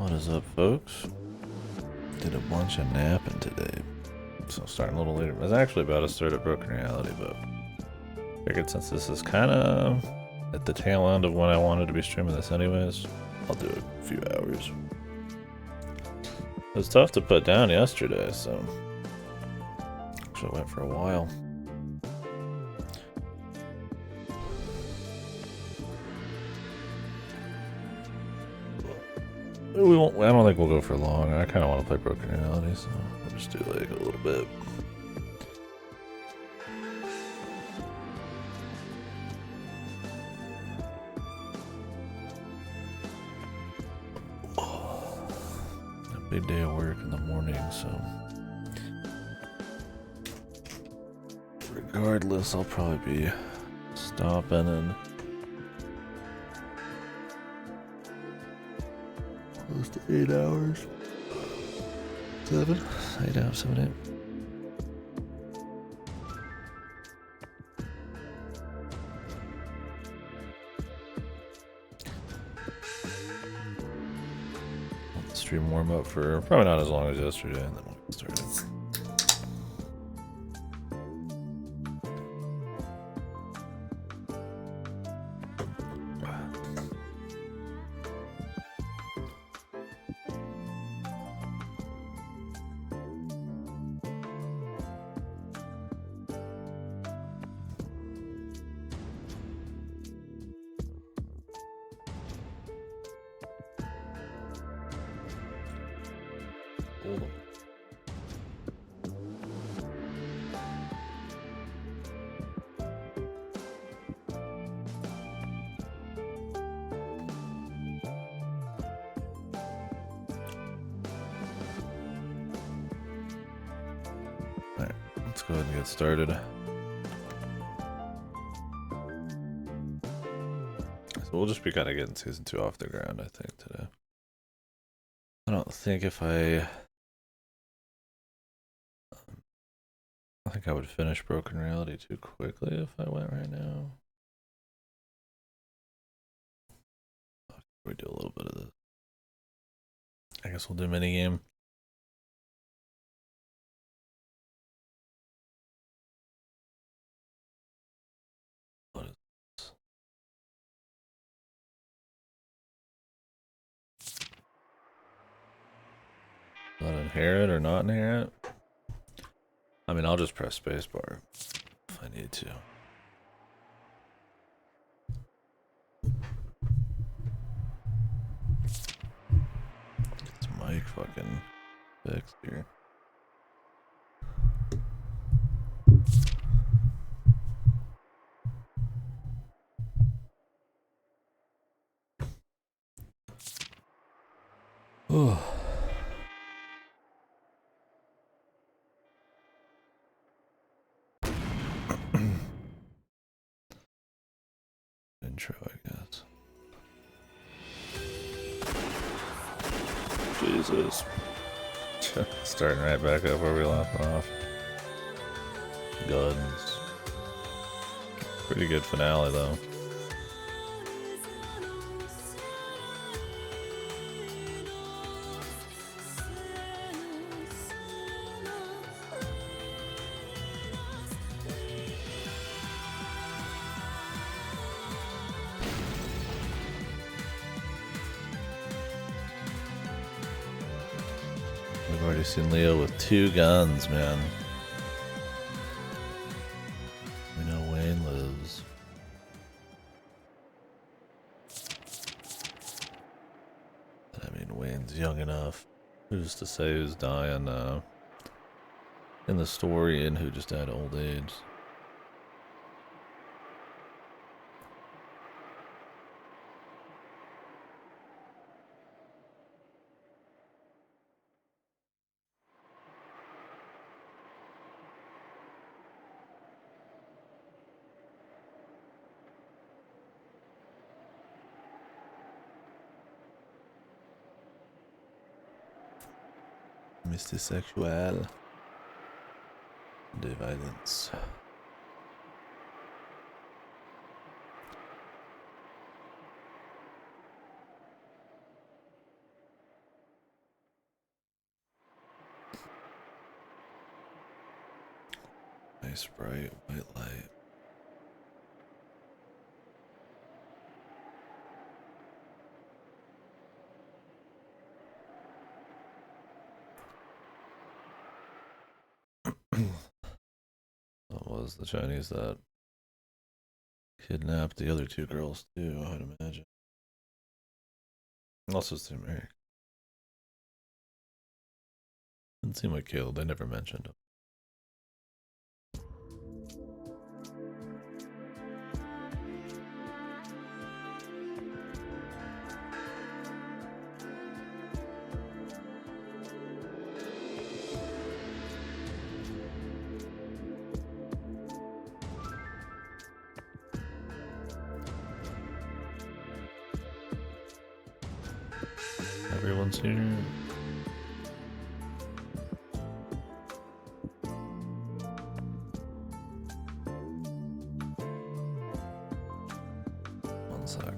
What is up, folks? Did a bunch of napping today, so starting a little later. I was actually about to start at Broken Reality, but figured since this is kind of at the tail end of when I wanted to be streaming this anyways, I'll do a few hours. It was tough to put down yesterday, so actually went for a while. We won't. I don't think we'll go for long. I kind of want to play Broken Reality, so we'll just do like a little bit. A big day of work in the morning, so regardless, I'll probably be stopping and close to 8 hours. 8 hours, 7, 8. Let the stream warm up for probably not as long as yesterday, and then we'll get started. Hold on. Alright, let's go ahead and get started. So we'll just be kind of getting season 2 off the ground, I think, today. I don't think if I think I would finish Broken Reality too quickly if I went right now. We do a little bit of this. I guess we'll do minigame. What is this? Is that inherit or not inherit? I mean, I'll just press spacebar if I need to. Get some mic fucking fixed here. Oh. Intro, I guess. Jesus. Starting right back up where we left off. Guns. Pretty good finale, though. We've already seen Leo with 2 guns, man. We know Wayne lives. I mean, Wayne's young enough. Who's to say who's dying in the story and who just died of old age? Mr. Sexual de Violence. Nice bright white light. That was the Chinese that kidnapped the other two girls too, I'd imagine. Also, it's the American. Didn't seem like killed. They never mentioned him. Everyone's here. One sec.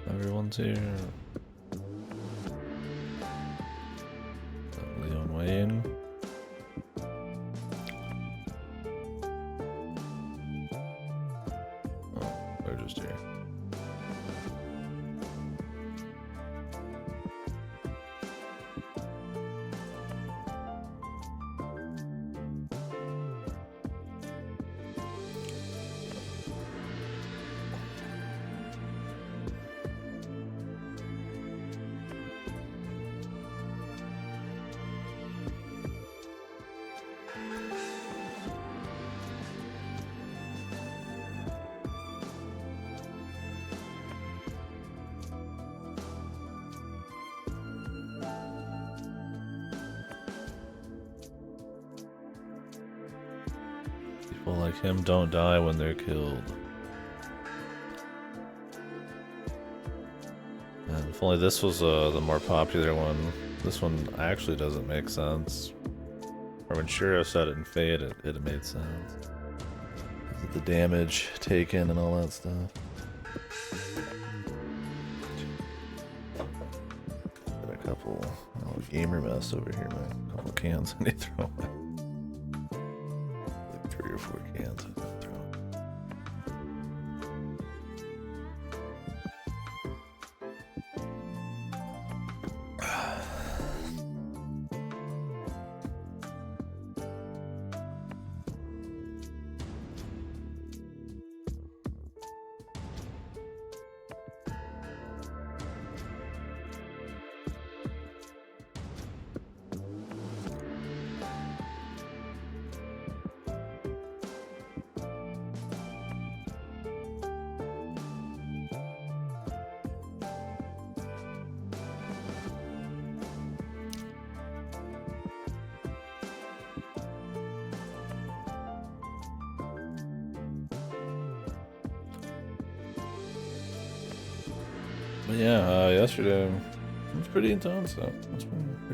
Everyone's here. Leon Wayne. Oh, they're just here. People like him don't die when they're killed. And if only this was the more popular one. This one actually doesn't make sense. Or when Shiro said it in Fate, it made sense. Because of the damage taken and all that stuff. Got a couple gamer mess over here, man. A couple cans I need to throw away. 3 or 4 cans I think throw. But yeah, yesterday it was pretty intense. Though.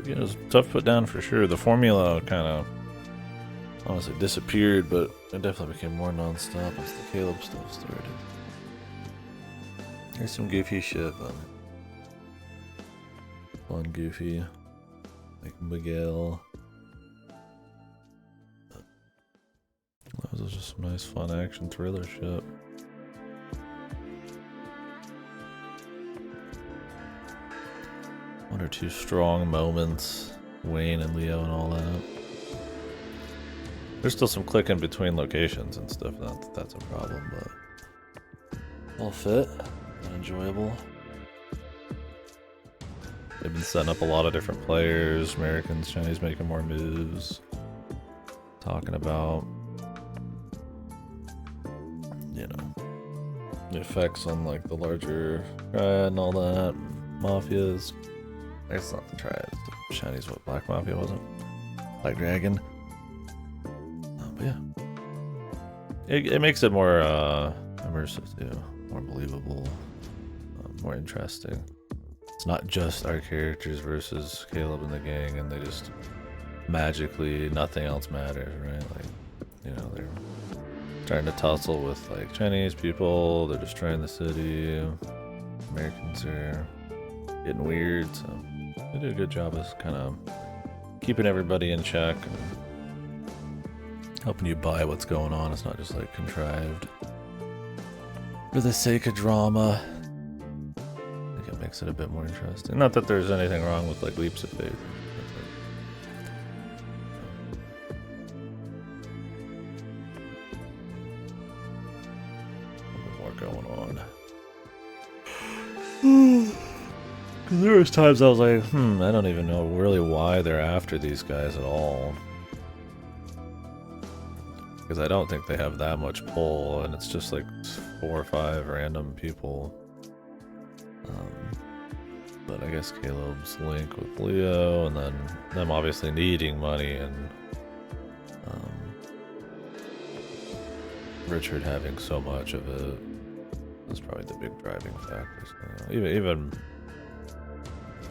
It was tough to put down for sure. The formula kind of honestly disappeared, but it definitely became more non-stop as the Caleb stuff started. There's some goofy shit, but fun goofy, like Miguel. That was just some nice, fun action thriller shit. One or two strong moments, Wayne and Leo and all that. There's still some clicking between locations and stuff, not that that's a problem, but all fit and enjoyable. They've been setting up a lot of different players, Americans, Chinese making more moves, talking about, you know, the effects on like the larger triad and all that, mafias. It's not the triad, it's the Chinese, what, Black Mafia, wasn't it? Black Dragon. But yeah. It makes it more immersive too, more believable, more interesting. it's not just our characters versus Caleb and the gang, and they just magically nothing else matters, right? Like, you know, they're trying to tussle with like Chinese people, they're destroying the city, Americans are getting weird, so they did a good job of kind of keeping everybody in check and helping you buy what's going on. It's not just like contrived for the sake of drama. I think it makes it a bit more interesting. Not that there's anything wrong with like leaps of faith. Going on. There was times I was like, I don't even know really why they're after these guys at all. Because I don't think they have that much pull, and it's just like 4 or 5 random people. But I guess Caleb's link with Leo, and then them obviously needing money, and Richard having so much of it. That's probably the big driving factor. So, even,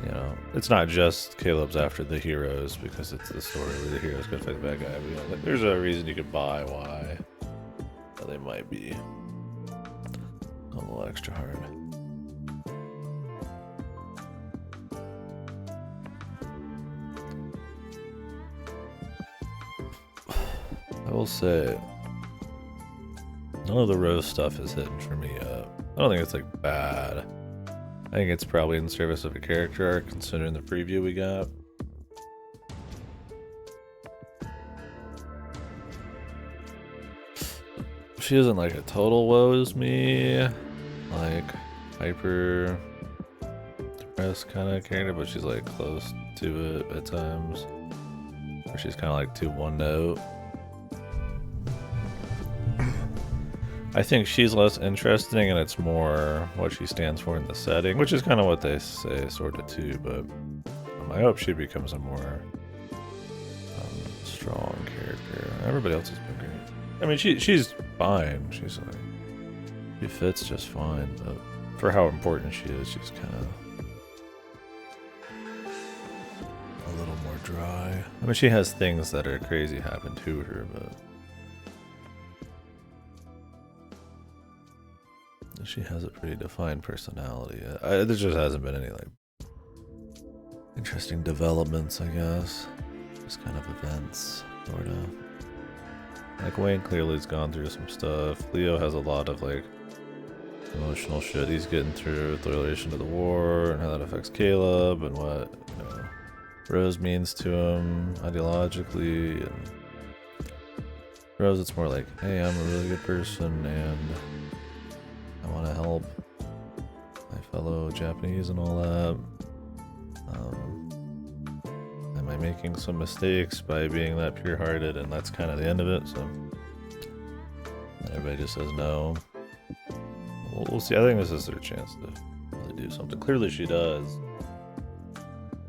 you know, it's not just Caleb's after the heroes because it's the story where the heroes gonna fight the bad guy. But, you know, like, there's a reason you could buy why they might be a little extra hard. I will say, none of the Rose stuff is hitting for me yet. I don't think it's like bad. I think it's probably in service of a character arc, considering the preview we got. She isn't like a total woes me, like hyper depressed kind of character, but she's like close to it at times. Or she's kind of like too one note. I think she's less interesting, and it's more what she stands for in the setting, which is kind of what they say, sort of too. But I hope she becomes a more strong character. Everybody else has been great. I mean, she's fine. She's like, she fits just fine, but for how important she is, she's kind of a little more dry. I mean, she has things that are crazy happen to her, but she has a pretty defined personality. There just hasn't been any like interesting developments, I guess. Just kind of events, sort of. Like Wayne clearly's gone through some stuff. Leo has a lot of like emotional shit he's getting through with the relation to the war and how that affects Caleb and what, you know, Rose means to him ideologically. And Rose, it's more like, hey, I'm a really good person and I want to help my fellow Japanese and all that. Am I making some mistakes by being that pure-hearted? And that's kind of the end of it. So everybody just says no. We'll see. I think this is their chance to really do something. Clearly, she does, to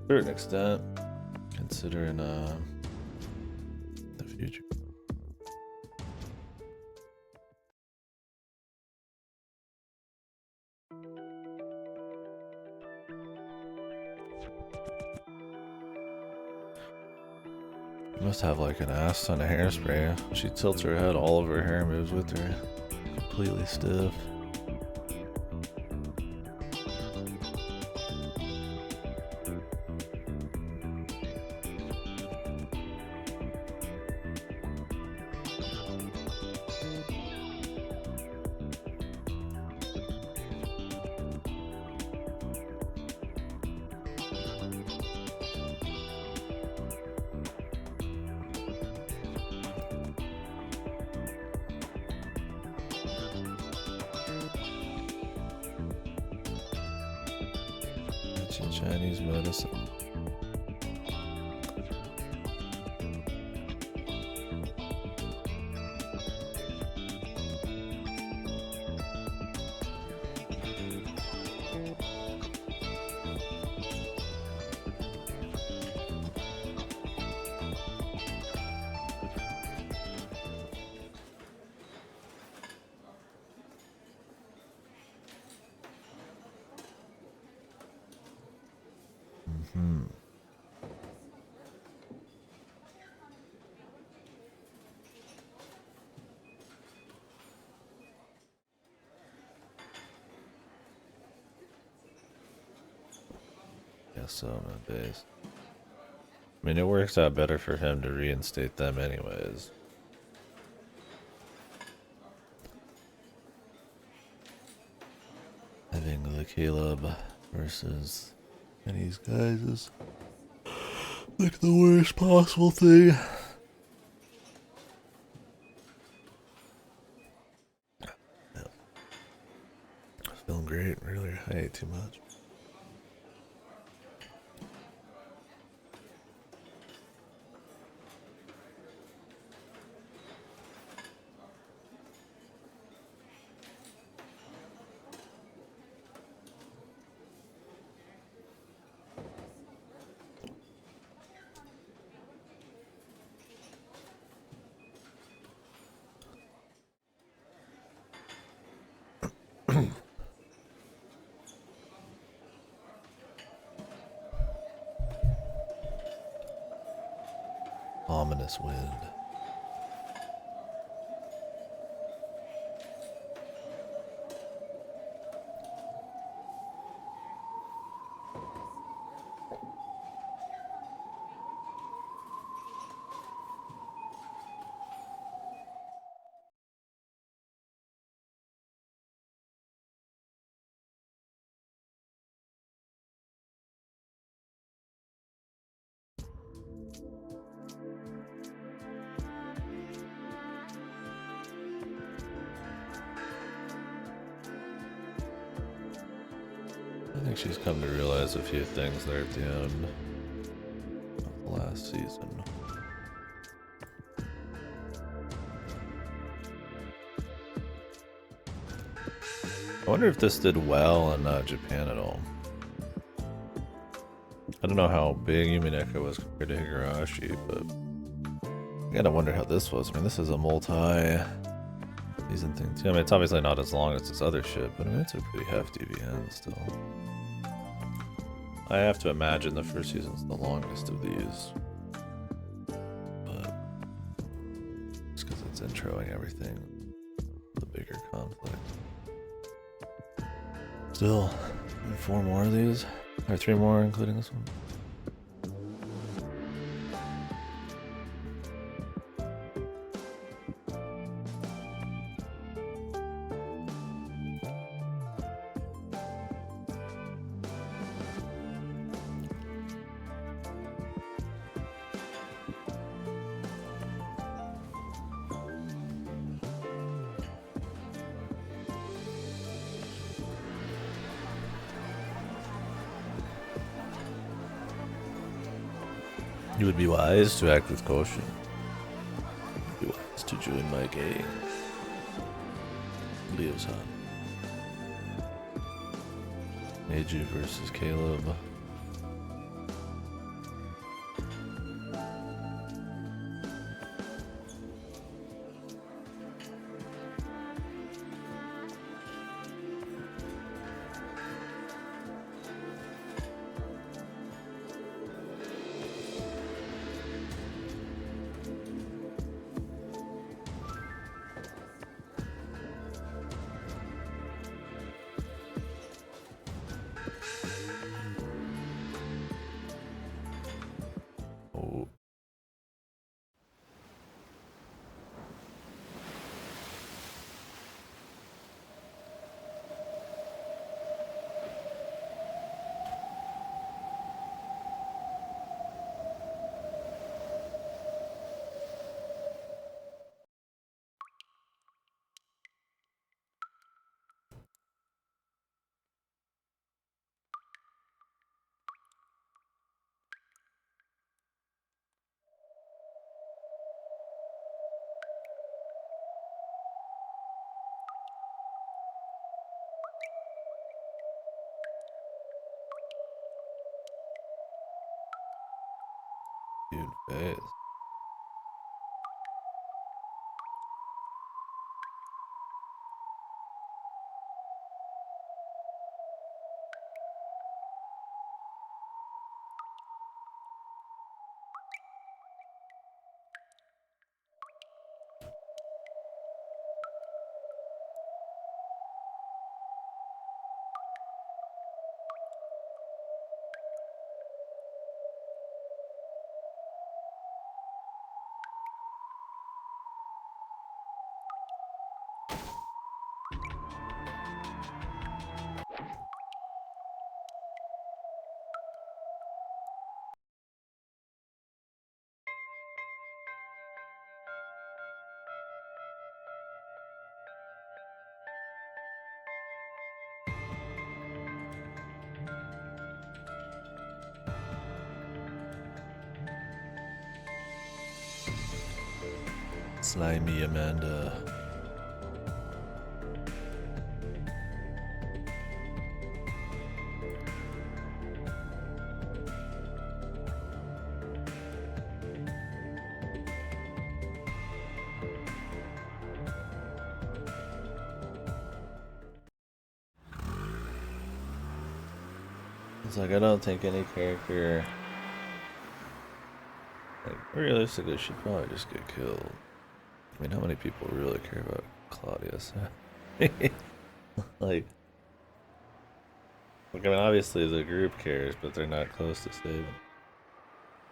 a certain extent, considering the future. You must have like an ass ton of hairspray. She tilts her head, all of her hair moves with her. Completely stiff. Chinese medicine. guess so, no days. I mean, it works out better for him to reinstate them anyways. Having the Caleb versus these guys is like the worst possible thing. Yeah. Feeling great, really. I ate too much. Ominous wind. I think she's come to realize a few things there at the end of the last season. I wonder if this did well in Japan at all. I don't know how big Yumineka was compared to Higurashi, but I gotta wonder how this was. I mean, this is a multi-season thing too. I mean, it's obviously not as long as this other shit, but I mean, it's a pretty hefty VN still. I have to imagine the first season's the longest of these, but just because it's introing everything, the bigger conflict. Still, 4 more of these, or 3 more, including this one. You would be wise to act with caution. Be wise to join my gang. Leo-san. Neju versus Caleb. Dude, face. Slimy Amanda. It's like I don't think any character, like realistically, should probably just get killed. I mean, how many people really care about Claudius? like, I mean, obviously the group cares, but they're not close to saving.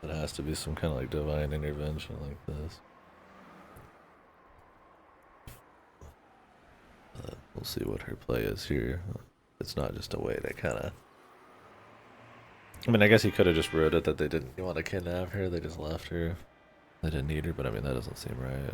It has to be some kind of like divine intervention like this. We'll see what her play is here. It's not just a way to kind of. I mean, I guess he could have just wrote it that they didn't want to kidnap her. They just left her. They didn't need her, but I mean, that doesn't seem right.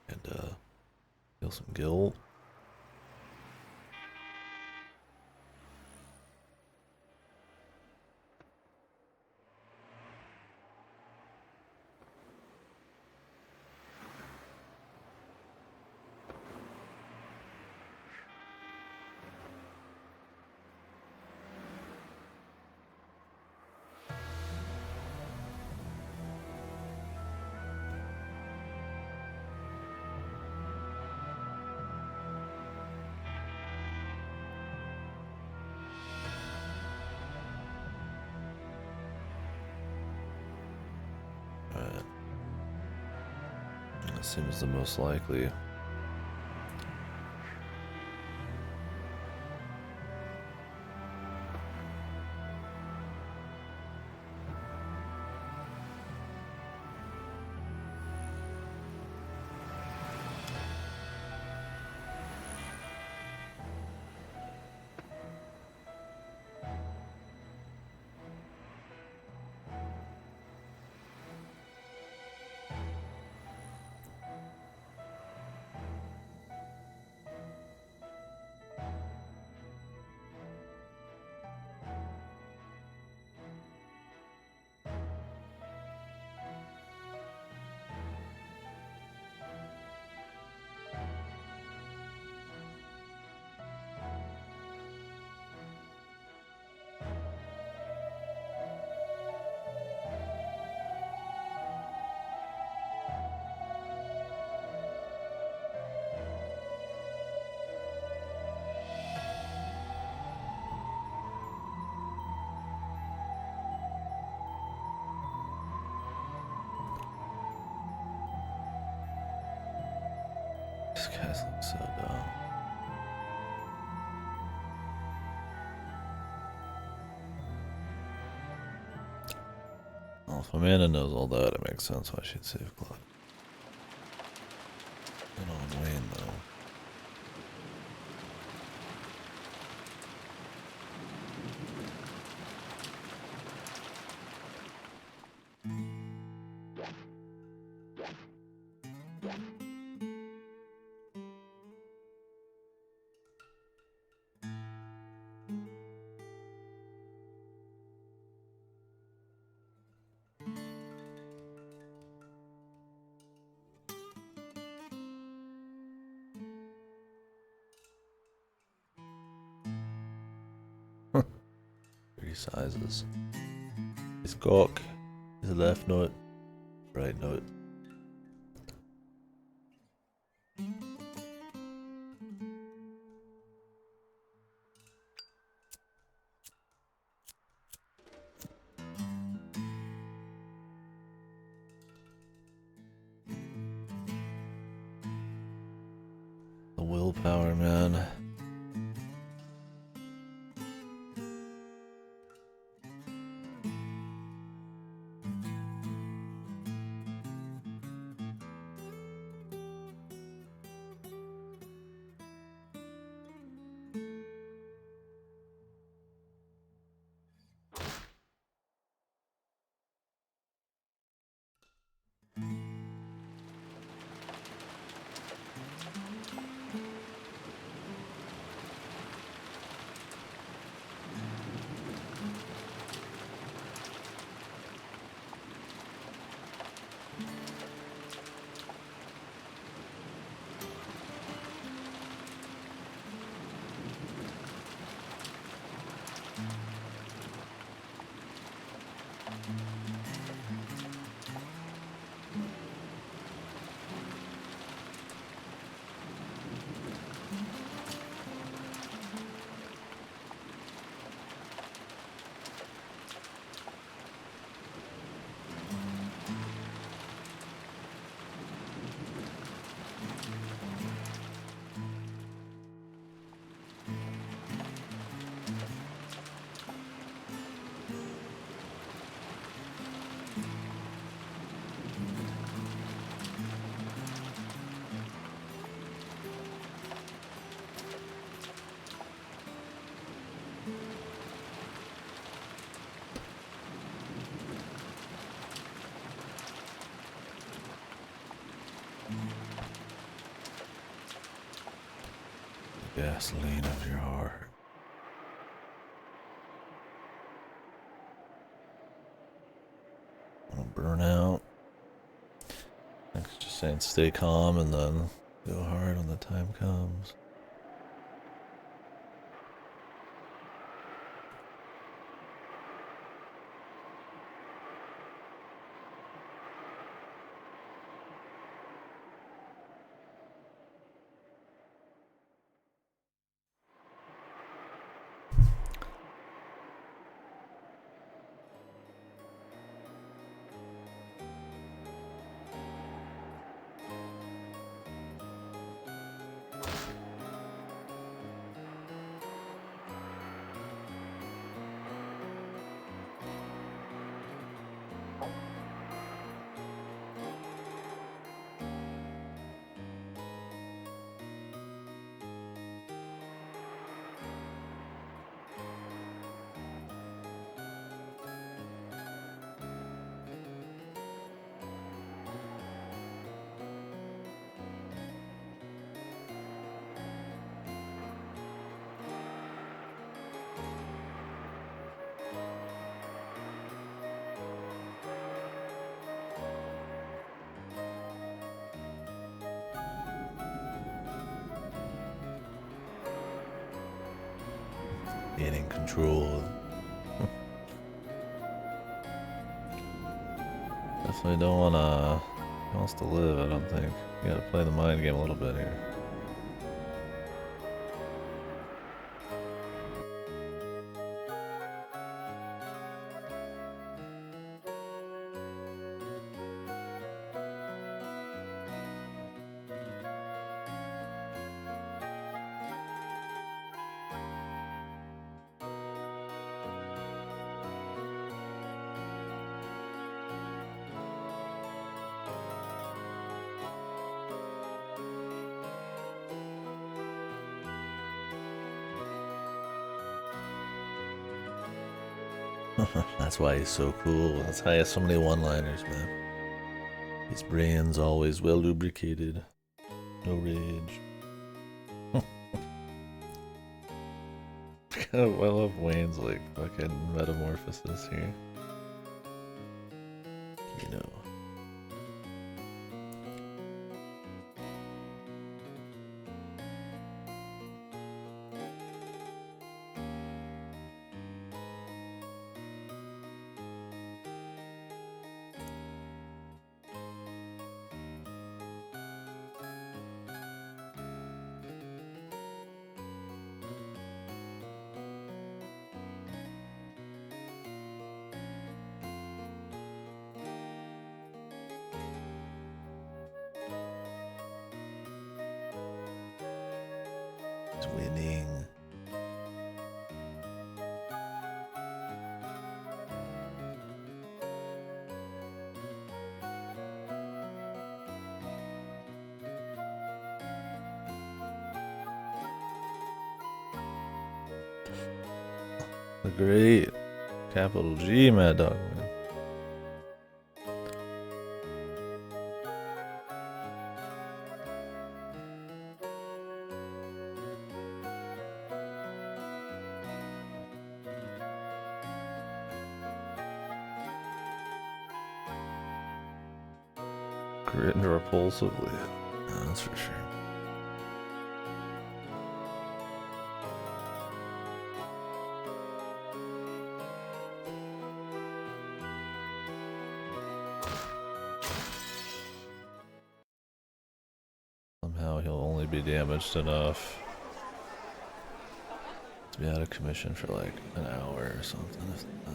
And feel some guilt. That seems the most likely. These guys look so dumb. Well, if Amanda knows all that, it makes sense why she'd save Claude. And on Wayne, though. Three sizes. His cock, his left note, right note. The willpower, man. gasoline of your heart. Wanna burn out? Thanks, just saying stay calm and then go hard when the time comes. Gaining control. Definitely don't wanna. He wants to live, I don't think. You gotta play the mind game a little bit here. That's why he's so cool. That's why he has so many one-liners, man. His brain's always well lubricated. No rage. I love Wayne's like fucking metamorphosis here. You know. Winning. The great capital G Mad Dog, man. Written repulsively. Yeah, that's for sure. Somehow he'll only be damaged enough to be out of commission for like an hour or something. If not.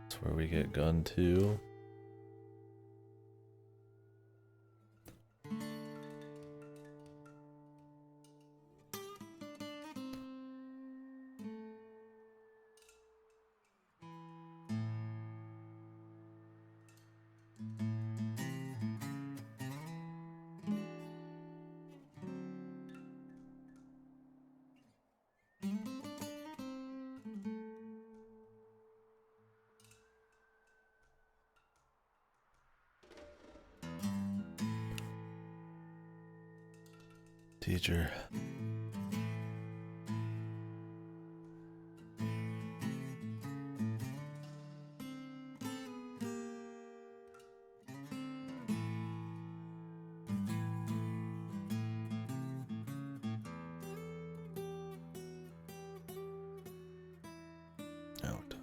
That's where we get gun 2. teacher. Out.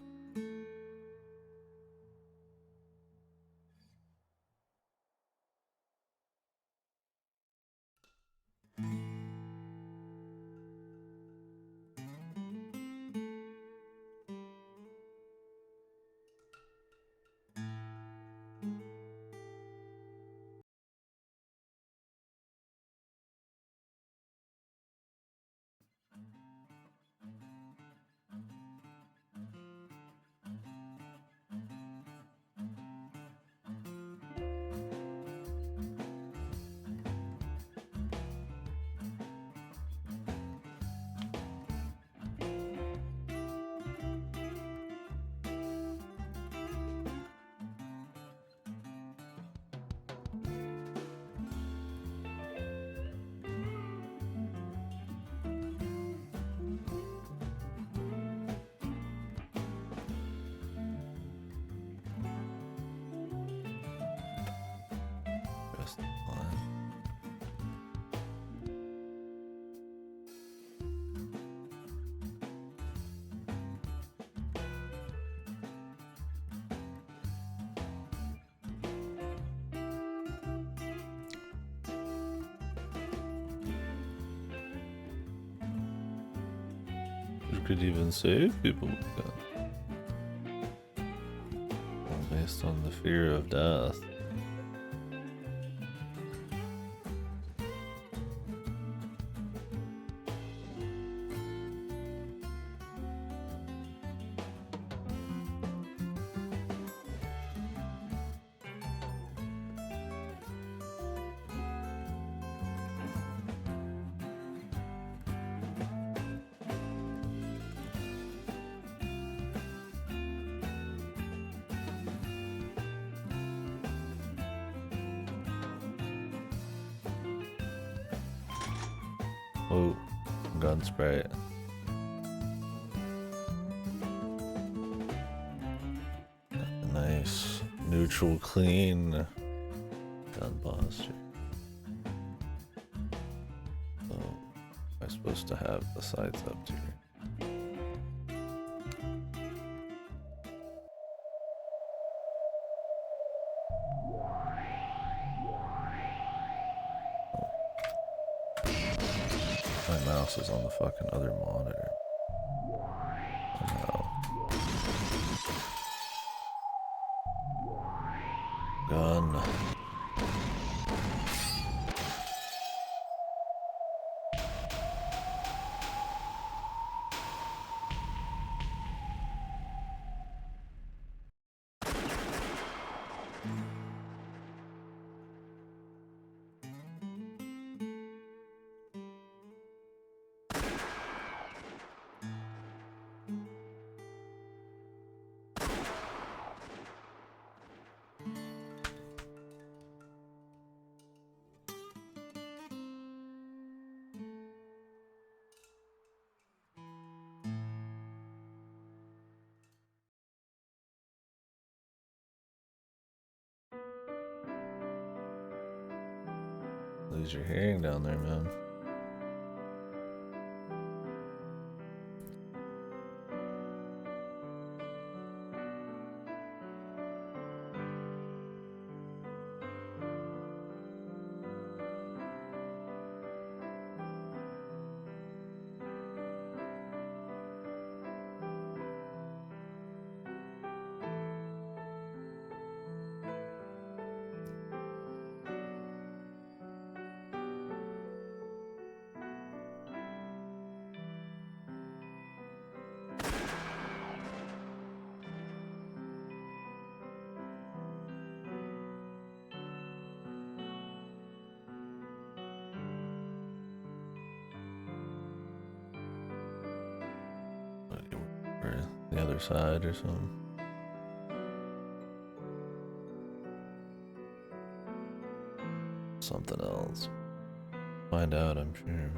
Best line. You could even save people with that. All based on the fear of death. Oh, gun spray. Nice. Neutral, clean gun posture. So, I'm supposed to have the sides up to here. My mouse is on the fucking other monitor. Oh no. Gun. Lose your hearing down there, man. Or the other side or something. Something else. find out, I'm sure.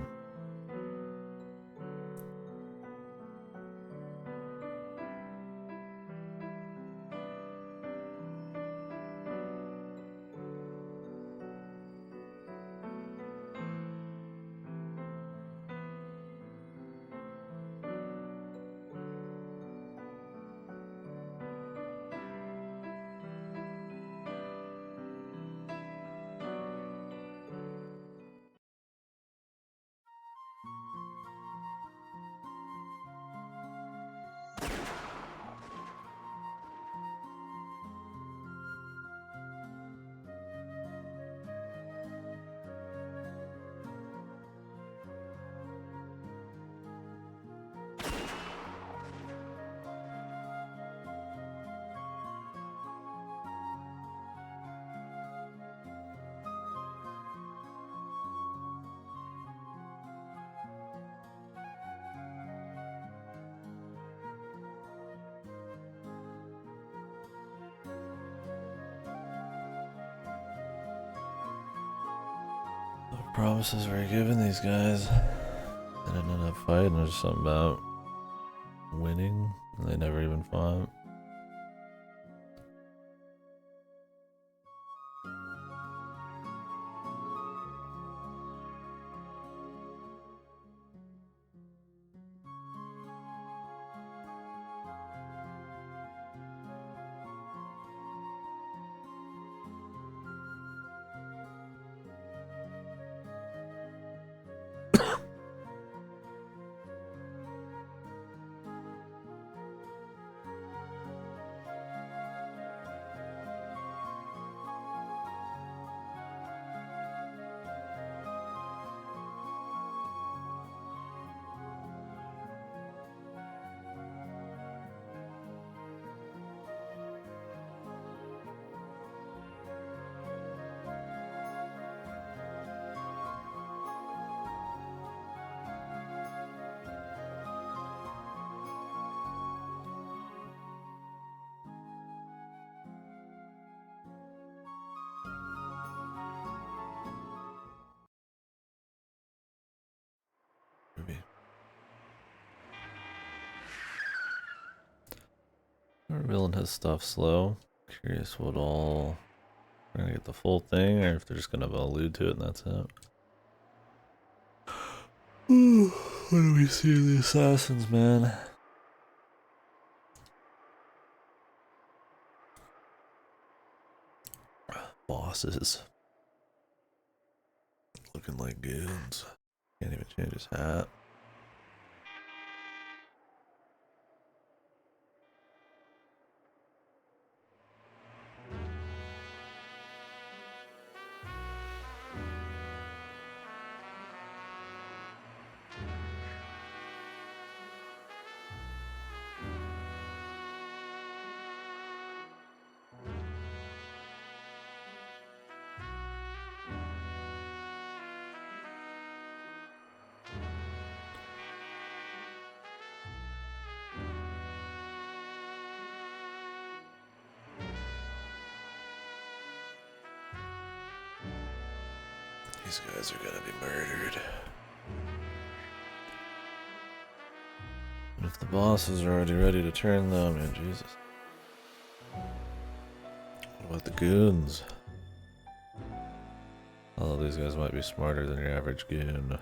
What promises were given these guys? They didn't end up fighting, there's something about winning, and they never even fought. Maybe. Revealing his stuff slow. Curious what all. We're gonna get the full thing, or if they're just gonna allude to it and that's it. What do we see in the assassins, man? Bosses. Looking like goons. Can't even change his hat. These guys are gonna be murdered. And if the bosses are already ready to turn them, man, Jesus. What about the goons? All these guys might be smarter than your average goon.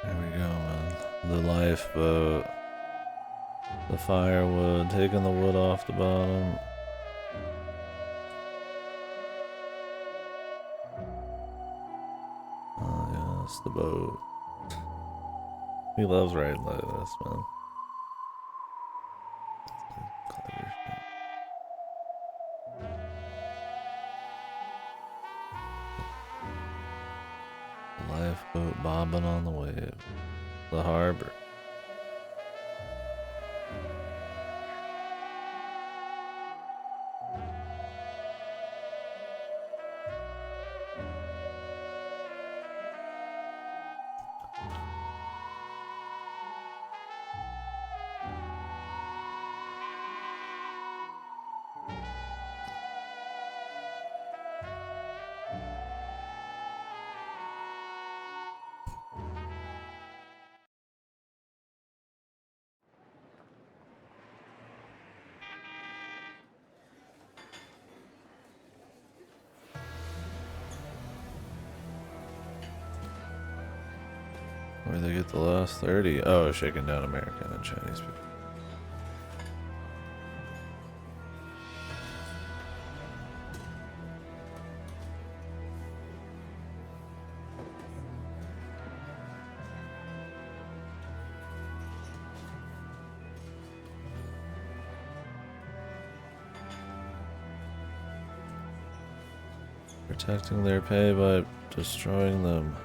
There we go, man. The lifeboat. The firewood, taking the wood off the bottom. Oh, yes, the boat. He loves riding like this, man. Clever shit. Lifeboat bobbing on the wave. The harbor. Where they get the last 30? Oh, shaking down American and Chinese people. Protecting their pay by destroying them.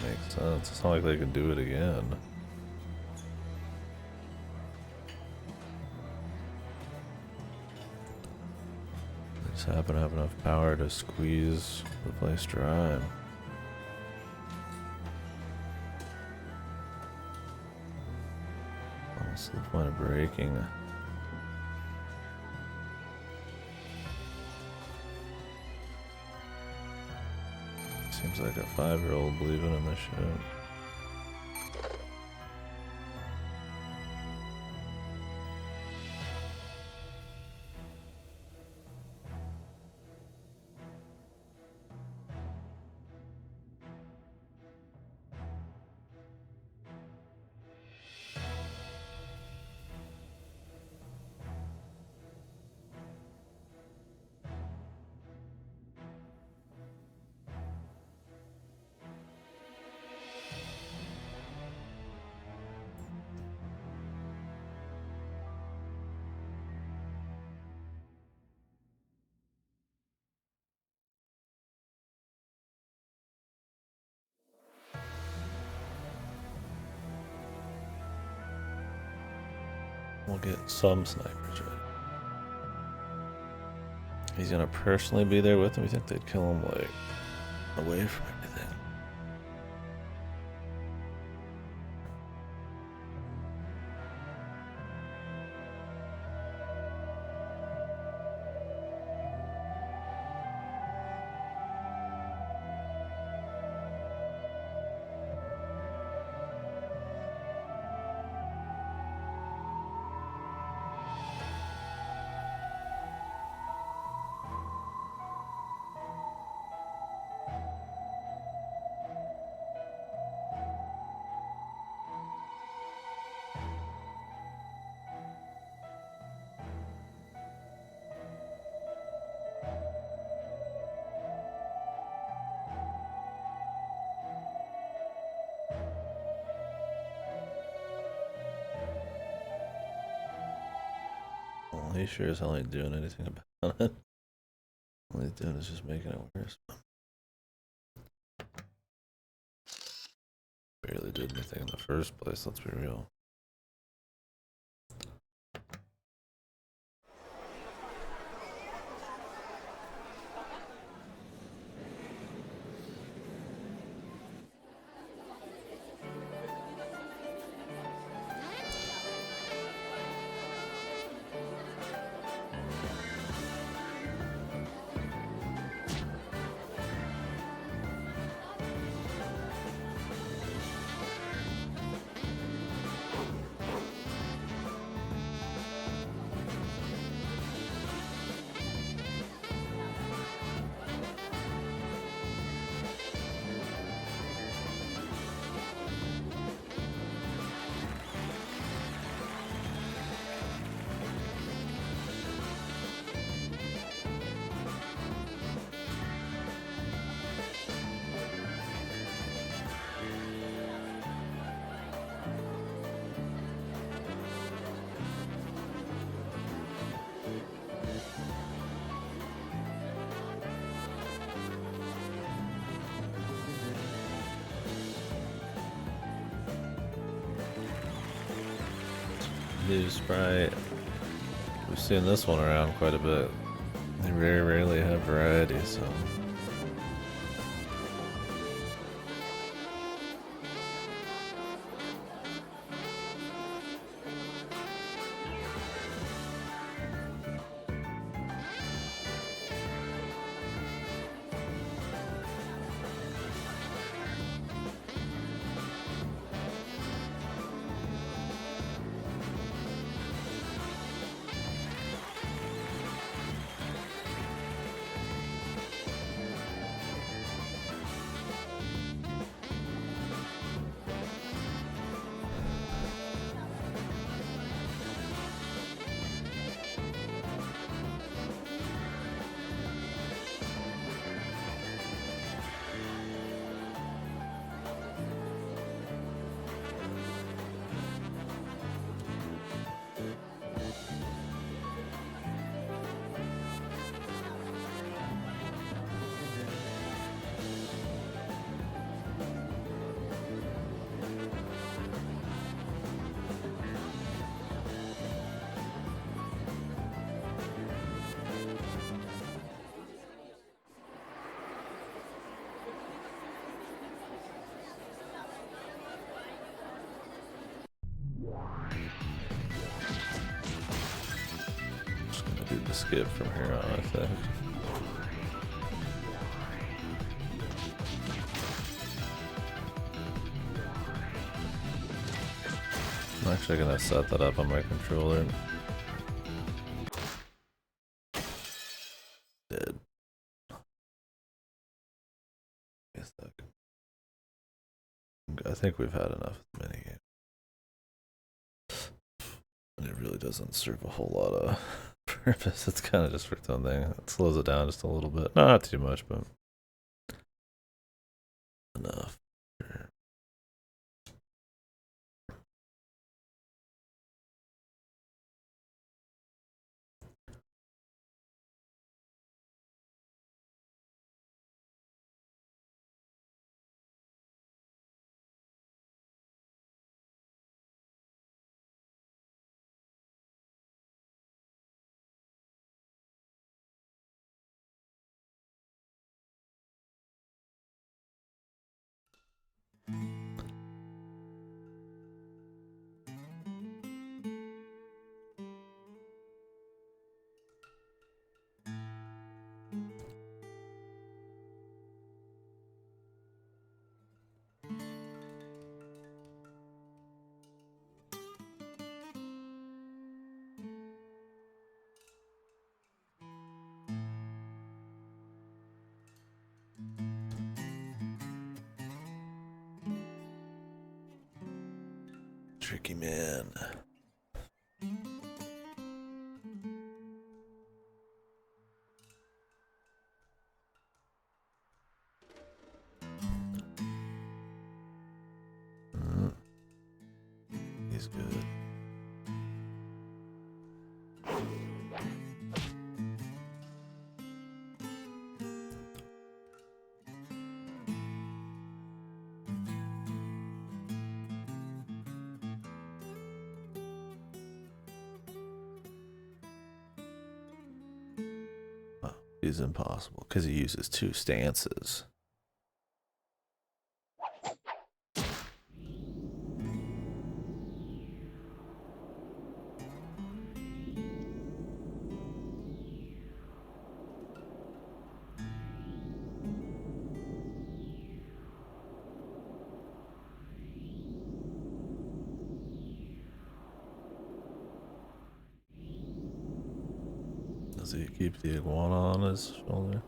Makes sense. It's not like they can do it again. They just happen to have enough power to squeeze the place dry. What's the point of breaking? Seems like a 5-year-old believing in this shit. We'll get some snipers ready. He's gonna personally be there with him. You think they'd kill him like away from everything? he sure as hell ain't doing anything about it. All he's doing is just making it worse. Barely did anything in the first place, let's be real. New Sprite. We've seen this one around quite a bit. They very rarely have variety, so. Do the skip from here on, I think. I'm actually gonna set that up on my controller. Dead. I think we've had enough of the minigame. And it really doesn't serve a whole lot of purpose. It's kind of just for its own thing. It slows it down just a little bit. Not too much, but enough. Tricky man. He's good. is impossible because he uses 2 stances. Does he keep the iguana on his shoulder?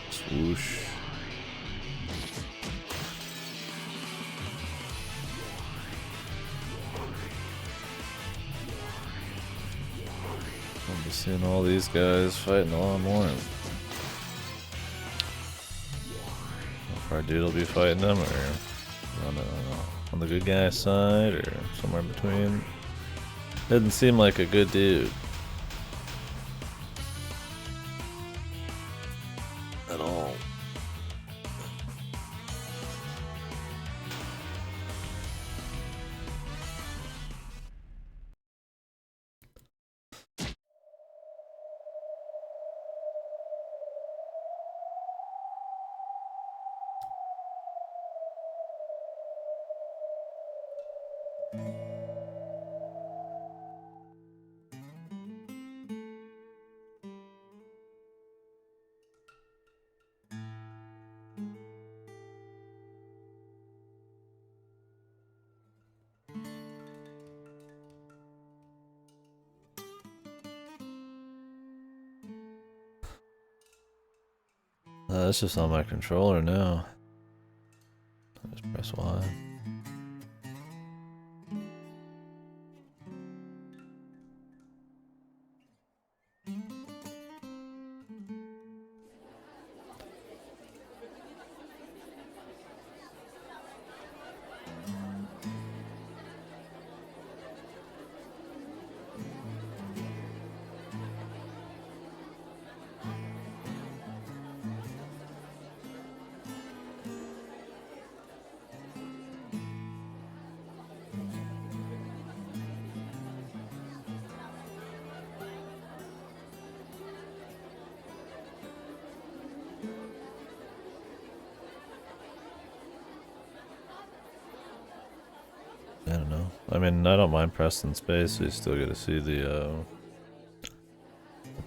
Swoosh. I'll be seeing all these guys fighting a lot more. If our dude will be fighting them, or on the good guy side, or somewhere in between. Doesn't seem like a good dude. At all. That's just on my controller now. Just press Y. I don't know. I mean, I don't mind pressing space, so you still get to see the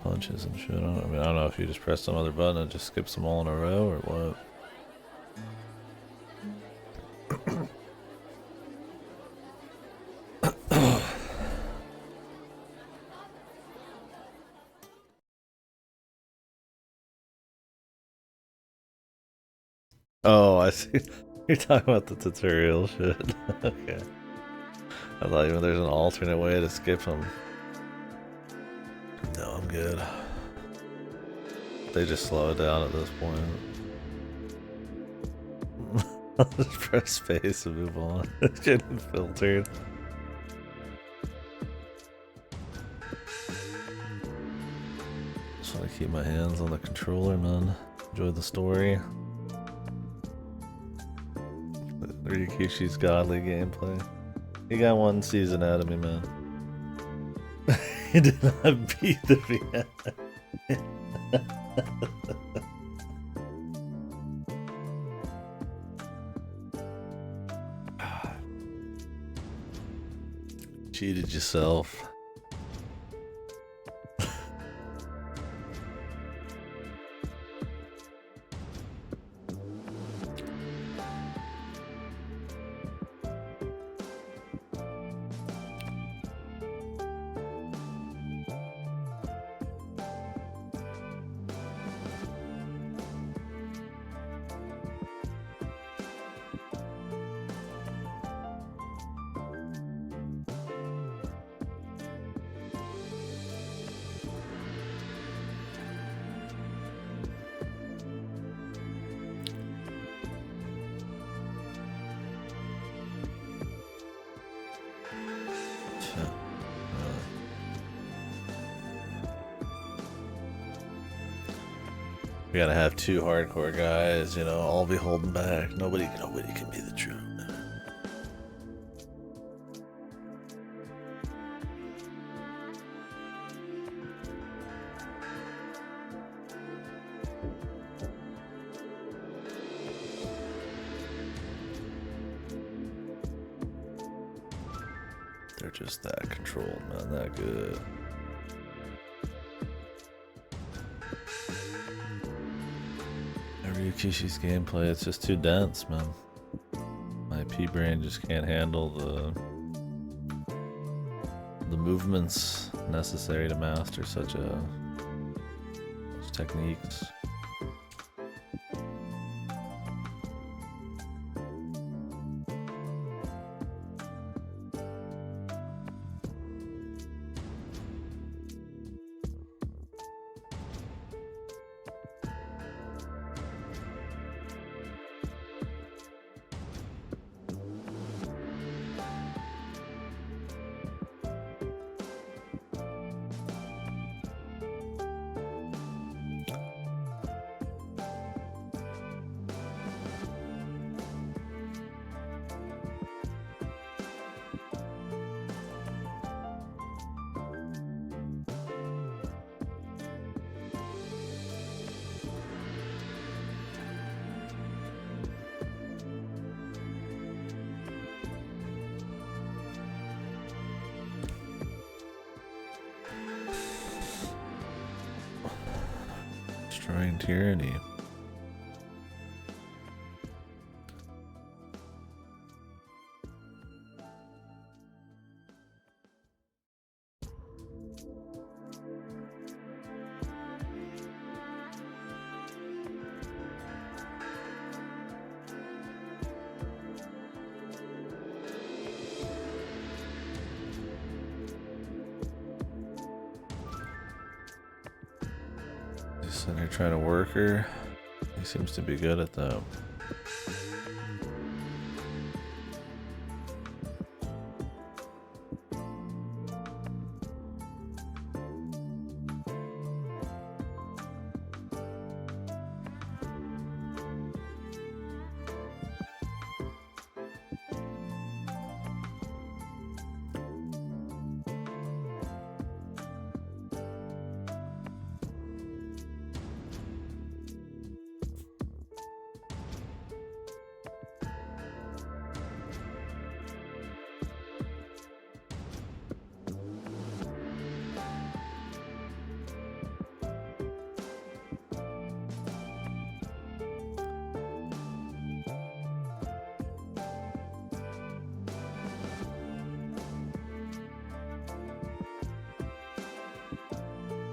punches and shit. I don't know if you just press some other button and just skips them all in a row or what. Oh, I see. You're talking about the tutorial shit. Okay. I thought even there's an alternate way to skip them. No, I'm good. They just slow it down at this point. I'll just press space and move on. It's getting filtered. Just want to keep my hands on the controller, man. Enjoy the story. Ryukishi's godly gameplay. He got 1 season out of me, man. He did not beat the Vienna. Cheated yourself. We gotta have two hardcore guys, you know, all be holding back. Nobody can be the truth. They're just that controlled, man, that good. Ryukishi's gameplay, it's just too dense, man. My P-brain just can't handle the movements necessary to master such techniques. Destroying tyranny. Just sitting here trying to work her. He seems to be good at that.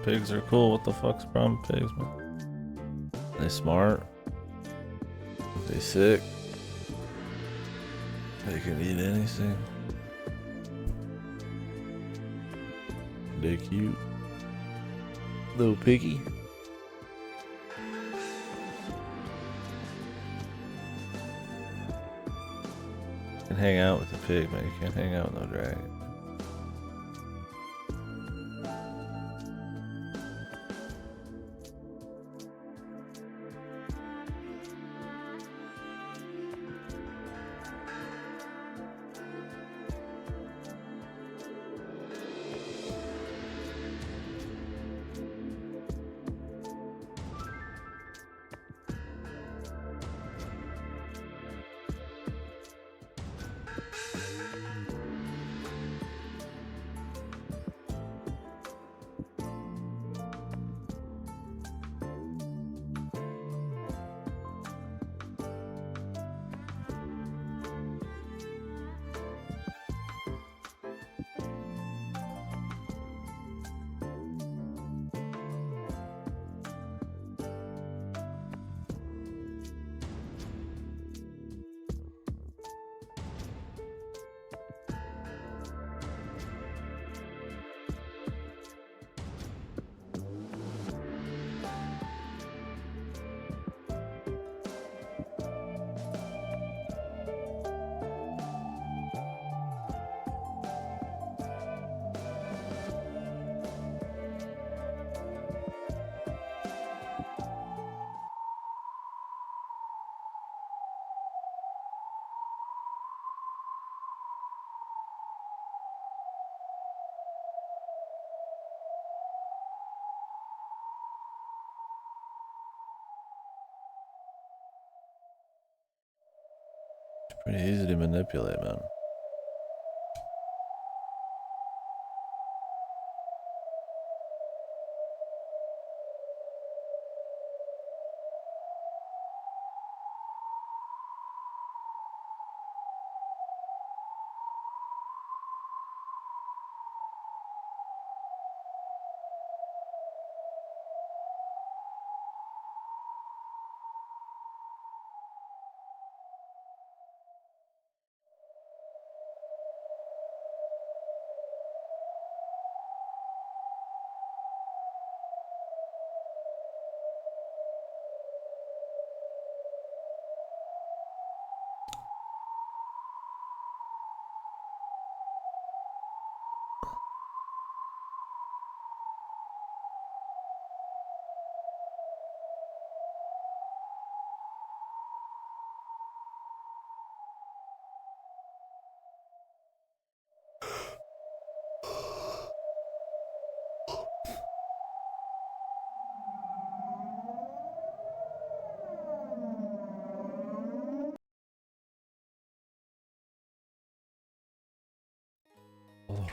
Pigs are cool. What the fuck's the problem with pigs, man? They smart. They sick. They can eat anything. They cute. Little piggy. You can hang out with the pig, man. You can't hang out with no dragon. Pretty easy to manipulate, man.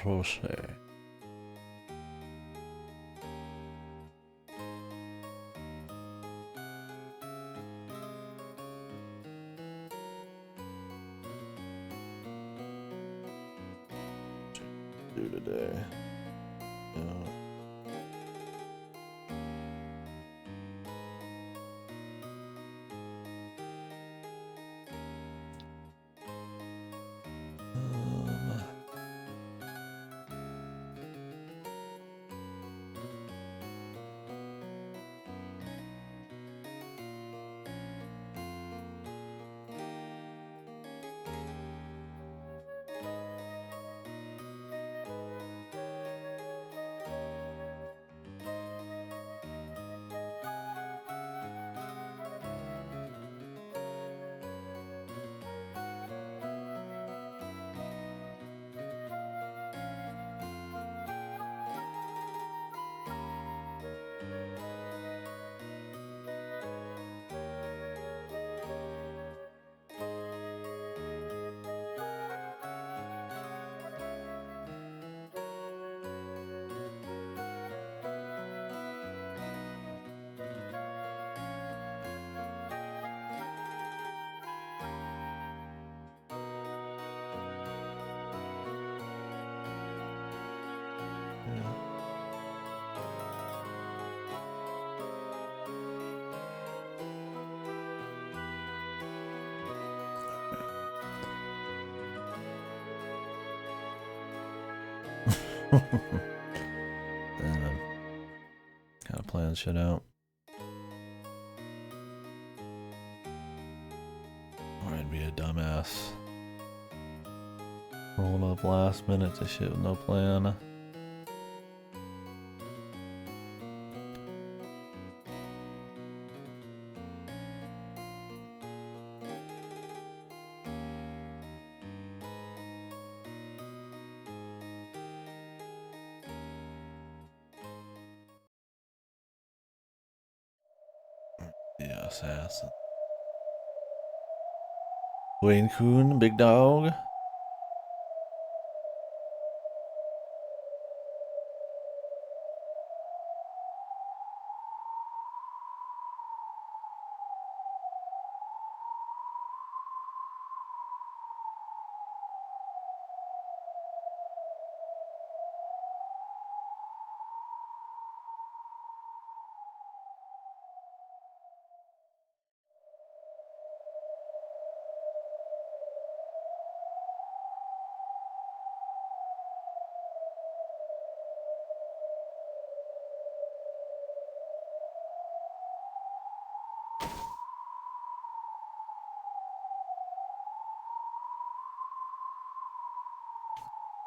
Roche. Do today. Yeah. And I'm kind of playing shit out. Or I'd be a dumbass. Rolling up last minute to shit with no plan. The assassin. Wayne Coon, big dog.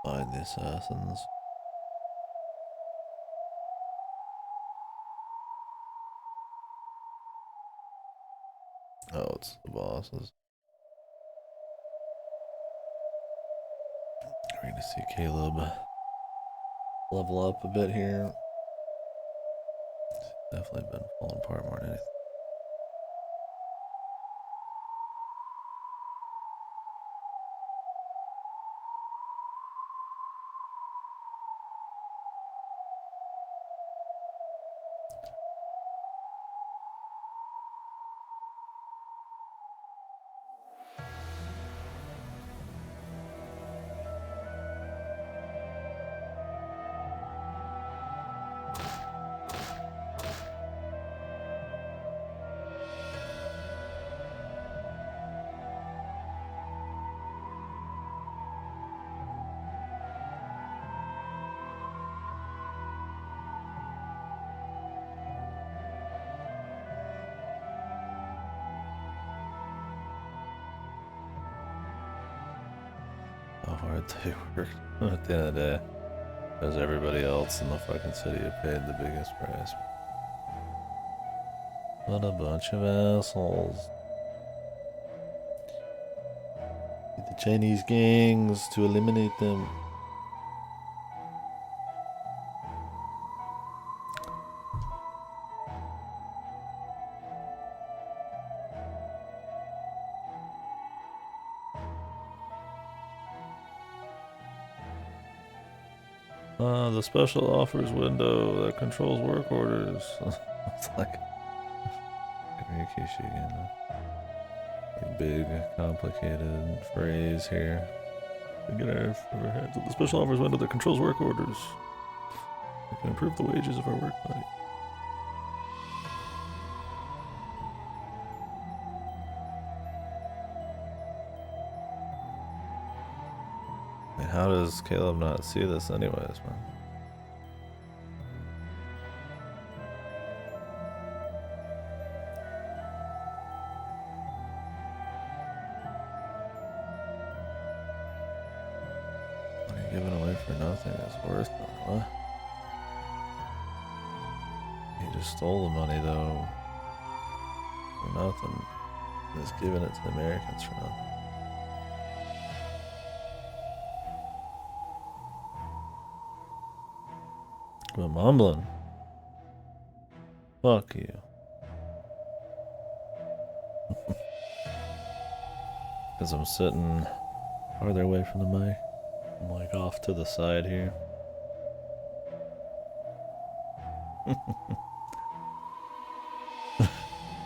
Find the assassins. Oh, it's the bosses. We're gonna see Caleb level up a bit here. Definitely been falling apart more than anything. hard they worked at the end of the day. Because everybody else in the fucking city had paid the biggest price. What a bunch of assholes. Get the Chinese gangs to eliminate them. The special offers window that controls work orders. It's like Rikishi again. Big, complicated phrase here. We get our hands on the special offers window that controls work orders. We can improve the wages of our work body. And how does Caleb not see this anyways, man? Giving away for nothing is worth it, huh? He just stole the money though for nothing. He's giving it to the Americans for nothing. But mumbling. Fuck you. Because I'm sitting farther away from the mic. I'm like off to the side here.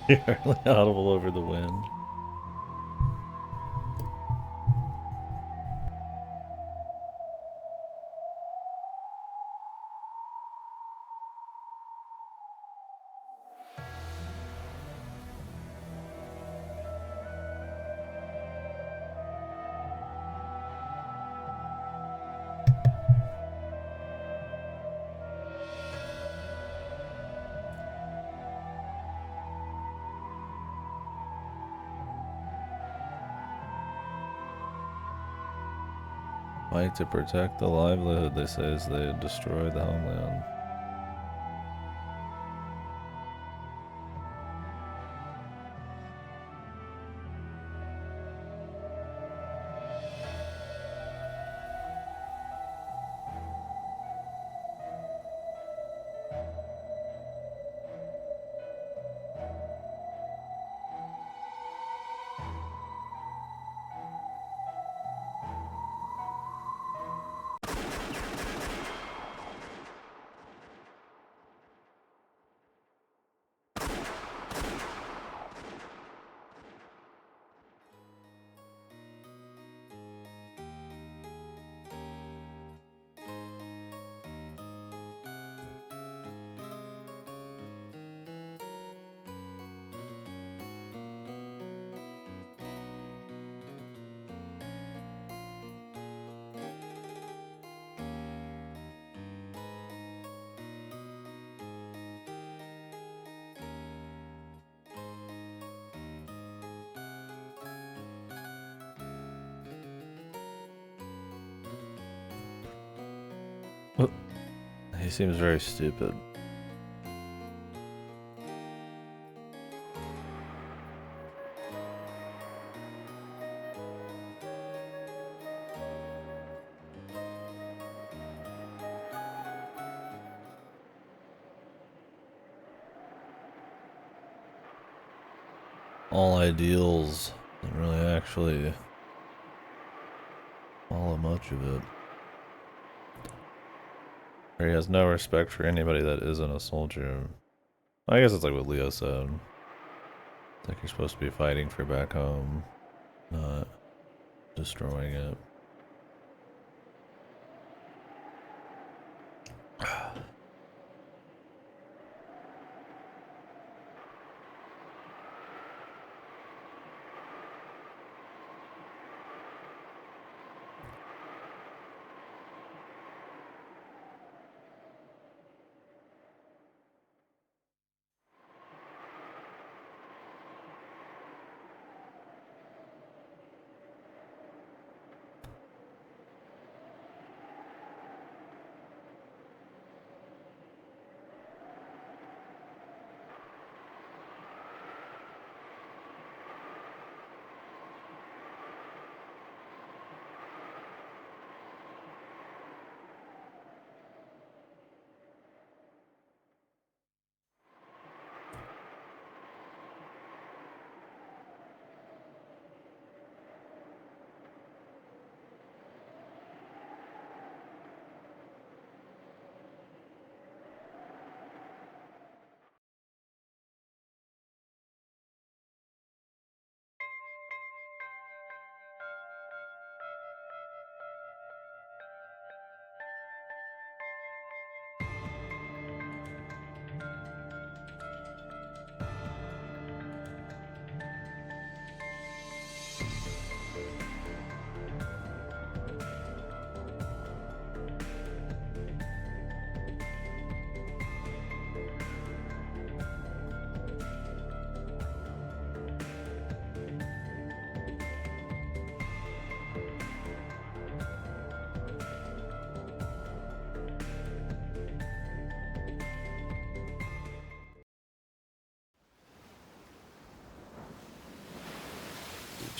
Barely audible over the wind. Fight to protect the livelihood, they say, as they destroy the homeland. He seems very stupid. All ideals and really actually follow much of it. Or he has no respect for anybody that isn't a soldier. I guess it's like what Leo said. It's like you're supposed to be fighting for back home, not destroying it.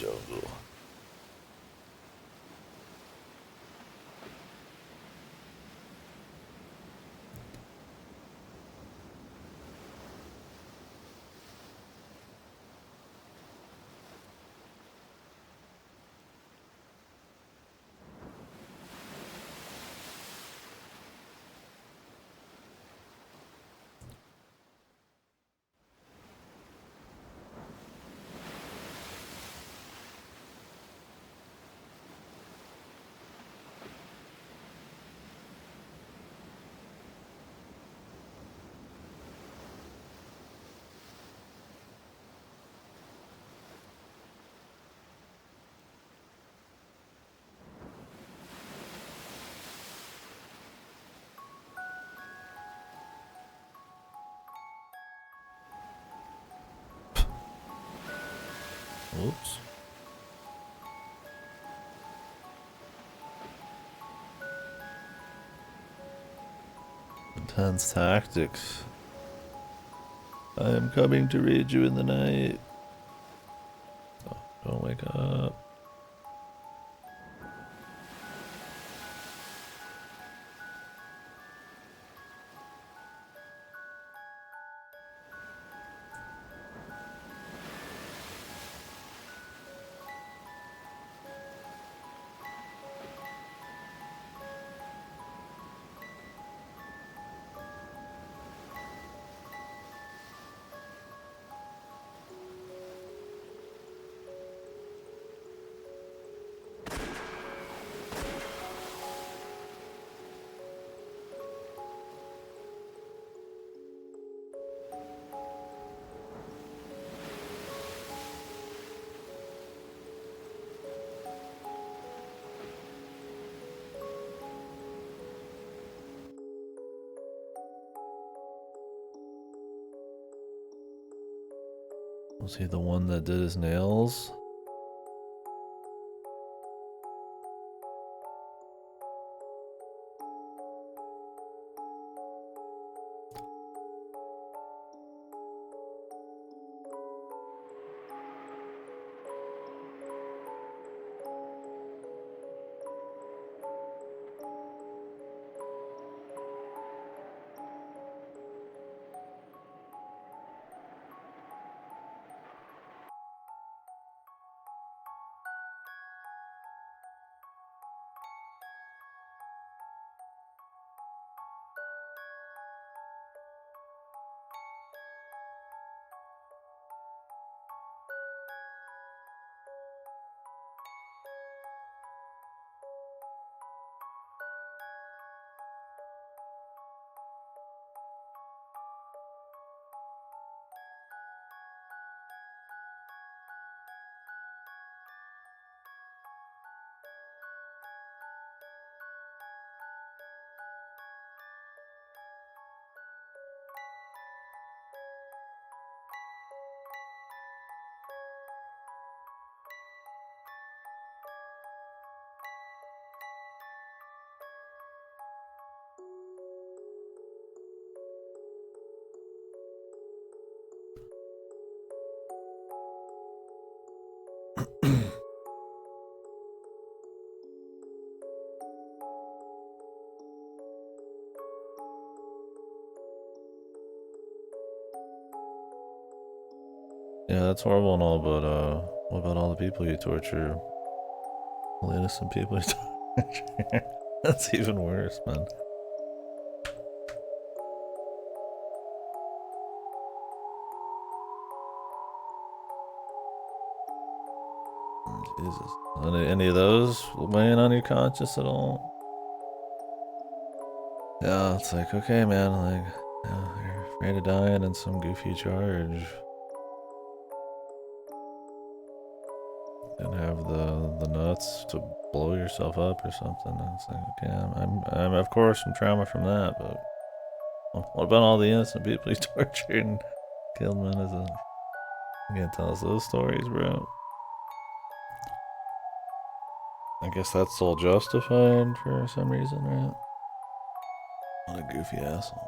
jungle. Oops. Intense tactics. I am coming to raid you in the night. Oh, don't wake up. Was he the one that did his nails? Yeah, that's horrible and all, but what about all the people you torture? All the innocent people you torture? That's even worse, man. Jesus. Any of those weighing on your conscience at all? Yeah, it's like, okay, man, like, yeah, you're afraid of dying in some goofy charge. Didn't have the nuts to blow yourself up or something. And it's like, okay, I'm of course some trauma from that, but what about all the innocent people you tortured and killed, man? You can't tell us those stories, bro. I guess that's all justified for some reason, right? What a goofy asshole.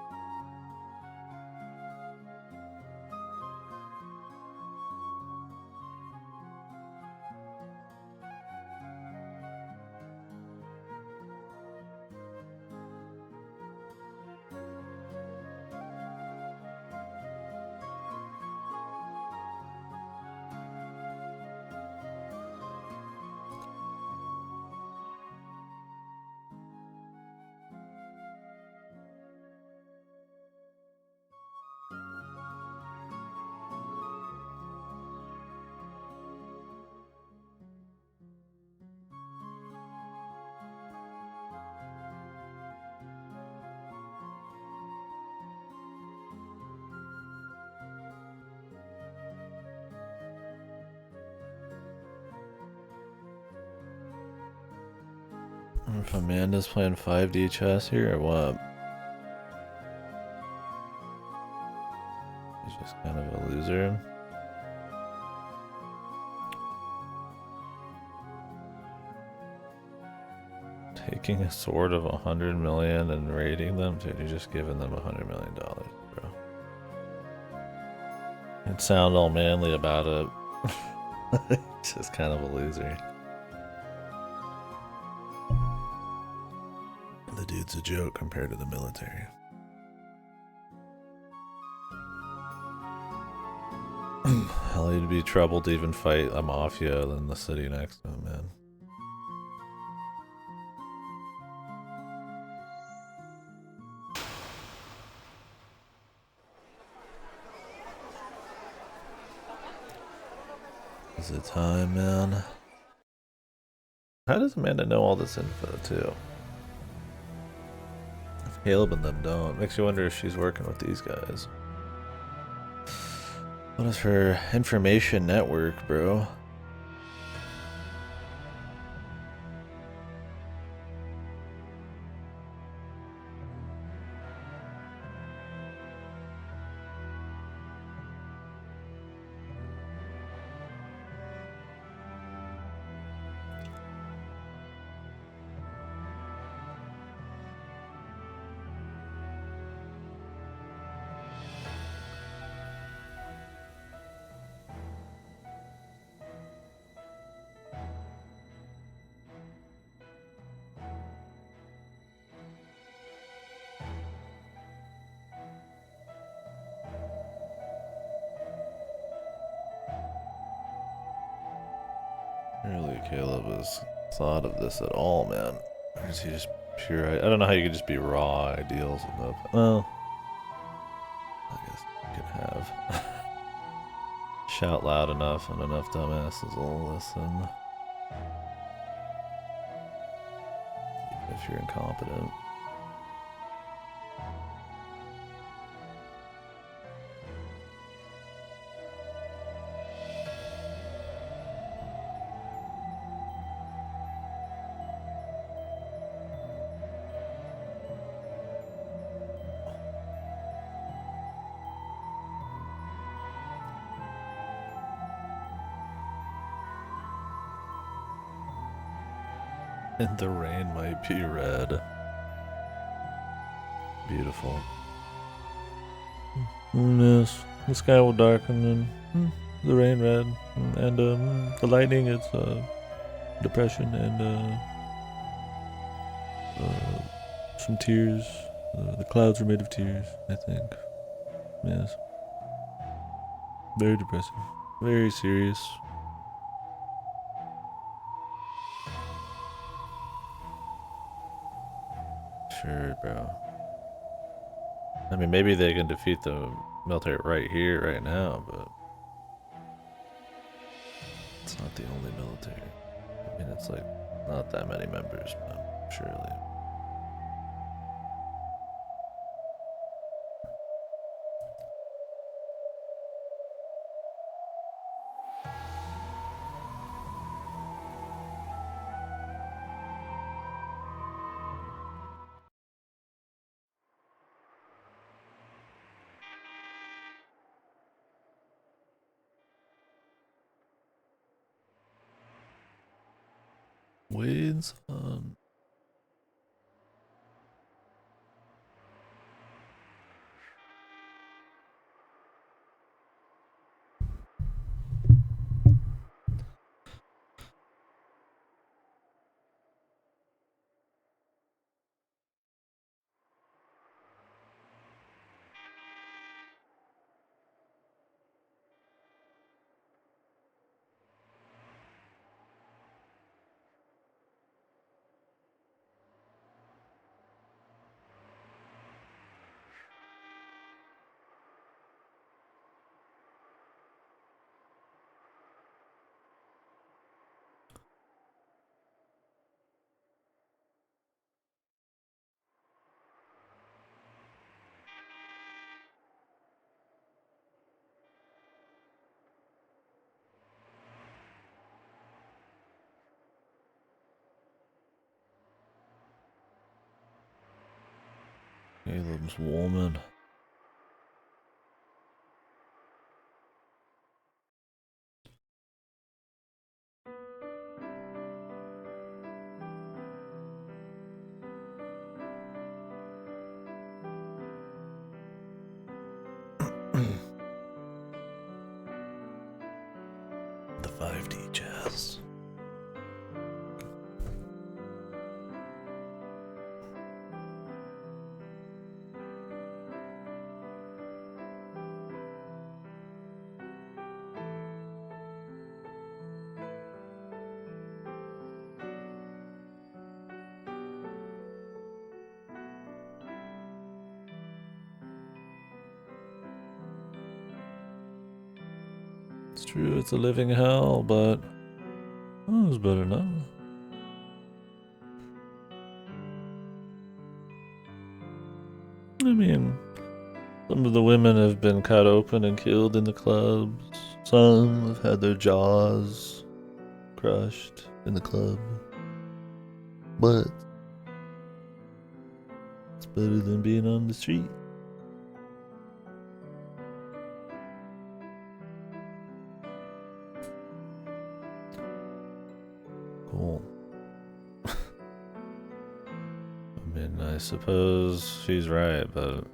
If Amanda's playing 5D chess here or what? He's just kind of a loser. Taking a sword of 100 million and raiding them? Dude, you're just giving them $100 million, bro. You'd sound all manly about it. Just kind of a loser. The dude's a joke compared to the military. Hell, he'd be trouble to even fight a mafia in the city next to him, man. Is it time, man? How does Amanda know all this info, too? If Caleb and them don't. Makes you wonder if she's working with these guys. What is her information network, bro? Really, Caleb has thought of this at all, man. Or is he just pure? I don't know how you could just be raw ideals enough. Well, I guess you could have. Shout loud enough and enough dumbasses will listen. Even if you're incompetent. And the rain might be red. Beautiful. Yes, the sky will darken and the rain red, and the lightning it's depression and some tears. The clouds are made of tears, I think. Yes. Very depressing. Very serious. Sure, bro. I mean, maybe they can defeat the military right here, right now, but it's not the only military. I mean, it's like not that many members, but surely. Wade's on. room's warming. The 5D jazz. It's true, it's a living hell, but oh, it's better now. I mean, some of the women have been cut open and killed in the clubs. Some have had their jaws crushed in the club. But it's better than being on the street. Cool. I mean, I suppose she's right, but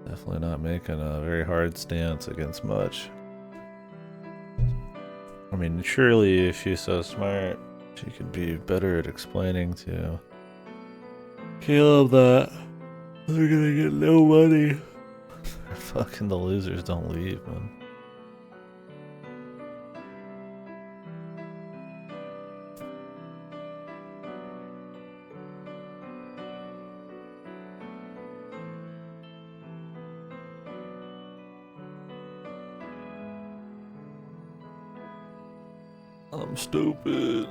definitely not making a very hard stance against much. I mean, surely if she's so smart, she could be better at explaining to Caleb that they're gonna get no money. Fucking the losers don't leave, man. I'm stupid.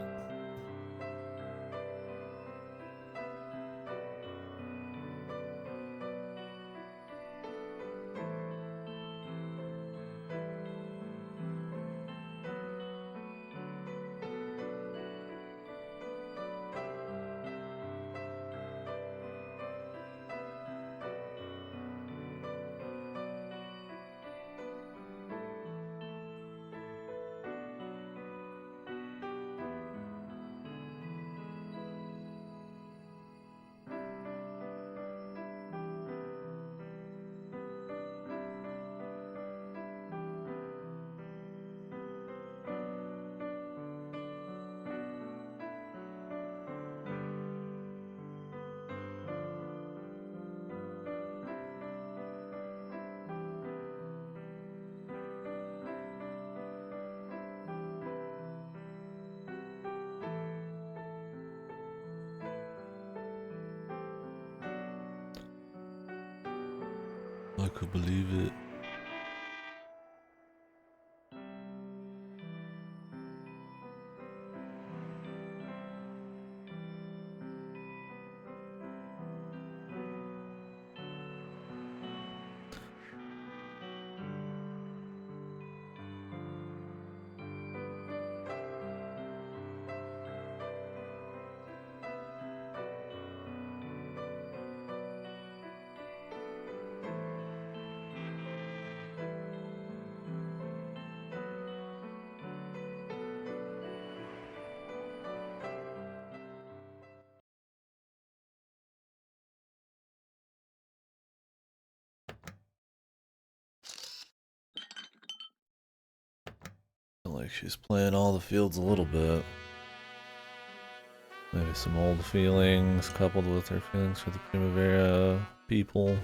I could believe it. Like she's playing all the fields a little bit. Maybe some old feelings coupled with her feelings for the Primavera people.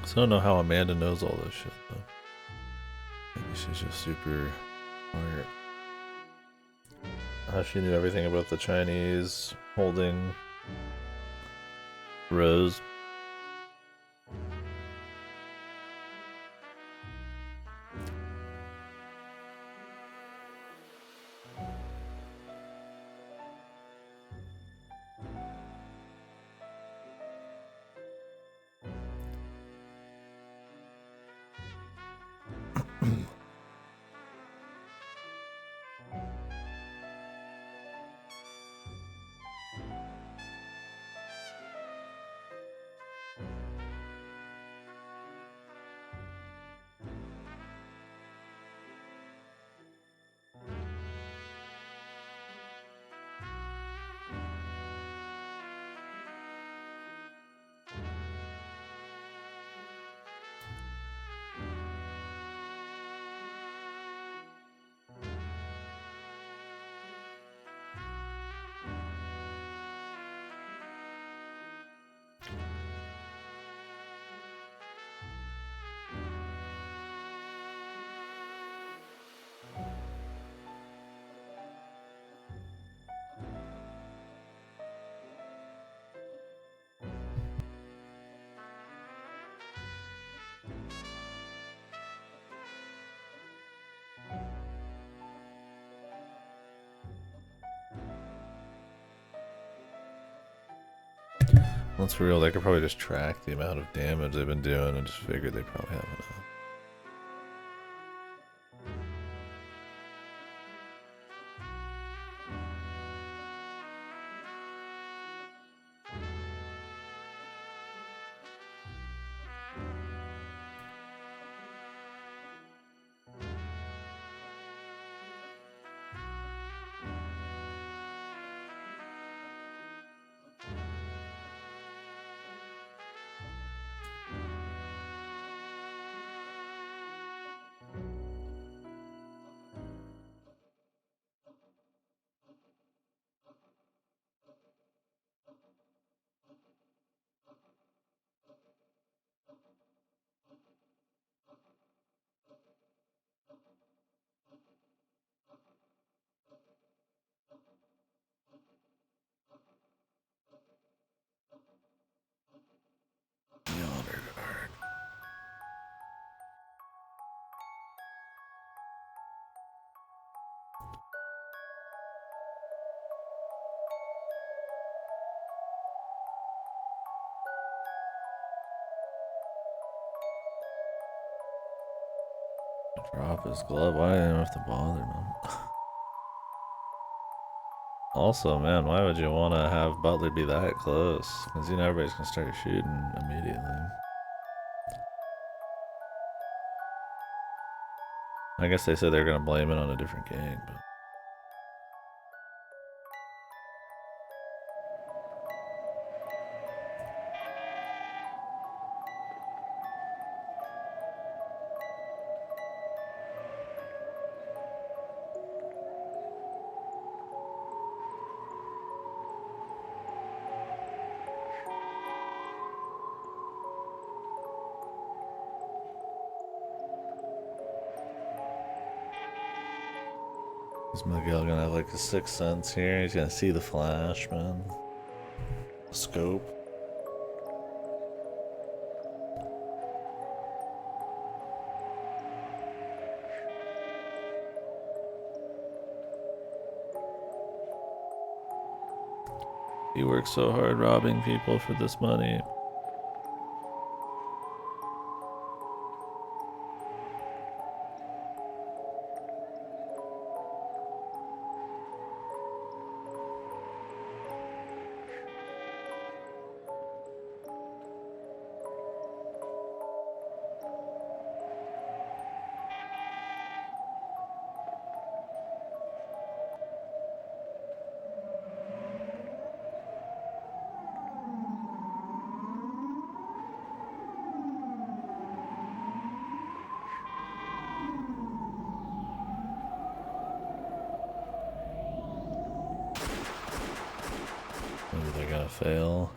So I don't know how Amanda knows all this shit though. Maybe she's just super smart. How she knew everything about the Chinese holding Rose. Let's be real, they could probably just track the amount of damage they've been doing and just figure they probably have enough. Drop his glove. Why didn't I have to bother him? Also, man, why would you want to have Butler be that close? Because you know everybody's gonna start shooting immediately. I guess they said they're gonna blame it on a different gang, but. Is Miguel gonna have like a sixth sense here? He's gonna see the flash, man. Scope. He works so hard robbing people for this money. Maybe they're gonna fail.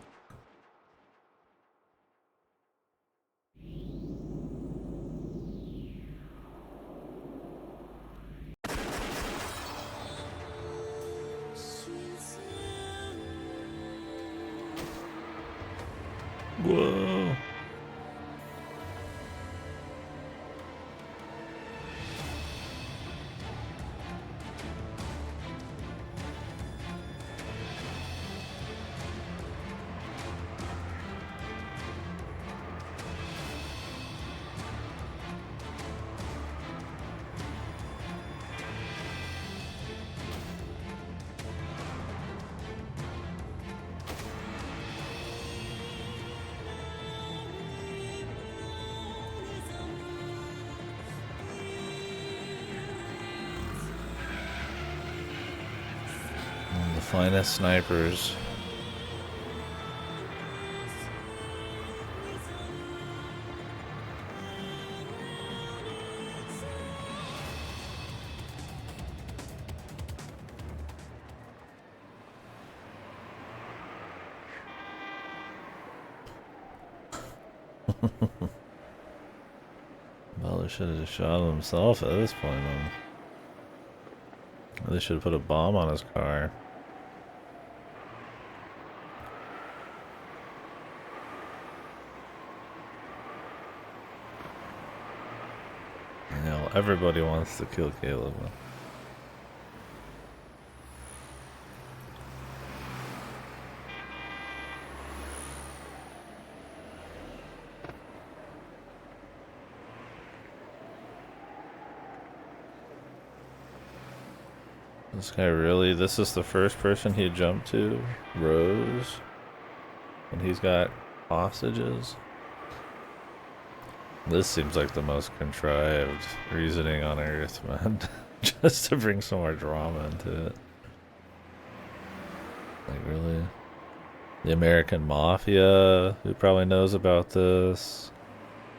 Whoa. The finest snipers. Well, they should have just shot himself at this point. They should have put a bomb on his car. You know, everybody wants to kill Caleb. This guy really, this is the first person he jumped to? Rose? And he's got hostages? This seems like the most contrived reasoning on Earth, man. Just to bring some more drama into it. Like, really? The American Mafia, who probably knows about this?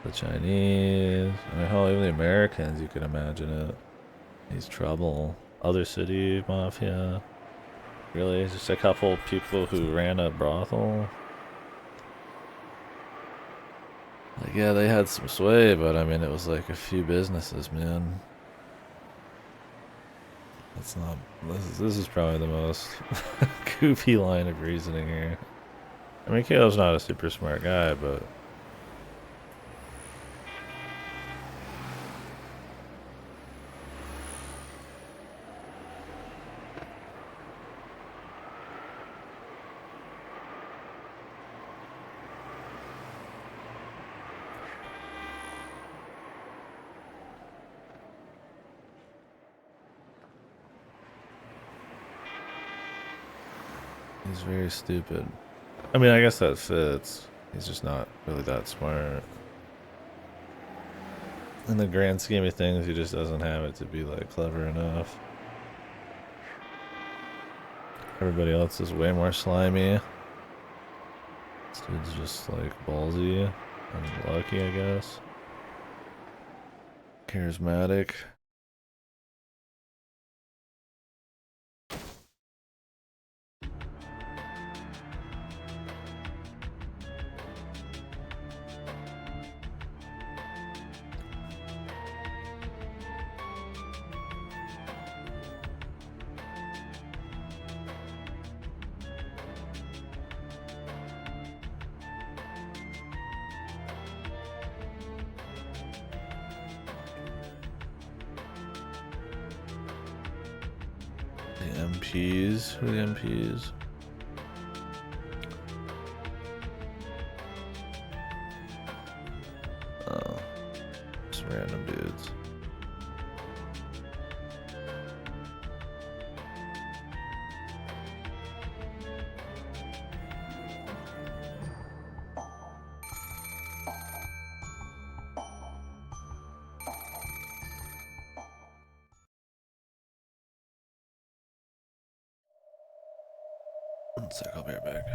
The Chinese. I mean, hell, even the Americans, you can imagine it. He's trouble. Other city mafia. Really? Just a couple people who ran a brothel? Like, yeah, they had some sway, but I mean, it was like a few businesses, man. That's not. This is probably the most goofy line of reasoning here. I mean, Kato's not a super smart guy, but he's very stupid. I mean, I guess that fits. He's just not really that smart. In the grand scheme of things, he just doesn't have it to be like clever enough. Everybody else is way more slimy. This dude's just like ballsy and lucky, I guess. Charismatic. The MPs. Who are the MPs? Oh. Just random dudes. One sec, I'll be right back.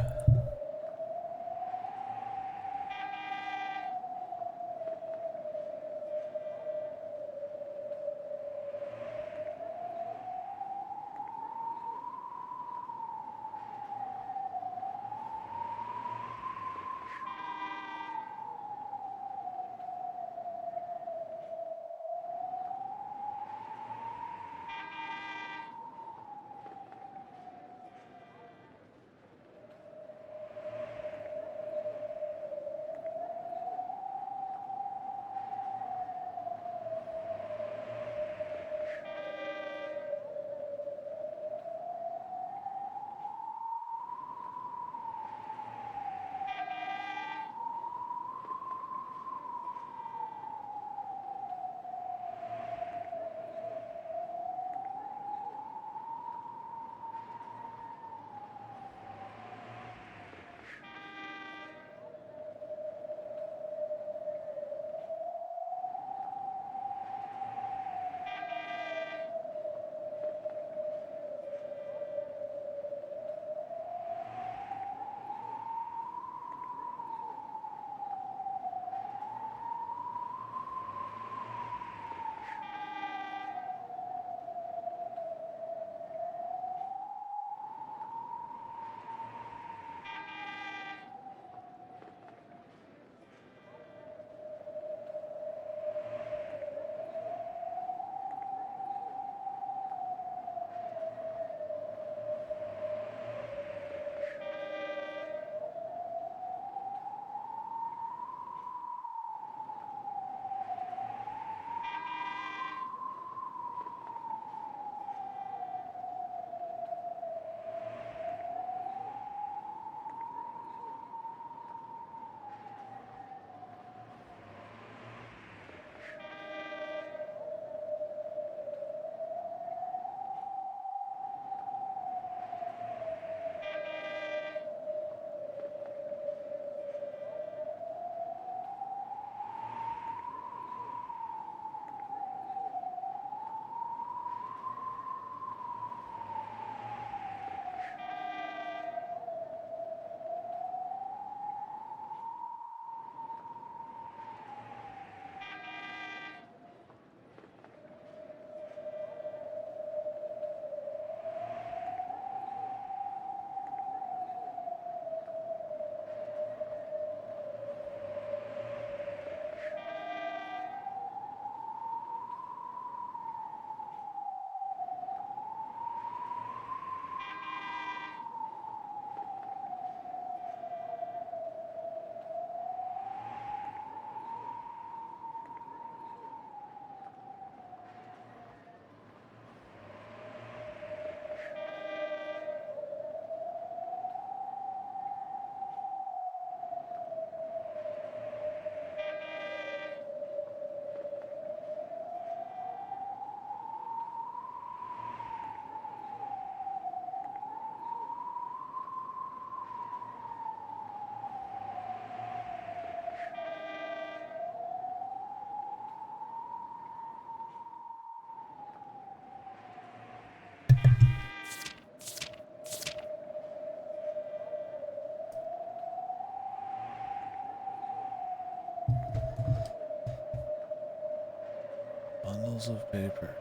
Bundles of paper.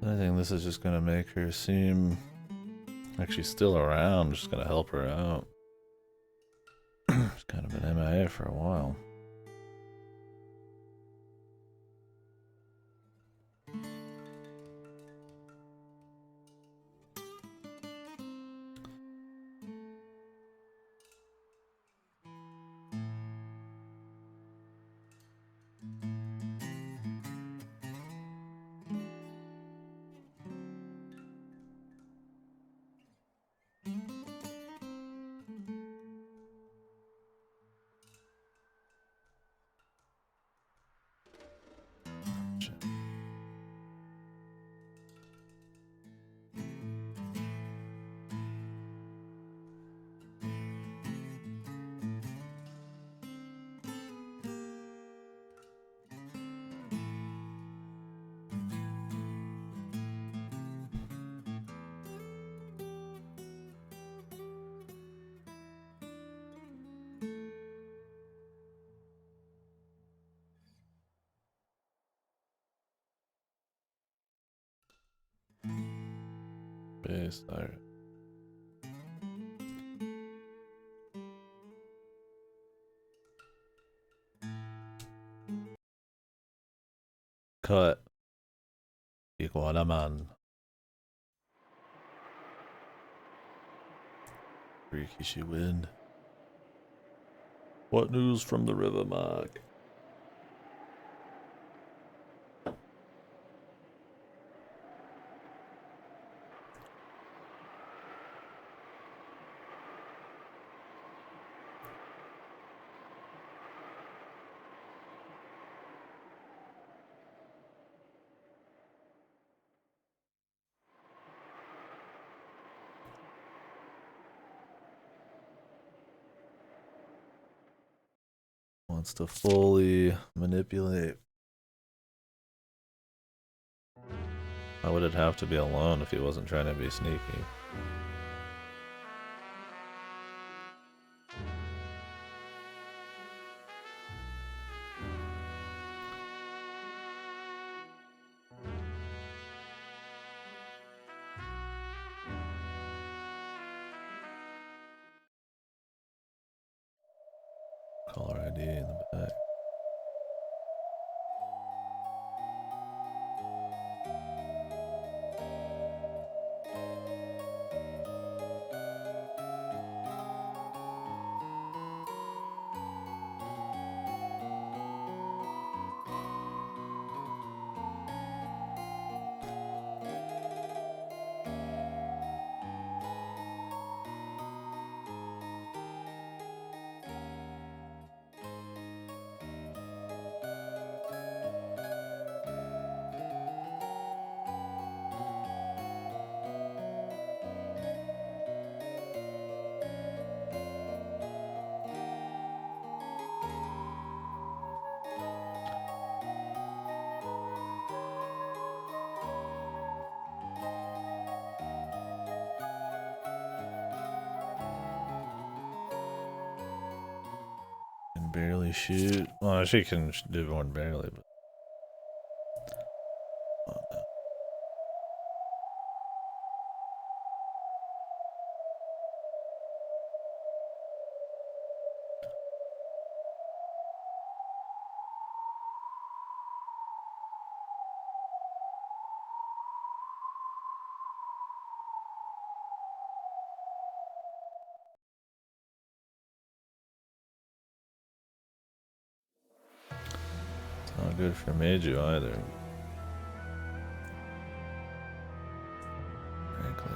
I think this is just gonna make her seem like she's still around, just gonna help her out. She's kind of been MIA for a while. Base, alright. Cut. Iguanaman. Rikishi Wind. What news from the river, Mark? Wants to fully manipulate. Why would it have to be alone if he wasn't trying to be sneaky? Caller ID in the back. Can barely shoot. Well, she can do more than barely, but. Oh, no. It's not good for Meiju either. Frankly.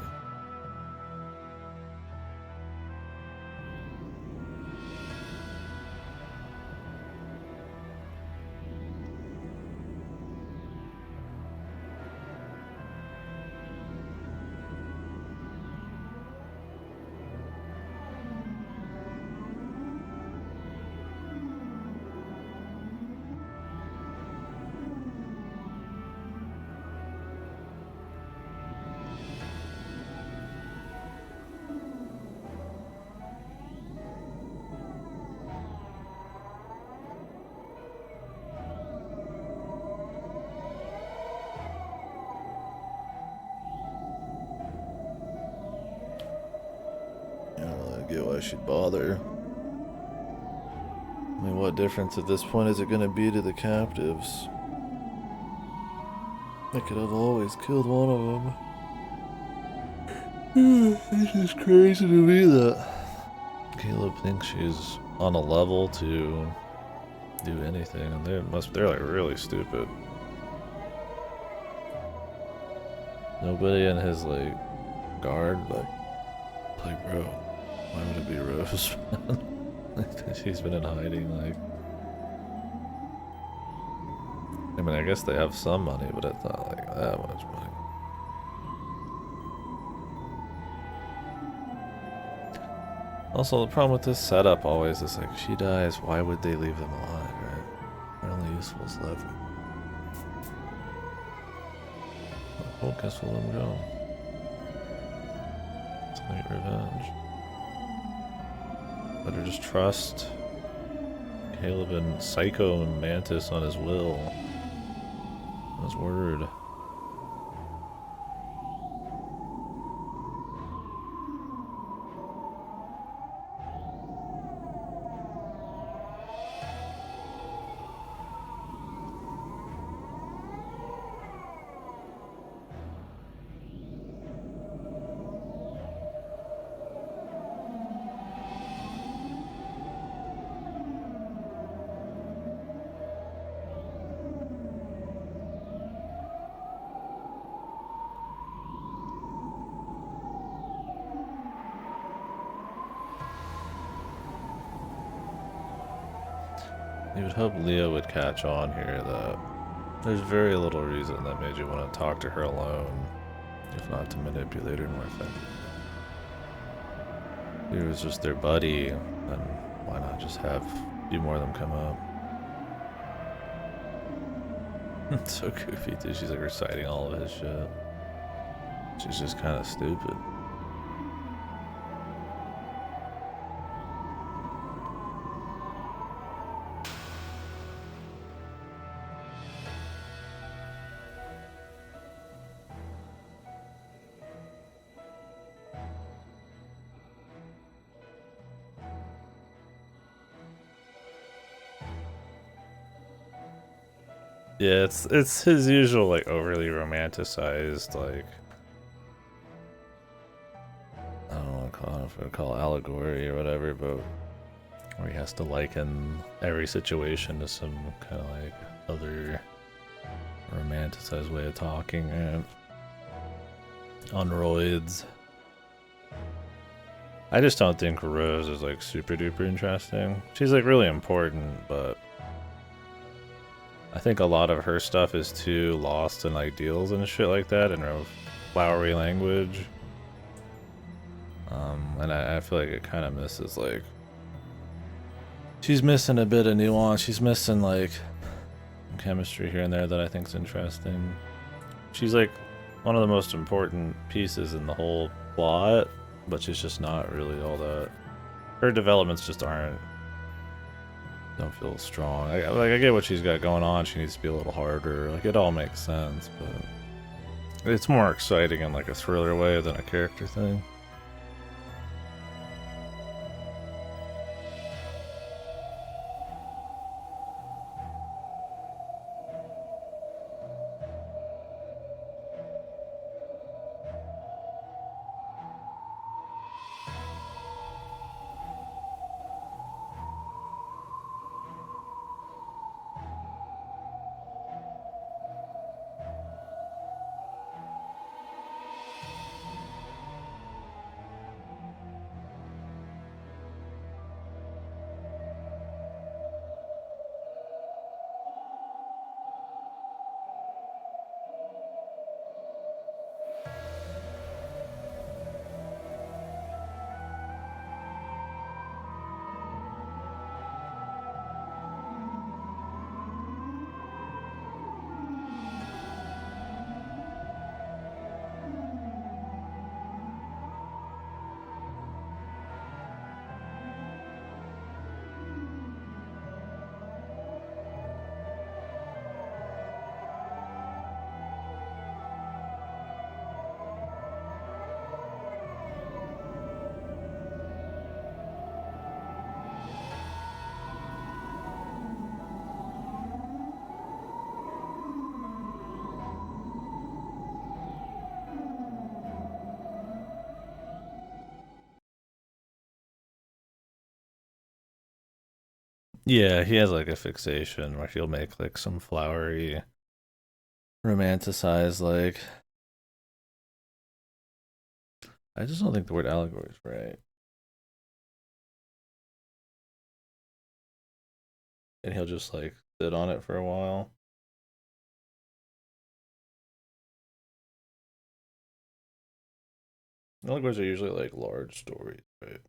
get why she'd bother. I mean, what difference at this point is it gonna be to the captives? I could have always killed one of them. It's just crazy to me that Caleb thinks she's on a level to do anything, and they're like really stupid. Nobody in his like guard like bro, why would it be Rose? She's been in hiding, like. I mean, I guess they have some money, but it's not like that much money. Also, the problem with this setup always is like, she dies, why would they leave them alive, right? They're only useful as leverage. Well, guess we'll let them go. It's like revenge. Better just trust Caleb and Psycho and Mantis on his will. On his word. You would hope Leah would catch on here that there's very little reason that made you want to talk to her alone, if not to manipulate her more effectively. If he was just their buddy, then why not just have a few more of them come up? It's so goofy too, she's like reciting all of his shit. She's just kind of stupid. Yeah, it's his usual like overly romanticized like I don't know what to call it allegory or whatever, but where he has to liken every situation to some kind of like other romanticized way of talking and on roids. I just don't think Rose is like super duper interesting. She's like really important, but I think a lot of her stuff is too lost in ideals and shit like that in her flowery language. And I feel like it kind of misses like she's missing a bit of nuance. She's missing like chemistry here and there that I think is interesting. She's like one of the most important pieces in the whole plot, but she's just not really all that. Her developments just don't feel strong. I get what she's got going on. She needs to be a little harder. Like it all makes sense, but it's more exciting in like a thriller way than a character thing. Yeah, he has like a fixation where he'll make like some flowery, romanticized like. I just don't think the word allegory is right. And he'll just like sit on it for a while. Allegories are usually like large stories, right?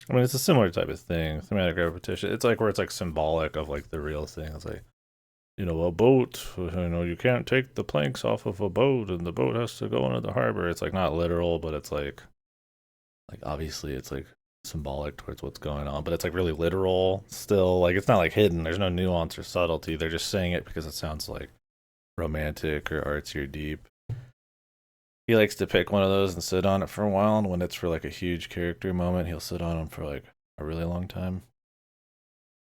I mean, it's a similar type of thing, thematic repetition. It's like where it's like symbolic of like the real thing. It's like, a boat, you can't take the planks off of a boat and the boat has to go into the harbor. It's like not literal, but it's like obviously it's like symbolic towards what's going on, but it's like really literal still. Like it's not like hidden. There's no nuance or subtlety. They're just saying it because it sounds like romantic or artsy or deep. He likes to pick one of those and sit on it for a while, and when it's for like a huge character moment, he'll sit on them for like a really long time.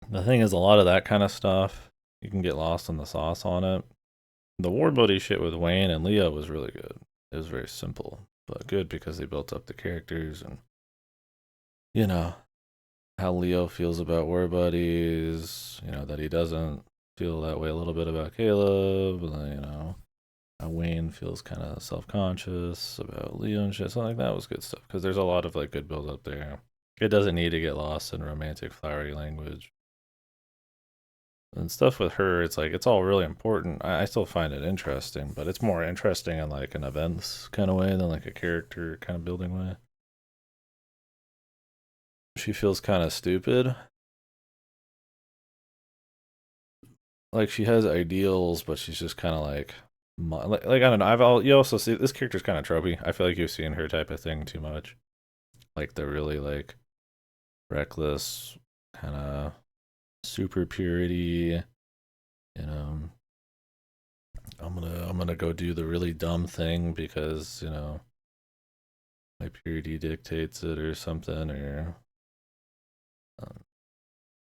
The thing is, a lot of that kind of stuff, you can get lost in the sauce on it. The War Buddy shit with Wayne and Leo was really good. It was very simple, but good because they built up the characters and, you know, how Leo feels about War Buddies, that he doesn't feel that way a little bit about Caleb, and then, how Wayne feels kind of self-conscious about Leo and shit. Something like that was good stuff because there's a lot of like good build up there. It doesn't need to get lost in romantic flowery language and stuff with her. It's like it's all really important. I still find it interesting, but it's more interesting in like an events kind of way than like a character kind of building way. She feels kind of stupid. Like she has ideals, but she's just kind of like I don't know. You also see this character's kind of tropey. I feel like you've seen her type of thing too much, like the really like reckless kind of super purity. You know, I'm gonna go do the really dumb thing because my purity dictates it or something, or um,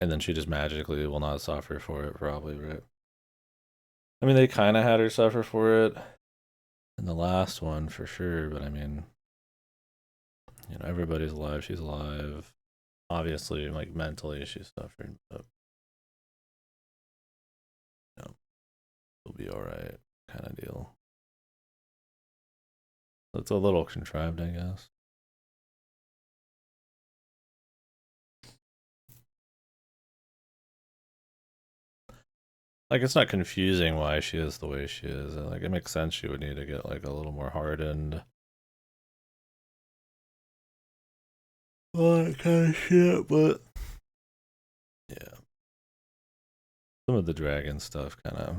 and then she just magically will not suffer for it, probably, right? I mean, they kind of had her suffer for it in the last one for sure, but I mean, everybody's alive. She's alive. Obviously, like mentally, she's suffered, but it'll be all right, kind of deal. It's a little contrived, I guess. Like, it's not confusing why she is the way she is. Like, it makes sense she would need to get like a little more hardened. All that kind of shit, but yeah, some of the dragon stuff kind of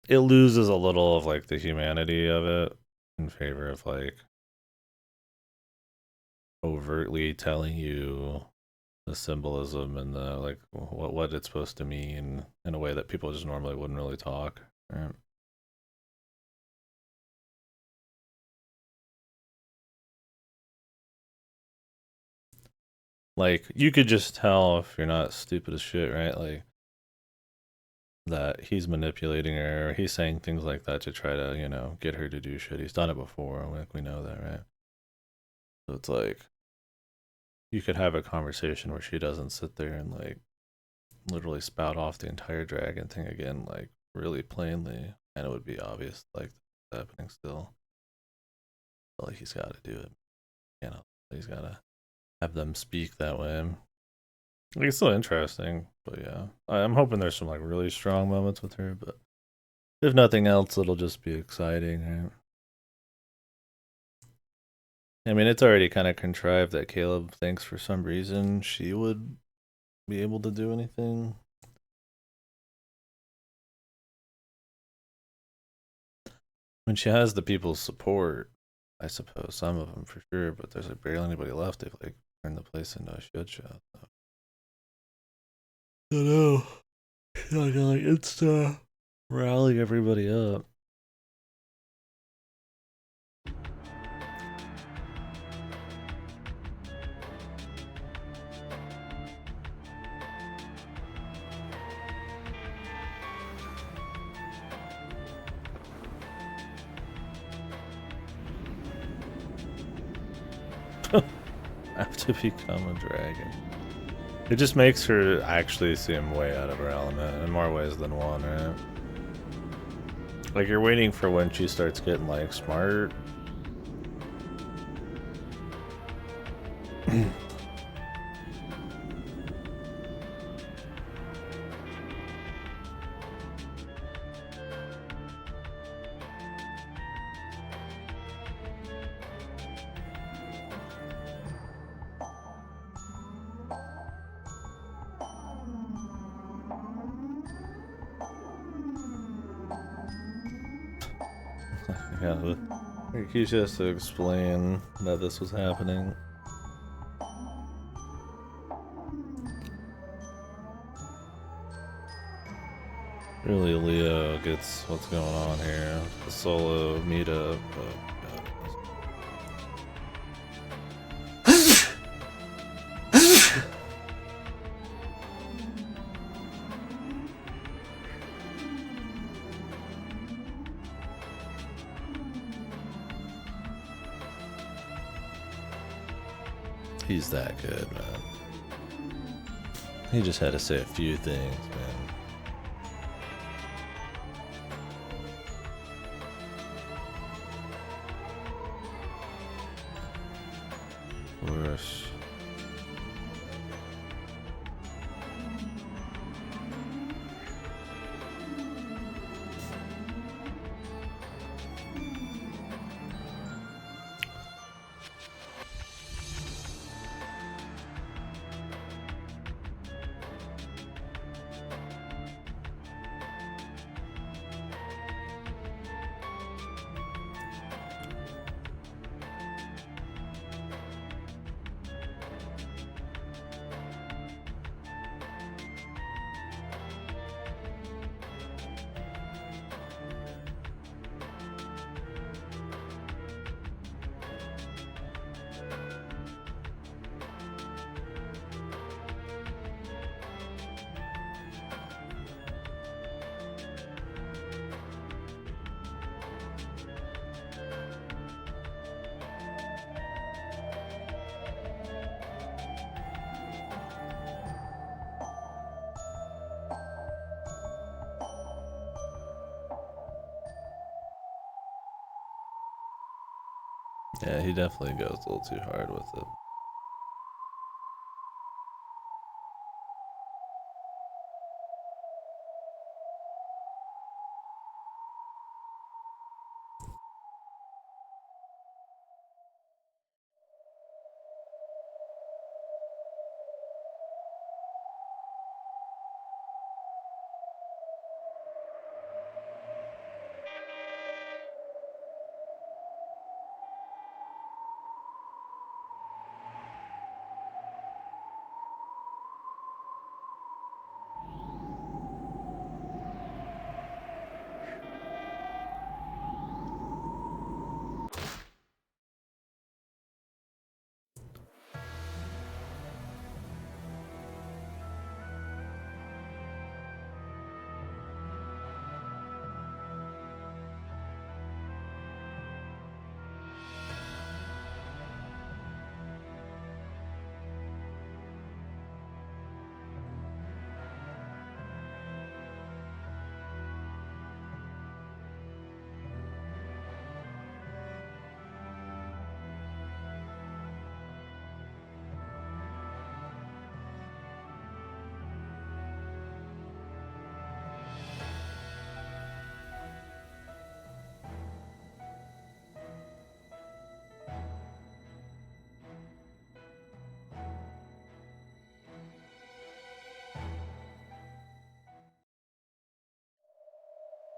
it loses a little of like the humanity of it in favor of like overtly telling you the symbolism and the like what it's supposed to mean in a way that people just normally wouldn't really talk. Right? Like you could just tell if you're not stupid as shit, right? Like that he's manipulating her, he's saying things like that to try to, get her to do shit. He's done it before, like we know that, right? So it's like you could have a conversation where she doesn't sit there and like literally spout off the entire dragon thing again, like really plainly, and it would be obvious like happening still. But like he's got to do it, He's got to have them speak that way. Like it's still interesting, but yeah, I'm hoping there's some like really strong moments with her. But if nothing else, it'll just be exciting. Right? I mean, it's already kind of contrived that Caleb thinks for some reason she would be able to do anything. When she has the people's support, I suppose some of them for sure, but there's like barely anybody left. They've like turned the place into a shit show. So. I know. Like it's rally everybody up. have to become a dragon. It just makes her actually seem way out of her element in more ways than one, right? Like, you're waiting for when she starts getting, like, smart. Yeah, he just has to explain that this was happening. Really, Leo gets what's going on here. The solo meetup. He's that good, man. He just had to say a few things, man. Worse. Yeah, he definitely goes a little too hard with it.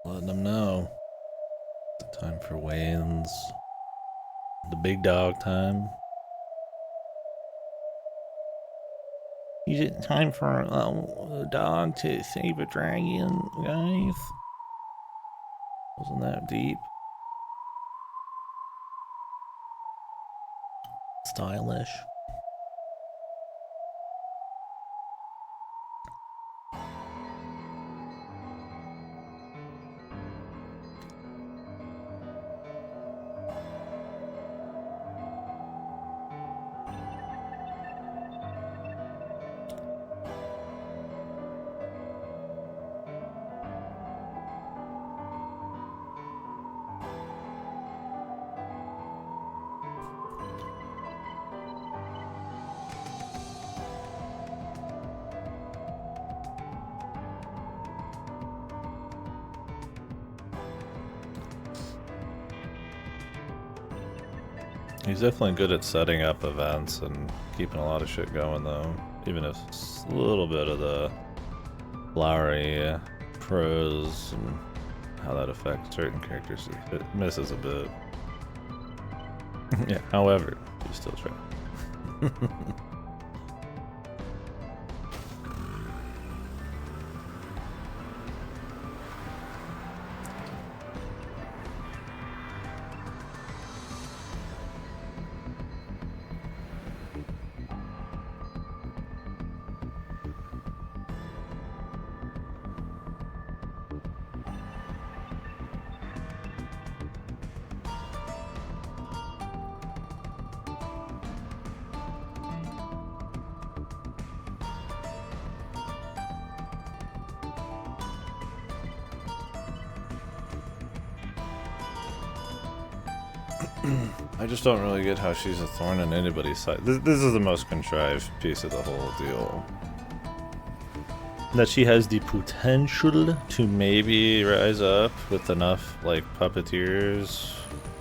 Letting them know. The time for weigh-ins. The big dog time. Is it time for a dog to save a dragon, guys? Wasn't that deep? Stylish. He's definitely good at setting up events and keeping a lot of shit going, though. Even if it's a little bit of the flowery prose and how that affects certain characters, it misses a bit. Yeah, however, you still try. I just don't really get how she's a thorn in anybody's side. This is the most contrived piece of the whole deal. That she has the potential to maybe rise up with enough, like, puppeteers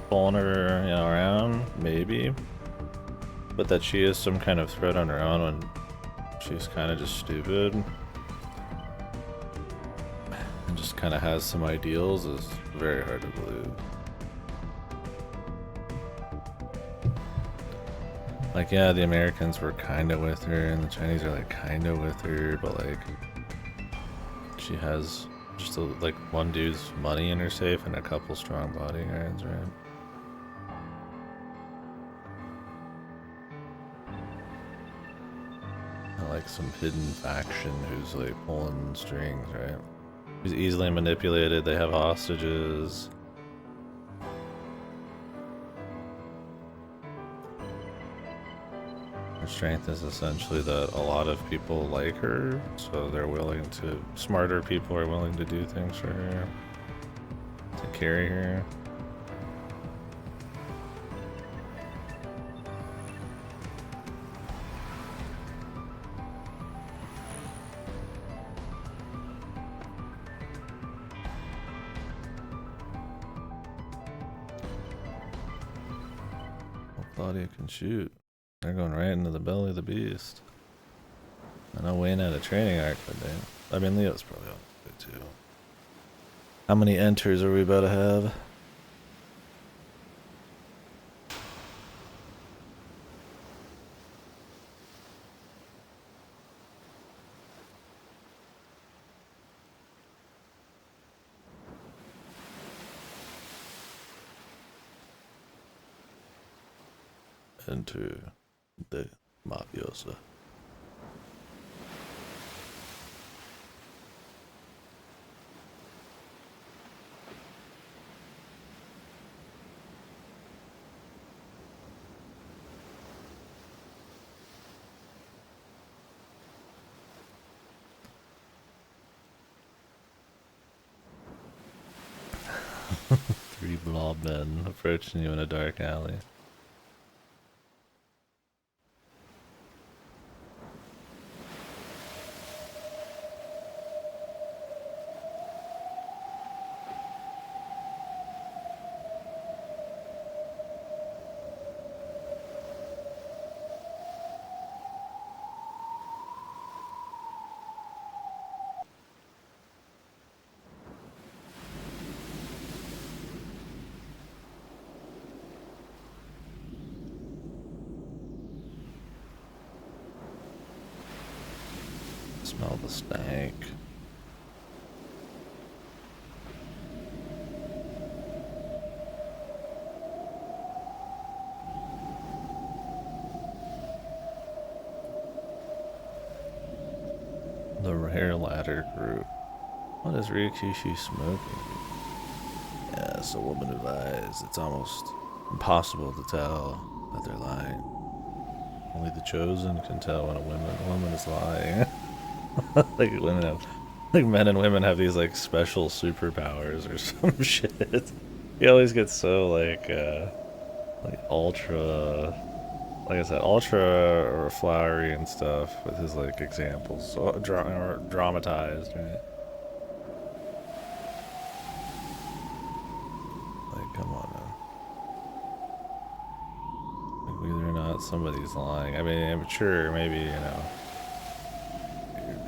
pulling her, you know, around, maybe. But that she is some kind of threat on her own when she's kind of just stupid. And just kind of has some ideals is very hard to believe. Like, yeah, the Americans were kind of with her, and the Chinese are, like, kind of with her, but, like, she has just, like, one dude's money in her safe and a couple strong bodyguards, right? And, like, some hidden faction who's, like, pulling strings, right? Who's easily manipulated, they have hostages. Her strength is essentially that a lot of people like her, so they're willing to, smarter people are willing to do things for her, to carry her. Well, Claudia can shoot. They're going right into the belly of the beast. I know Wayne had a training arc, but I mean, Leo's probably on it too. How many enters are we about to have? Enter the mafiosa. Three blob men approaching you in a dark alley. Smell the stank. The rare ladder group. What is Ryukishi smoking? Yeah, it's a woman who lies. It's almost impossible to tell that they're lying. Only the chosen can tell when a woman is lying. Like women have, like men and women have these like special superpowers or some shit. He always gets so like ultra, like I said, ultra or flowery and stuff with his like examples, so dramatized, right? Like, come on, man. that somebody's lying. I mean, I'm sure maybe, you know,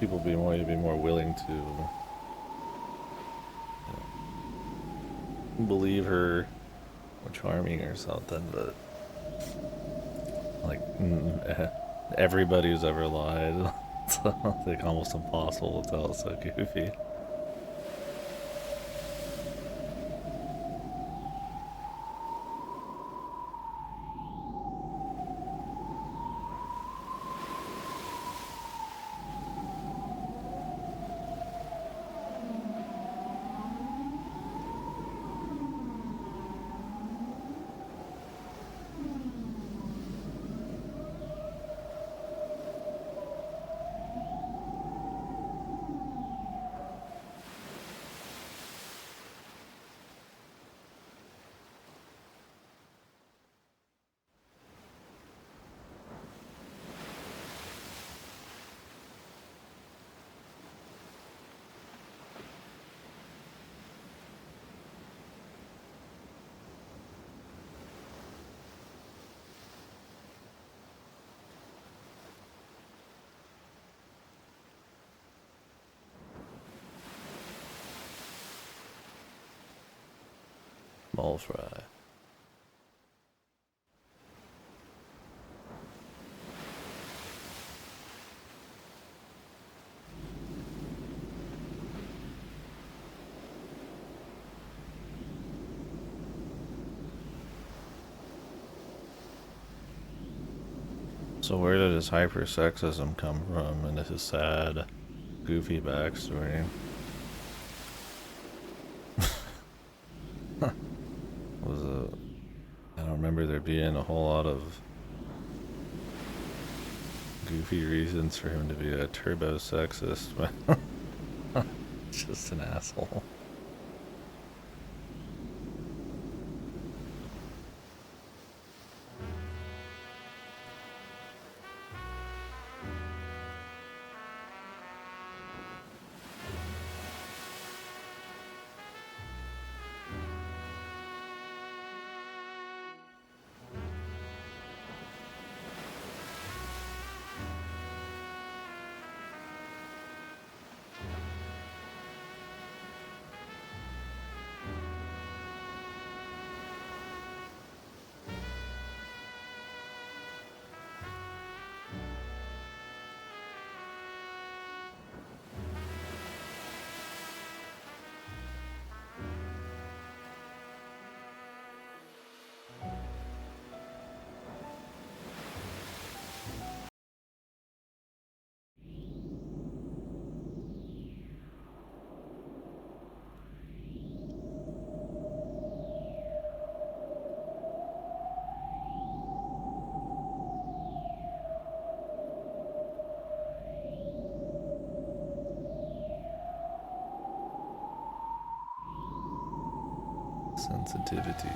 people be more willing to, you know, believe her or charming or something, but like everybody who's ever lied, it's like almost impossible to tell. It's so goofy. Small fry. So where did his hypersexism come from and his sad, goofy backstory? Was it? I don't remember there being a whole lot of goofy reasons for him to be a turbo sexist, but just an asshole. Sensitivity.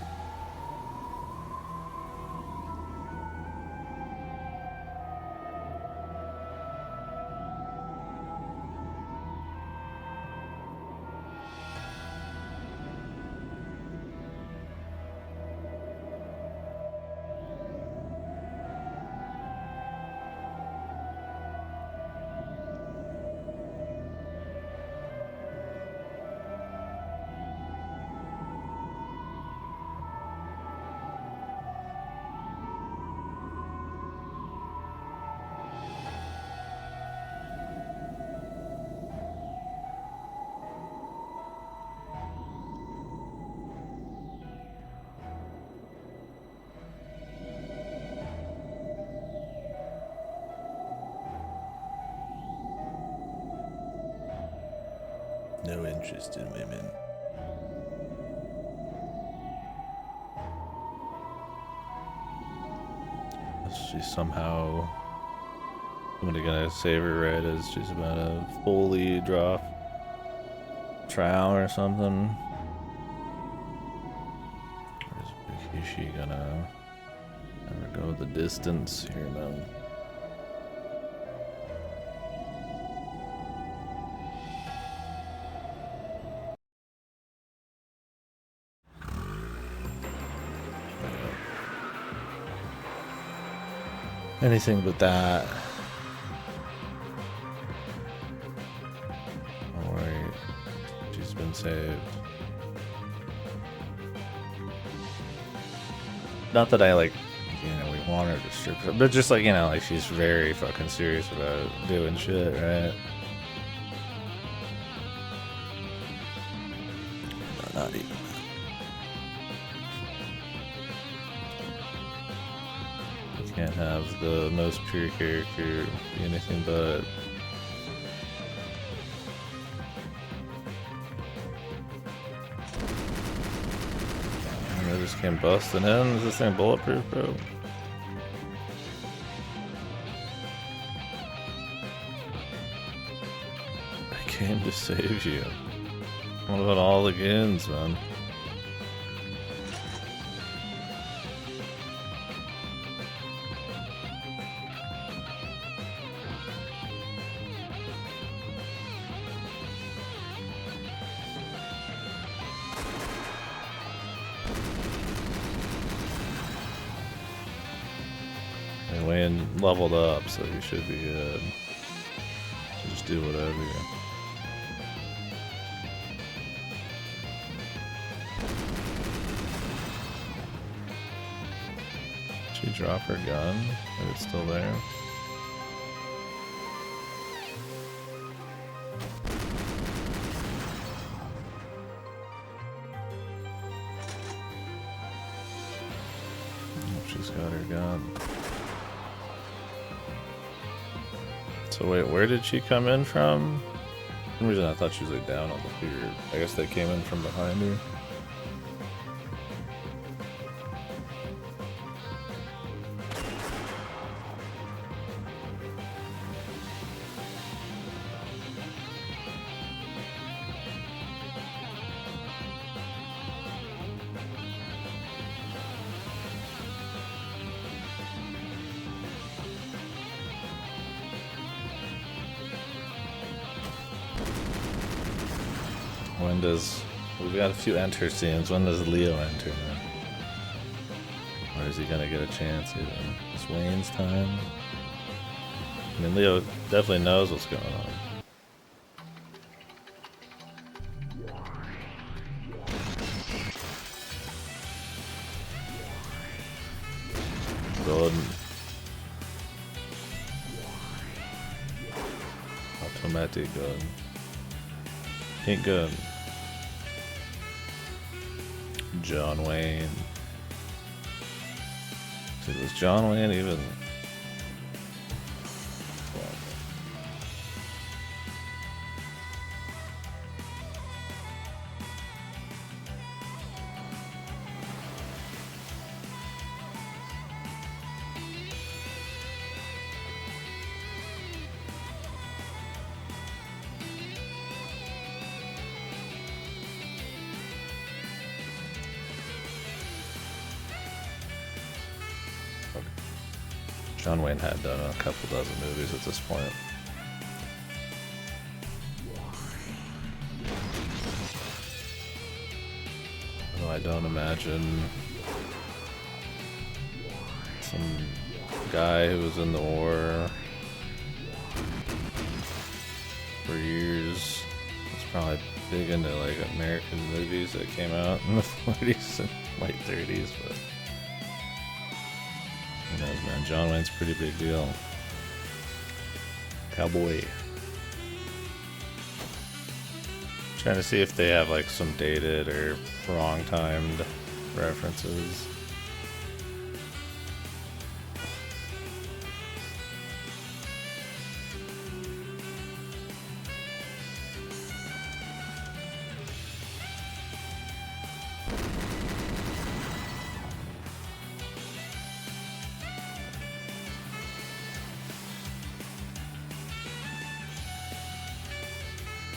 No interest in women. She's somehow somebody gonna save her right as she's about to fully drop trial or something. Or is she gonna ever go the distance here now? anything but that. Don't worry, she's been saved. Not that I like, you know, we want her to strip her, but just like, you know, like she's very fucking serious about doing shit, right? No, not even. You can't have the most pure character be anything but. I just came busting in. Is this thing bulletproof, bro? I came to save you. What about all the goons, man? And Wayne leveled up, so he should be good. Just do whatever. Did she drop her gun? Is it still there? Oh, she's got her gun. So wait, where did she come in from? For some reason I thought she was like down on the pier. I guess they came in from behind her. When does... We've got a few enter scenes. When does Leo enter, man? Or is he gonna get a chance even? It's Wayne's time. I mean, Leo definitely knows what's going on. Golden. Automatic gun. Pink gun. John Wayne. Dude, was John Wayne even... John Wayne had done a couple dozen movies at this point. Although I don't imagine some guy who was in the war for years was probably big into like American movies that came out in the 40s and late 30s, but who knows, man? John Wayne's a pretty big deal. Cowboy. Trying to see if they have like some dated or wrong timed references.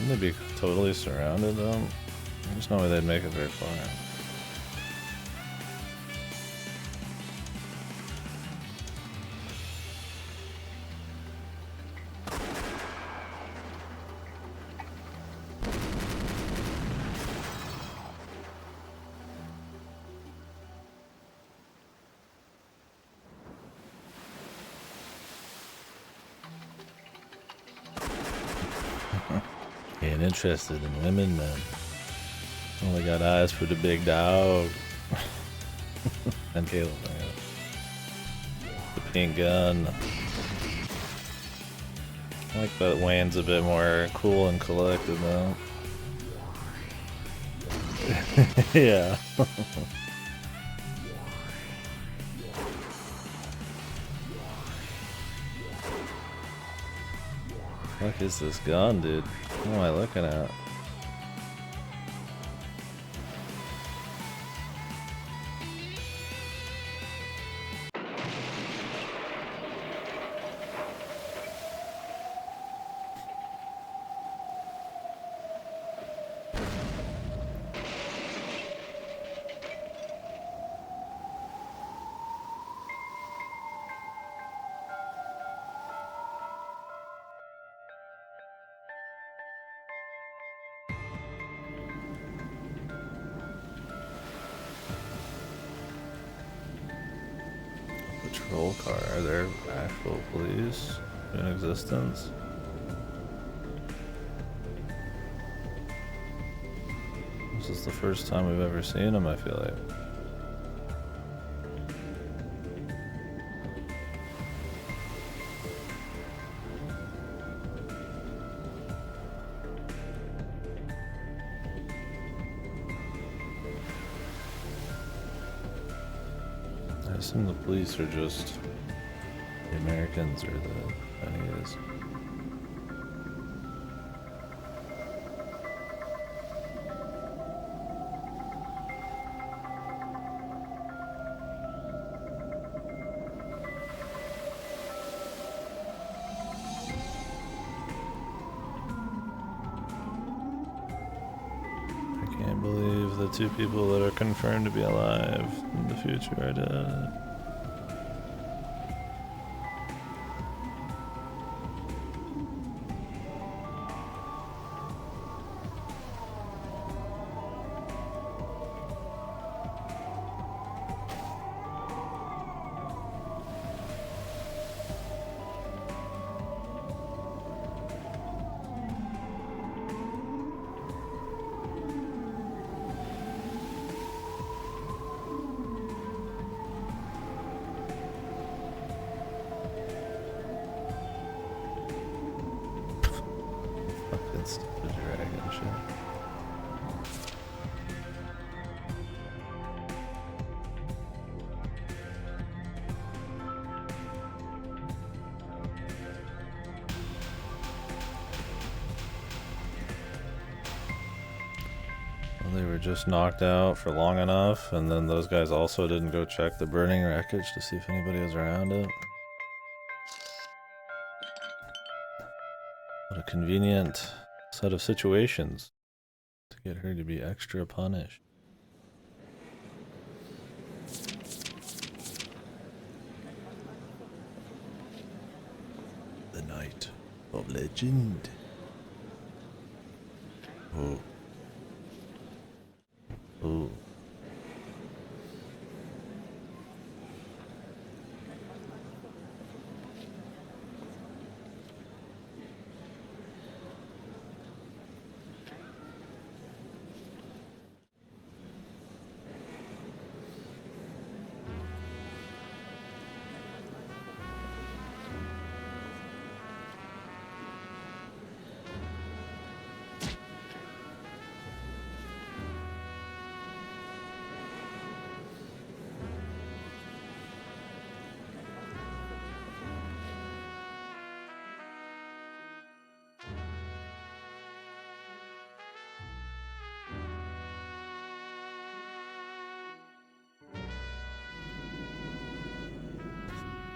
Wouldn't they be totally surrounded though? There's no way they'd make it very far. Ain't interested in women, man. Only got eyes for the big dog. And Caleb, the pink gun. I like that Wayne's a bit more cool and collected now. Yeah. What is this gun, dude? What am I looking at? Patrol car. Are there actual police in existence? This is the first time we've ever seen them, I feel like. I assume the police are just the Americans or the Chinese. I can't believe the 2 people that are confirmed to be alive in the future are dead. Fucking stupid dragon shit. They were just knocked out for long enough, and then those guys also didn't go check the burning wreckage to see if anybody was around it. What a convenient set of situations to get her to be extra punished. The Night of Legend. Oh. Ooh.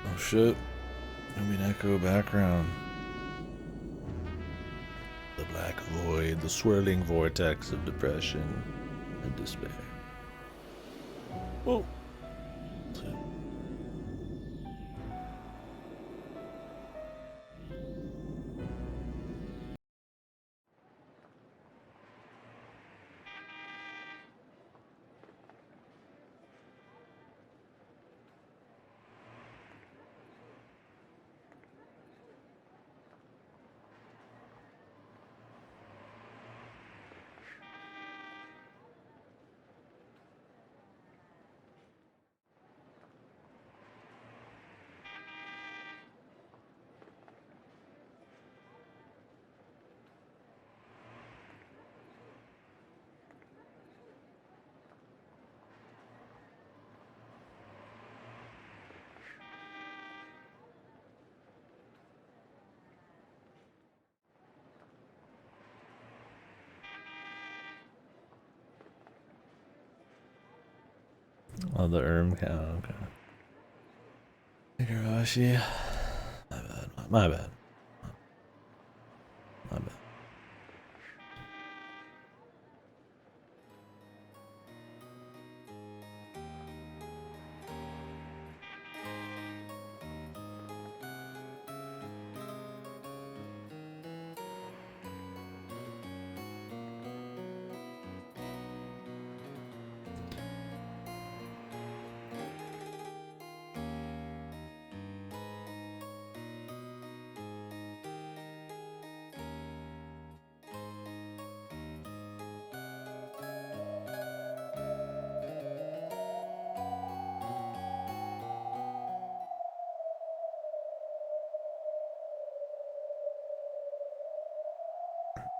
Oh shit. I mean, echo background. The black void, the swirling vortex of depression and despair. Oh. Oh, the okay. Higurashi. My bad. My bad. My bad.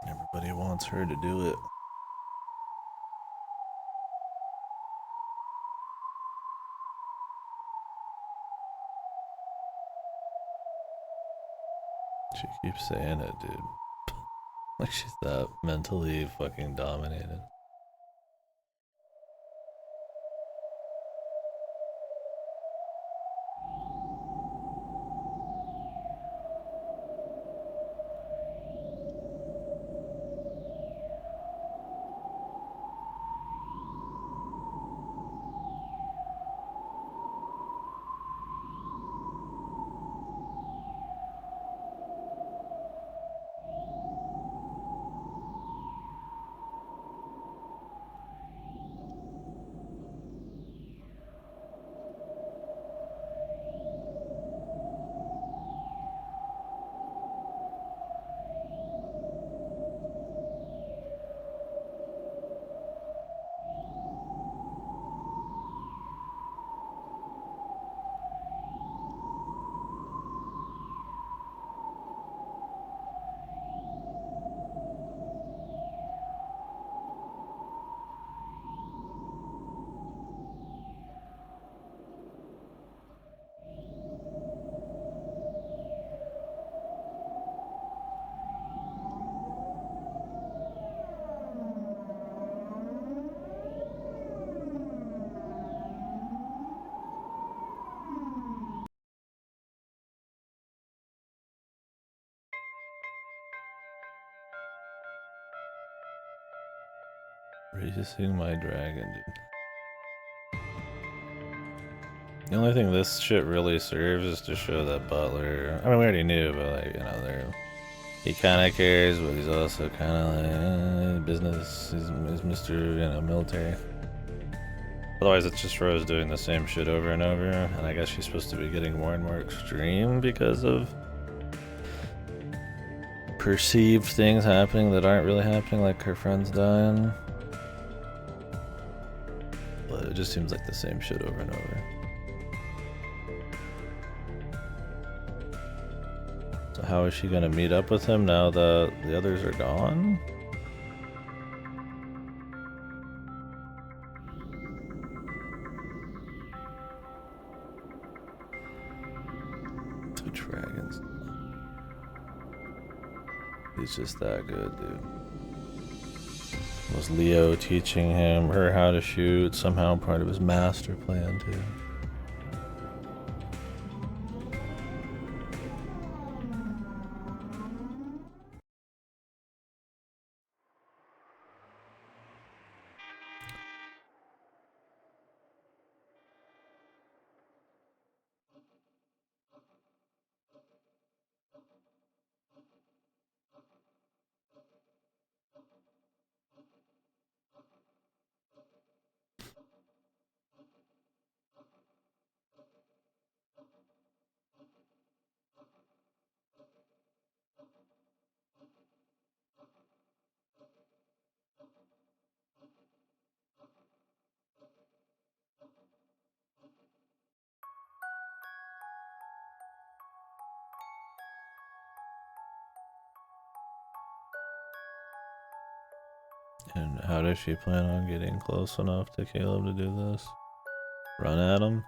Everybody wants her to do it. She keeps saying it, dude. Like she's that mentally fucking dominated. Raising my dragon, dude. The only thing this shit really serves is to show that Butler. I mean, we already knew, but like, you know, he kind of cares, but he's also kind of like business. He's Mr. You know, military. Otherwise, it's just Rose doing the same shit over and over, and I guess she's supposed to be getting more and more extreme because of perceived things happening that aren't really happening, like her friends dying. But it just seems like the same shit over and over. So how is she gonna meet up with him now that the others are gone? Two dragons. He's just that good, dude. Was Leo teaching her how to shoot? Somehow part of his master plan, too. And how does she plan on getting close enough to Caleb to do this? Run at him?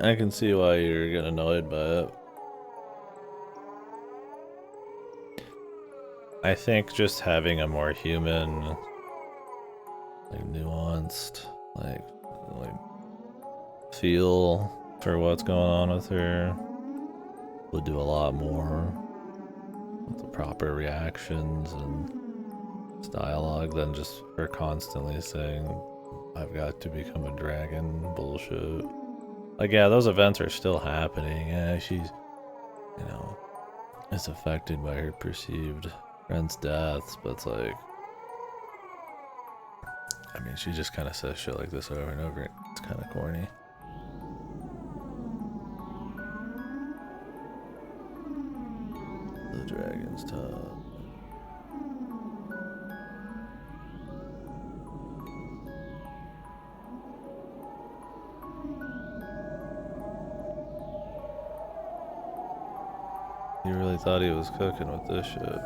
I can see why you're getting annoyed by it. I think just having a more human, like nuanced, like feel for what's going on with her would do a lot more with the proper reactions and dialogue than just her constantly saying, I've got to become a dragon bullshit. Like, yeah, those events are still happening. Yeah, she's, you know, is affected by her perceived friends' deaths, but it's like, I mean, she just kind of says shit like this over and over. It's kind of corny. The dragon's top. He really thought he was cooking with this shit.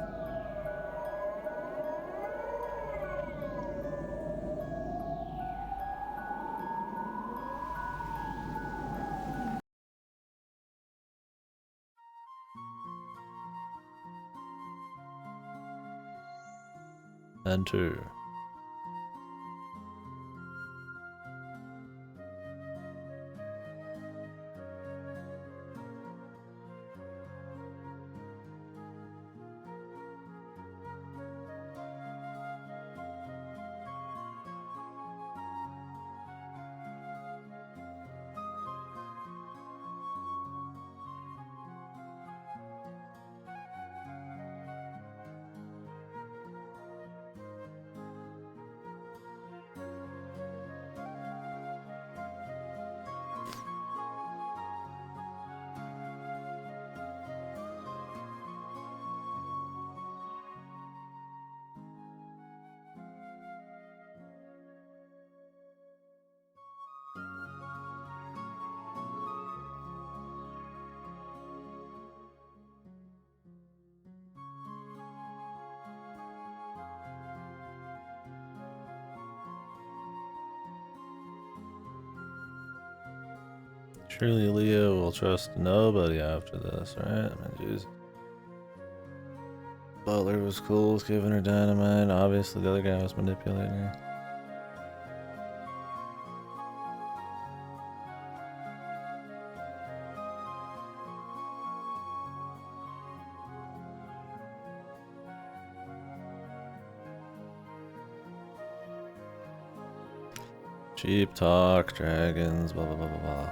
Enter. Surely Leo will trust nobody after this, right? I mean, jeez. Butler was cool with giving her dynamite. Obviously, the other guy was manipulating her. Cheap talk, dragons, blah blah blah blah blah.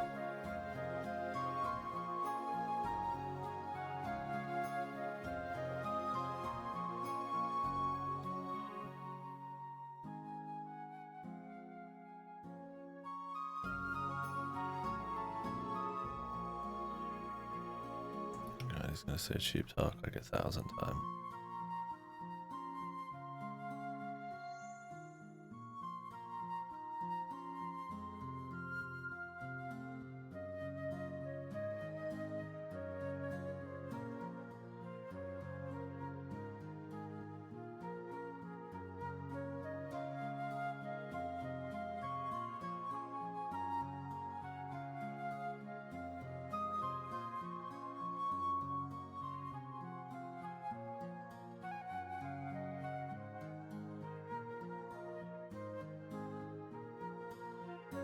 God, he's gonna say cheap talk like 1,000 times.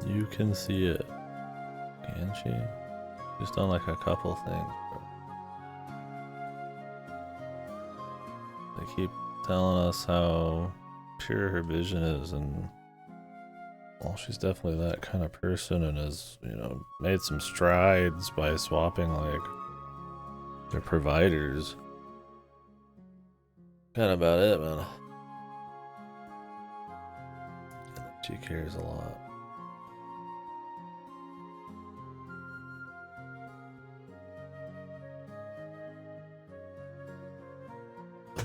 You can see it, can she? She's done like a couple things, bro. They keep telling us how pure her vision is, and well, she's definitely that kind of person, and has, you know, made some strides by swapping like their providers. Kind of about it, man. She cares a lot.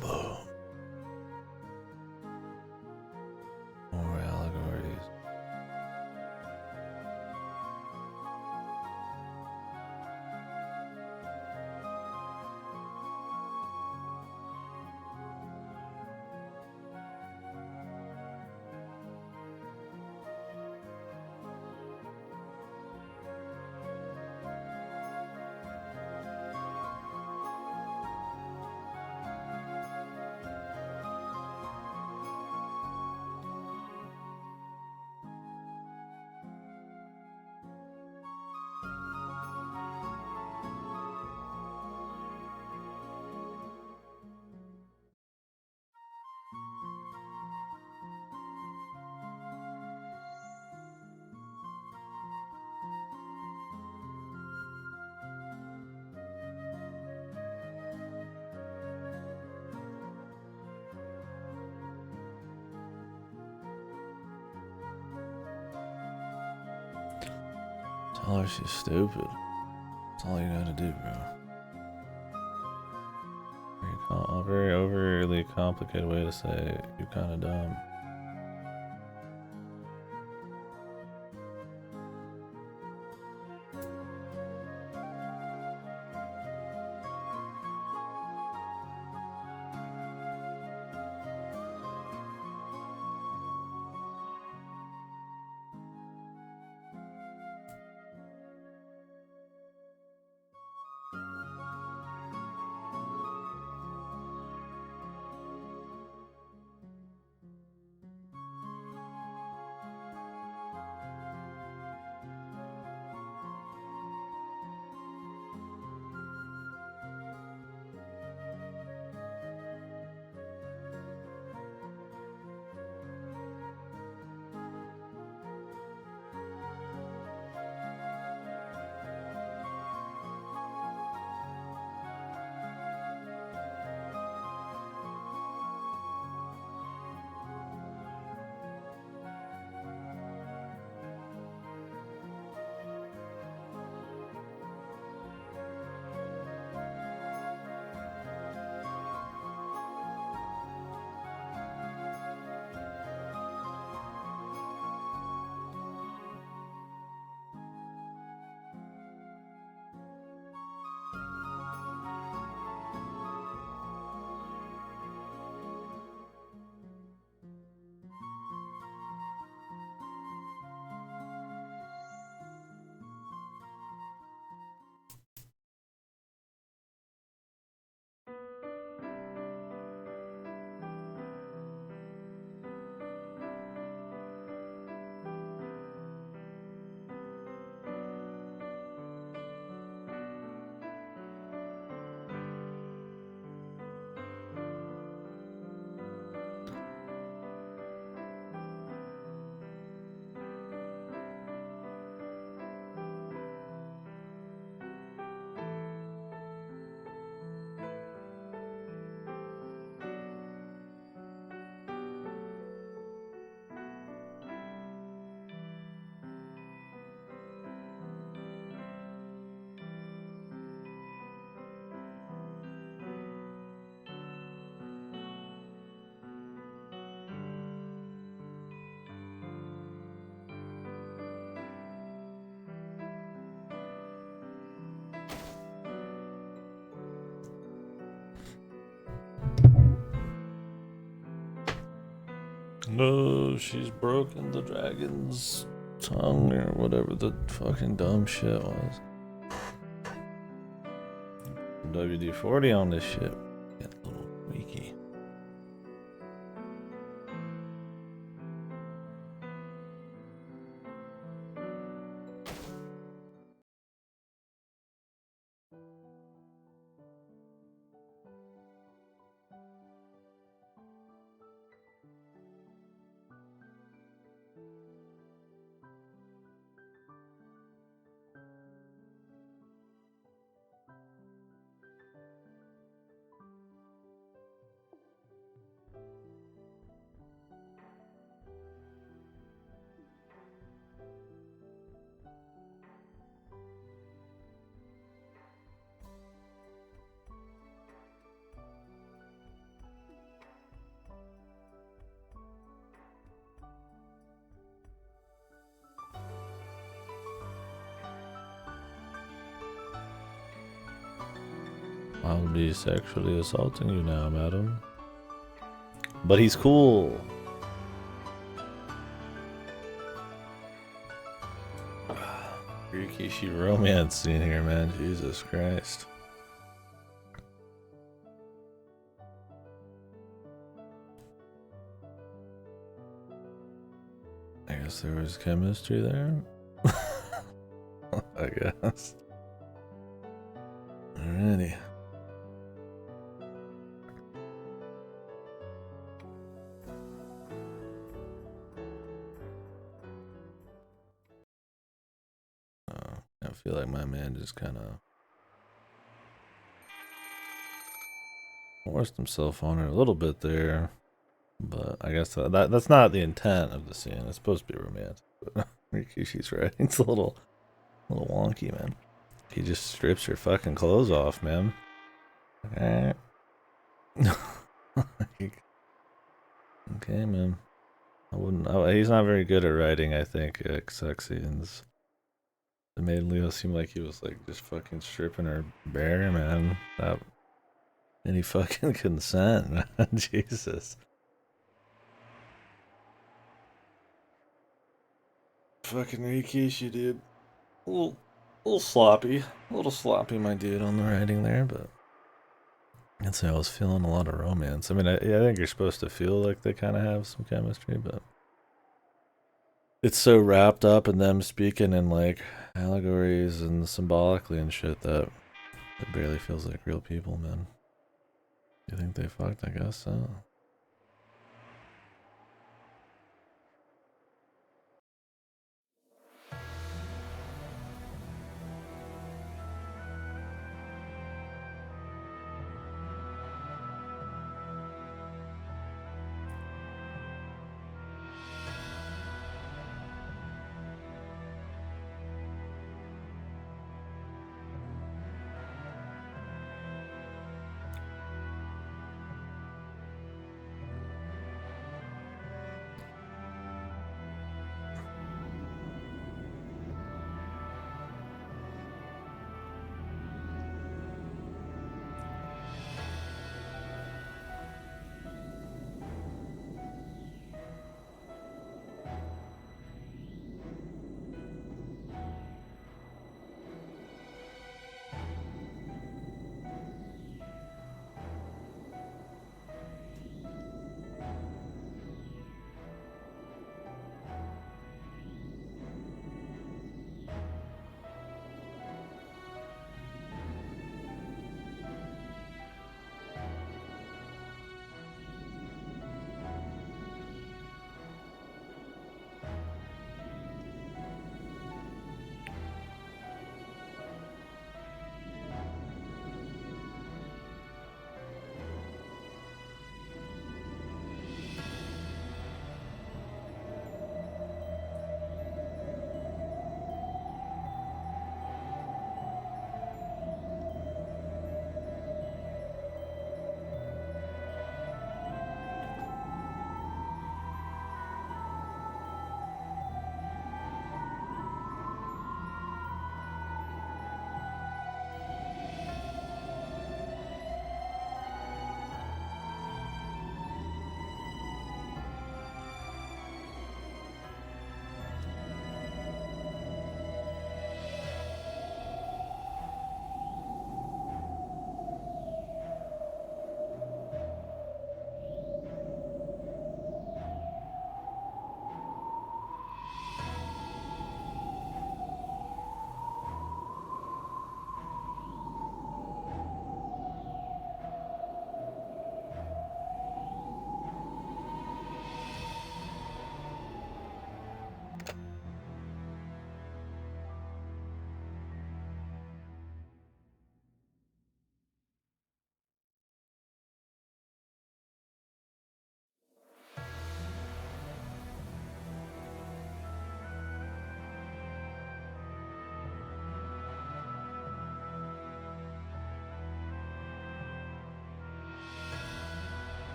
Boom. More allegories. Tell her she's stupid. That's all you gotta do, bro. A very overly complicated way to say you're kind of dumb. No, she's broken the dragon's tongue or whatever the fucking dumb shit was. WD-40 on this shit. Get a little weaky. I'll be sexually assaulting you now, madam. But he's cool. Rikishi romance scene here, man. Jesus Christ. I guess there was chemistry there. I guess. Alrighty. I feel like my man just kind of forced himself on her a little bit there, but I guess that's not the intent of the scene. It's supposed to be romantic, but Rikishi's right. It's a little A little wonky, man. He just strips your fucking clothes off, man. Okay, man. I wouldn't. Oh, he's not very good at writing, I think, sex scenes. It made Leo seem like he was like just fucking stripping her bare, man. That any fucking consent, Jesus. Fucking Rikishi, dude. A little sloppy. A little sloppy, my dude, on the writing there, but I'd say I was feeling a lot of romance. I mean, I think you're supposed to feel like they kind of have some chemistry, but it's so wrapped up in them speaking in like allegories and symbolically and shit that it barely feels like real people, man. You think they fucked? I guess so.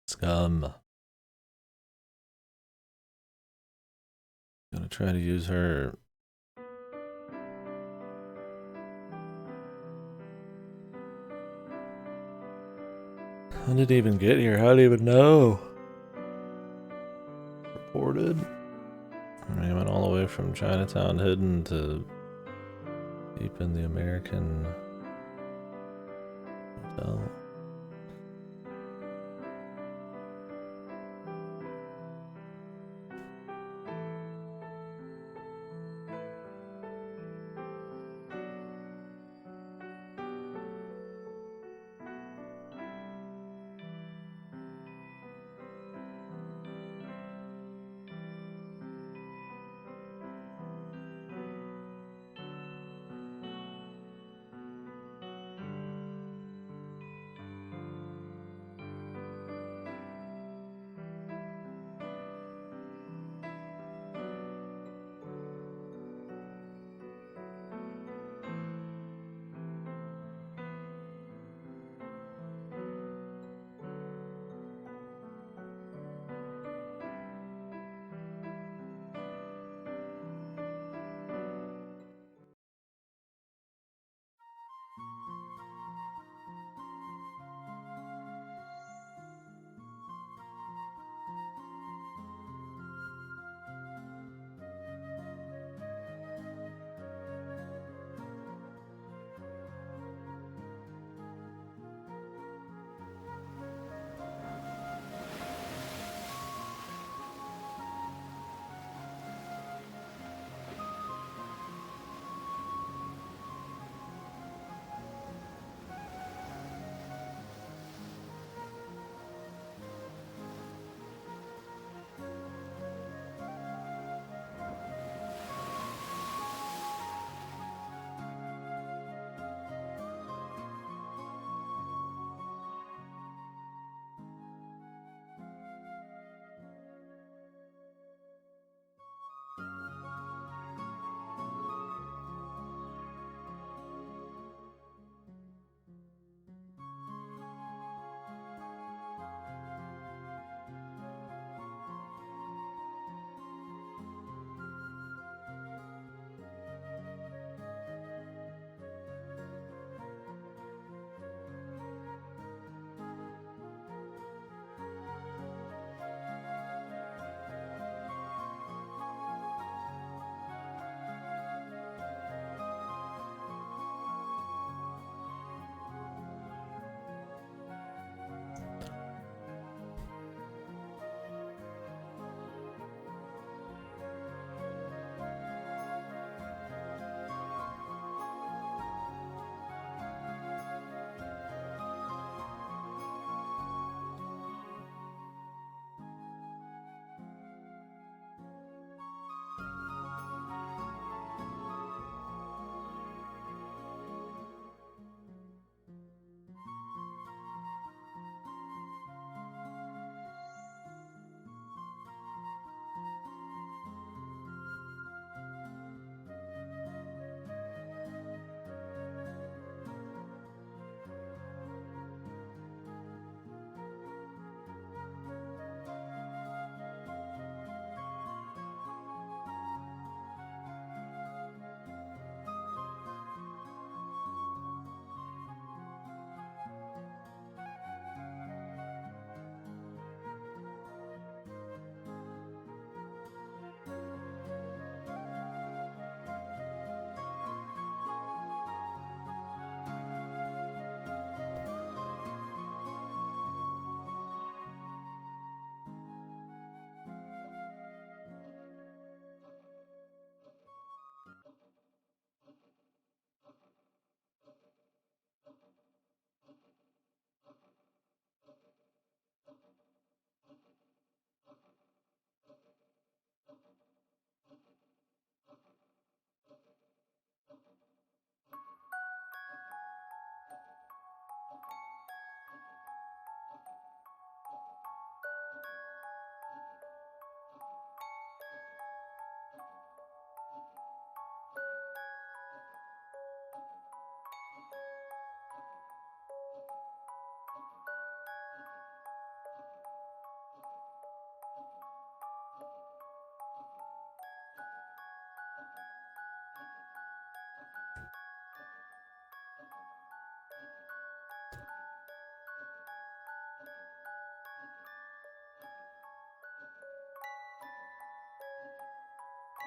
Scum. Gonna try to use her. How did it even get here? How do you even know? Reported. I mean, went all the way from Chinatown hidden to Deep in the American hotel.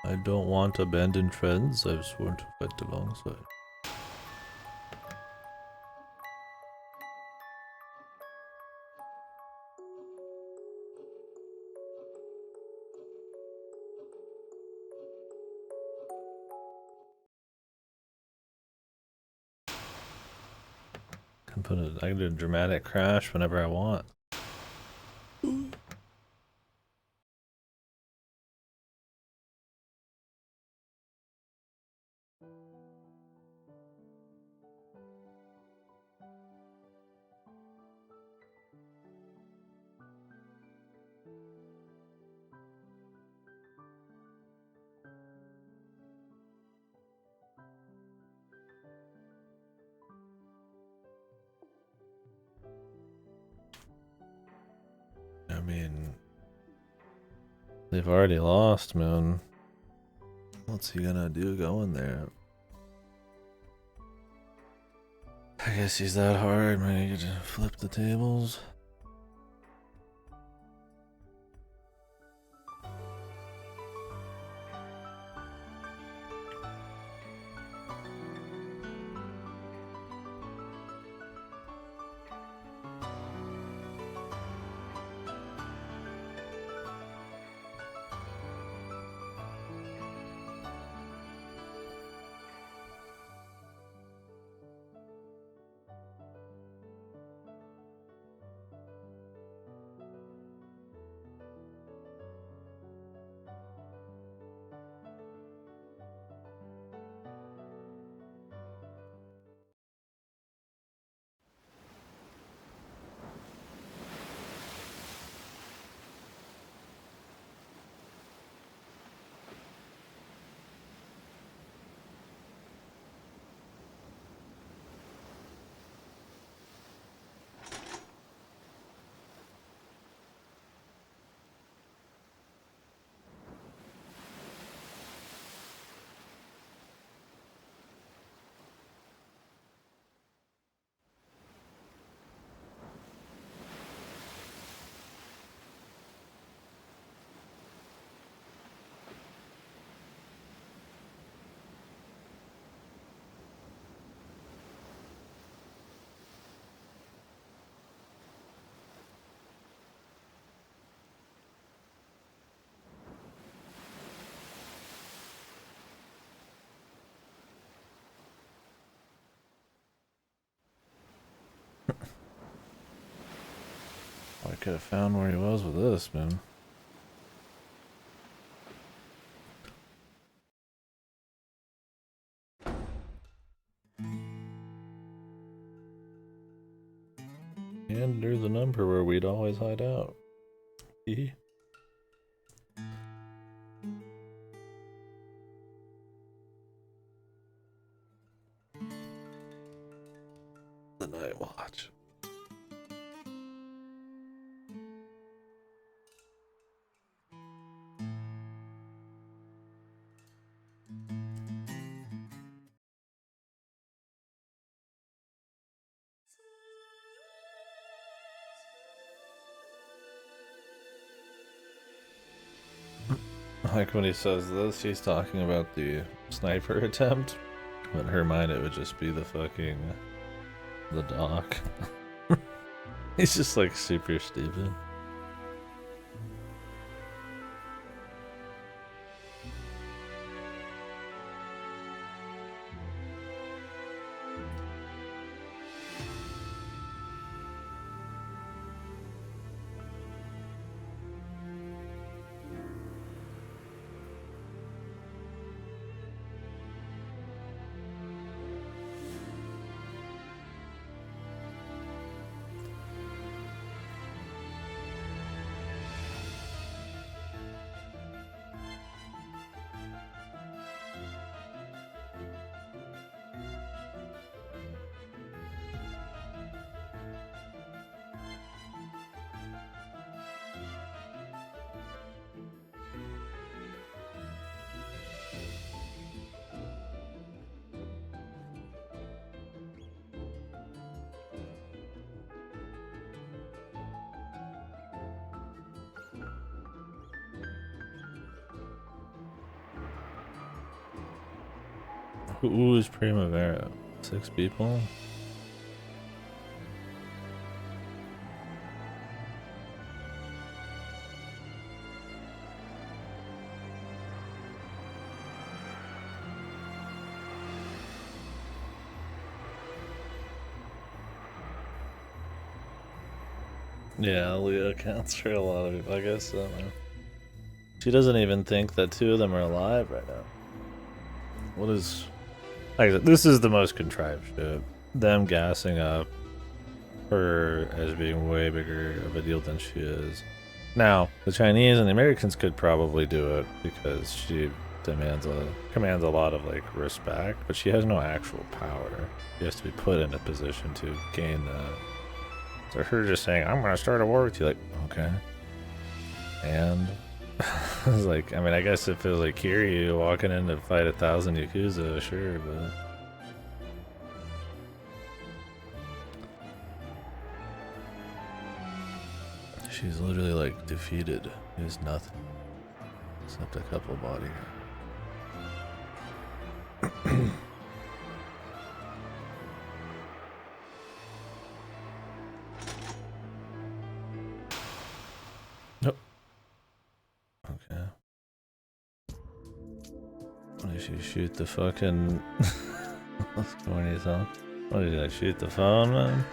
I don't want abandoned friends. I've sworn to fight alongside. I can do a dramatic crash whenever I want. I mean, they've already lost, man. What's he gonna do going there? I guess he's that hard, man. You could just flip the tables. I could have found where he was with this, man. And there's a number where we'd always hide out. The Night Watch. Like when he says this, he's talking about the sniper attempt. But in her mind, it would just be the doc. He's just like super stupid. Who is Primavera? 6 people? Yeah, Leah counts for a lot of people. I guess so. She doesn't even think that two of them are alive right now. What is... Like, this is the most contrived shit. Them gassing up her as being way bigger of a deal than she is. Now, the Chinese and the Americans could probably do it because she commands a lot of like respect, but she has no actual power. She has to be put in a position to gain that. So her just saying, "I'm gonna start a war with you," like, okay. And it's like, I mean, I guess if it was like Kiryu walking in to fight 1,000 Yakuza, sure, but she's literally like defeated. There's nothing except a couple bodyguards. Nope. Okay. What did she shoot the fucking... What's going on? What did I shoot the phone, man?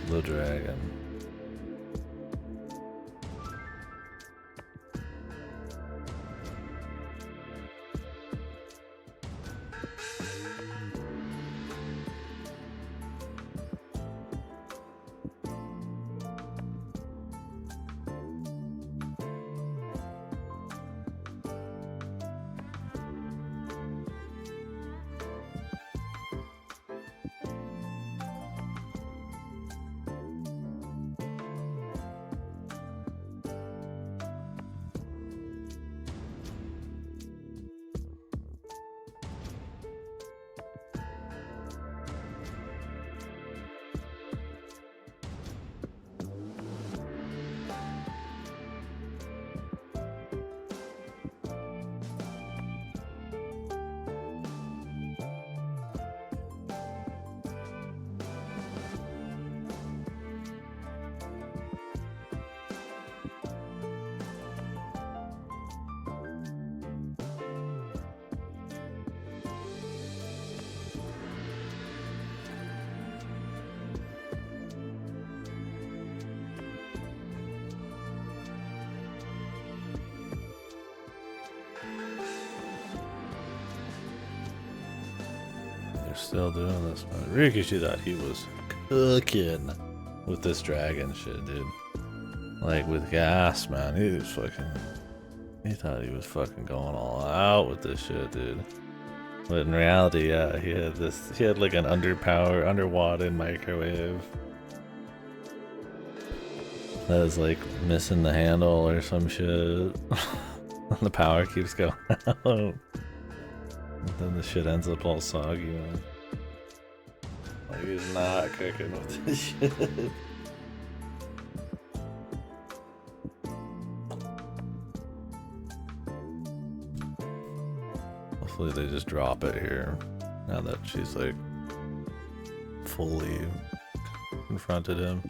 The dragon. Still doing this, man. Rikishi thought he was cooking with this dragon shit, dude. Like with gas, man. He was fucking... He thought he was fucking going all out with this shit, dude. But in reality, yeah, he had like an underwater microwave that is like missing the handle or some shit. The power keeps going out. And then the shit ends up all soggy, man. Like, he's not cooking with this shit. Hopefully they just drop it here, now that she's, like, fully confronted him.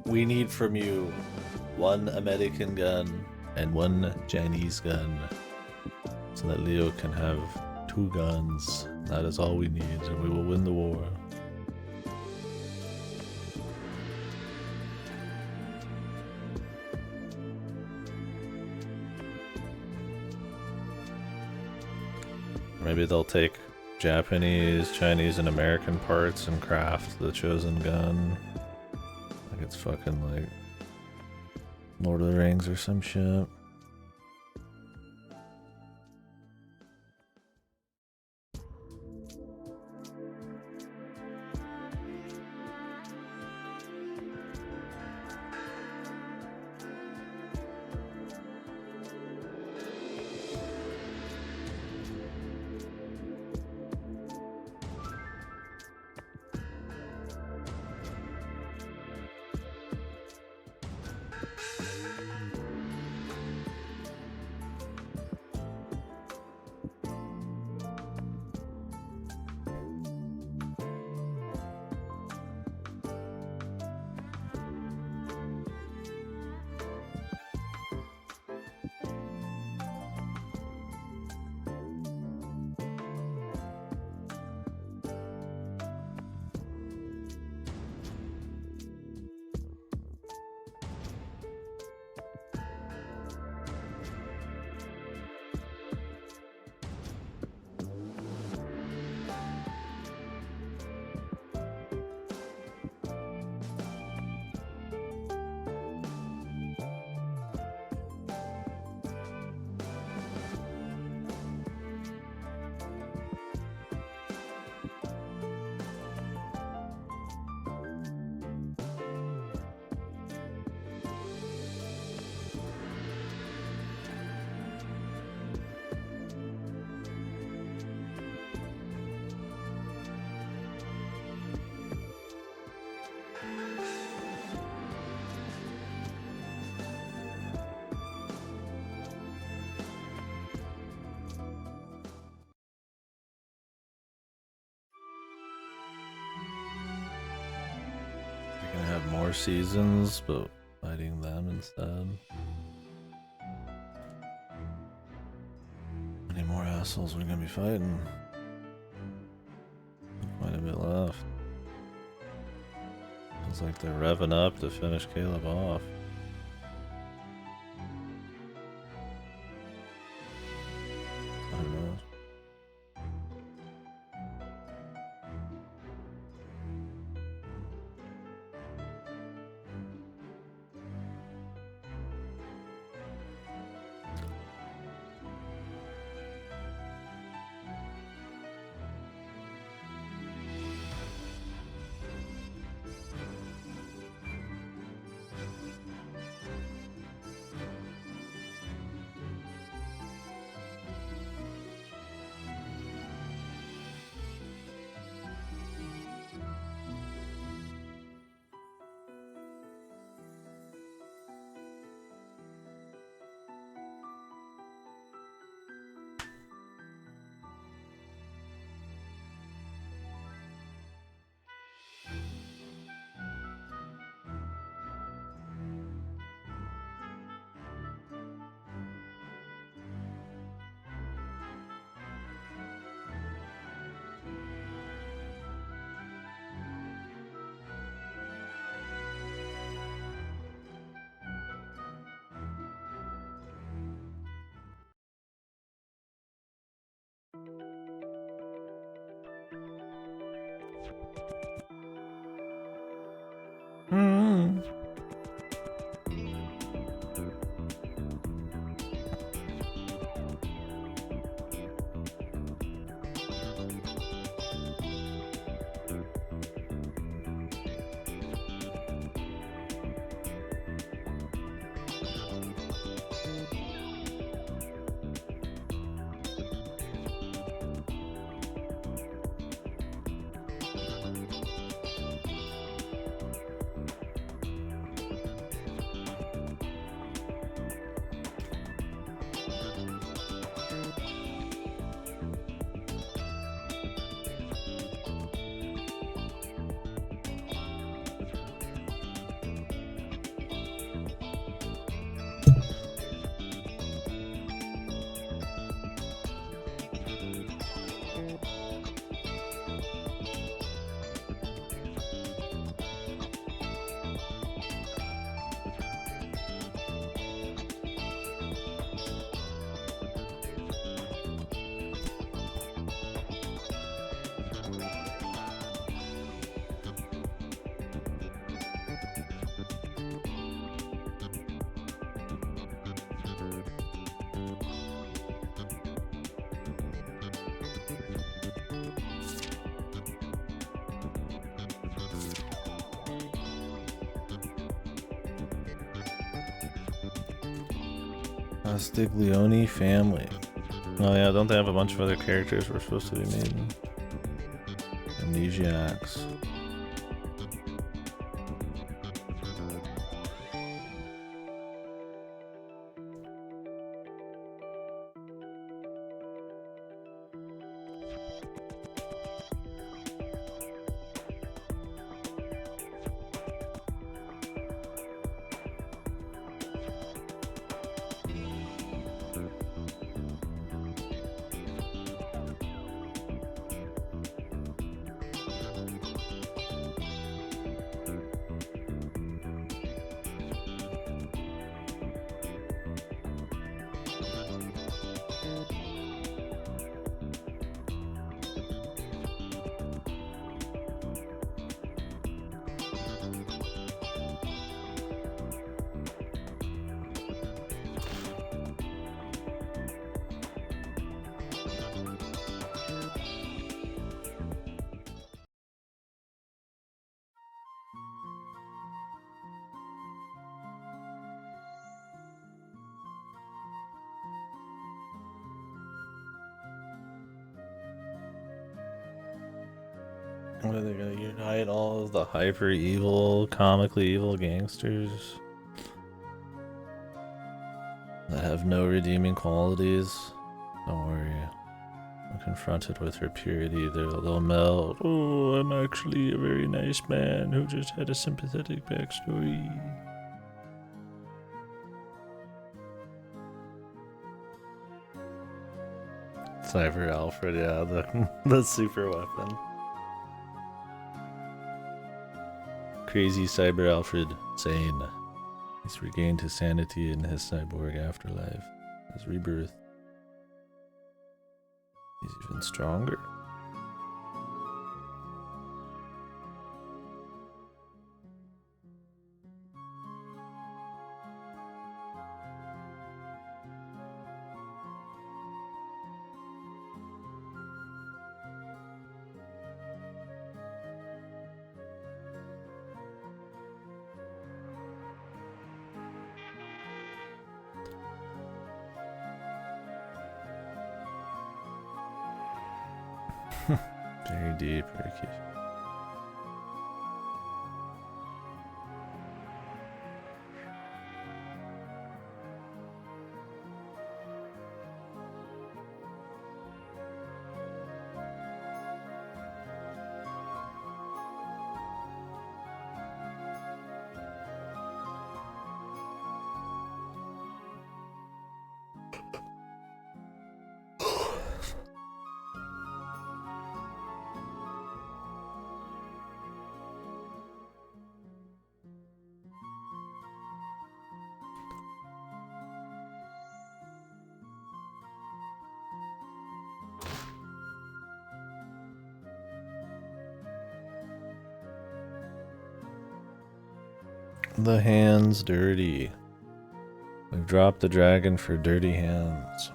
We need from you one American gun and one Chinese gun so that Leo can have 2 guns. That is all we need, and we will win the war. Maybe they'll take Japanese, Chinese, and American parts and craft the chosen gun. Like it's fucking like Lord of the Rings or some shit. have more seasons, but fighting them instead. How many more assholes are we gonna be fighting? Quite a bit left. Feels like they're revving up to finish Caleb off. Who knows? Castiglione family. Oh yeah, don't they have a bunch of other characters we're supposed to be meeting? Amnesiacs. What are they gonna unite all of the hyper evil, comically evil gangsters that have no redeeming qualities? Don't worry. When confronted with her purity, they'll melt. Oh, I'm actually a very nice man who just had a sympathetic backstory. Cyber Alfred, yeah, the super weapon. Crazy Cyber Alfred, sane. He's regained his sanity in his cyborg afterlife, his rebirth. He's even stronger. Very deep, Ricky. The hands dirty. We've dropped the dragon for dirty hands.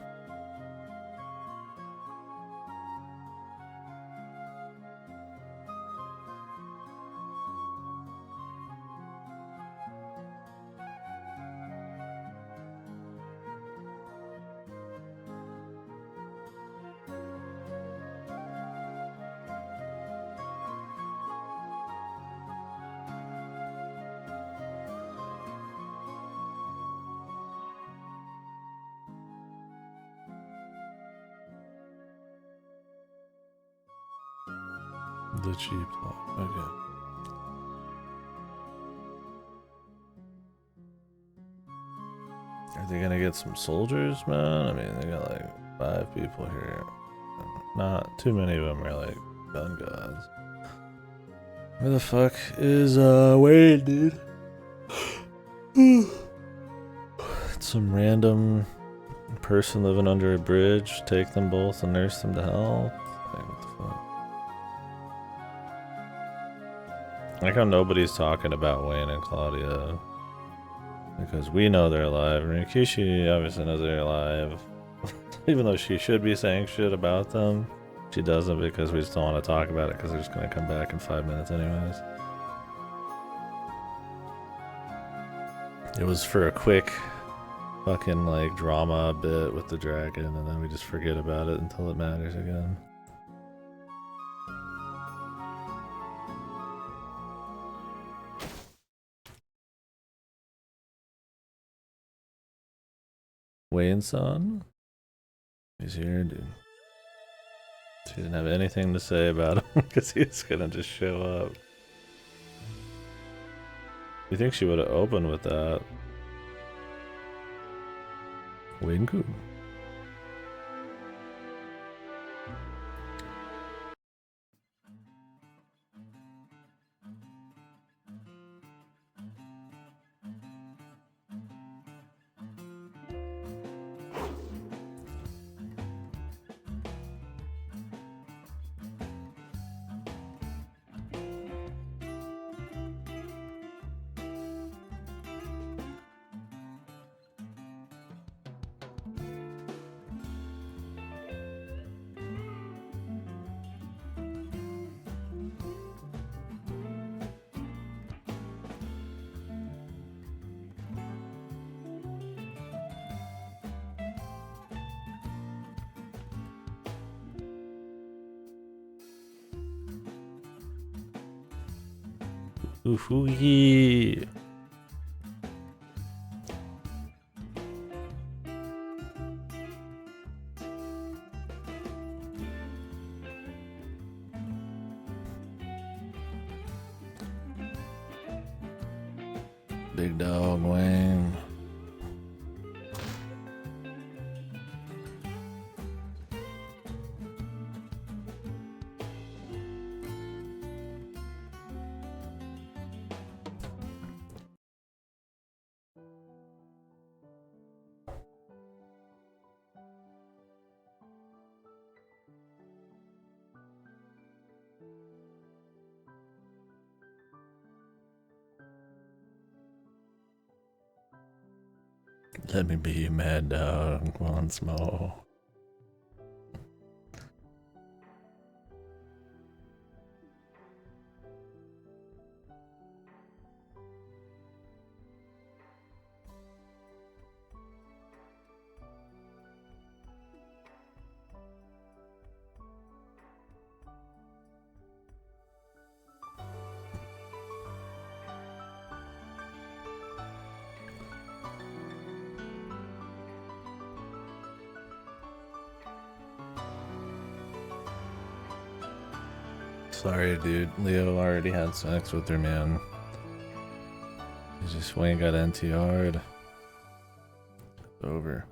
The cheap lock, okay. Are they gonna get some soldiers, man? I mean, they got like 5 people here. Not too many of them are like gun gods. Where the fuck is Wade, dude? Some random person living under a bridge, take them both and nurse them to health. Like, what the fuck? Like how nobody's talking about Wayne and Claudia. Because we know they're alive. I mean, Kishi obviously knows they're alive. Even though she should be saying shit about them. She doesn't because we just don't want to talk about it because they're just going to come back in 5 minutes anyways. It was for a quick fucking like drama bit with the dragon and then we just forget about it until it matters again. Wayne's son? He's here, dude. She didn't have anything to say about him because he was gonna just show up. You think she would have opened with that? Wayne Coon. Ooh-hoo-yee. Big dog Wayne. Let me be Mad Dog once more. Sorry, dude. Leo already had sex with her, man. He just Wayne got NTR'd. It's over.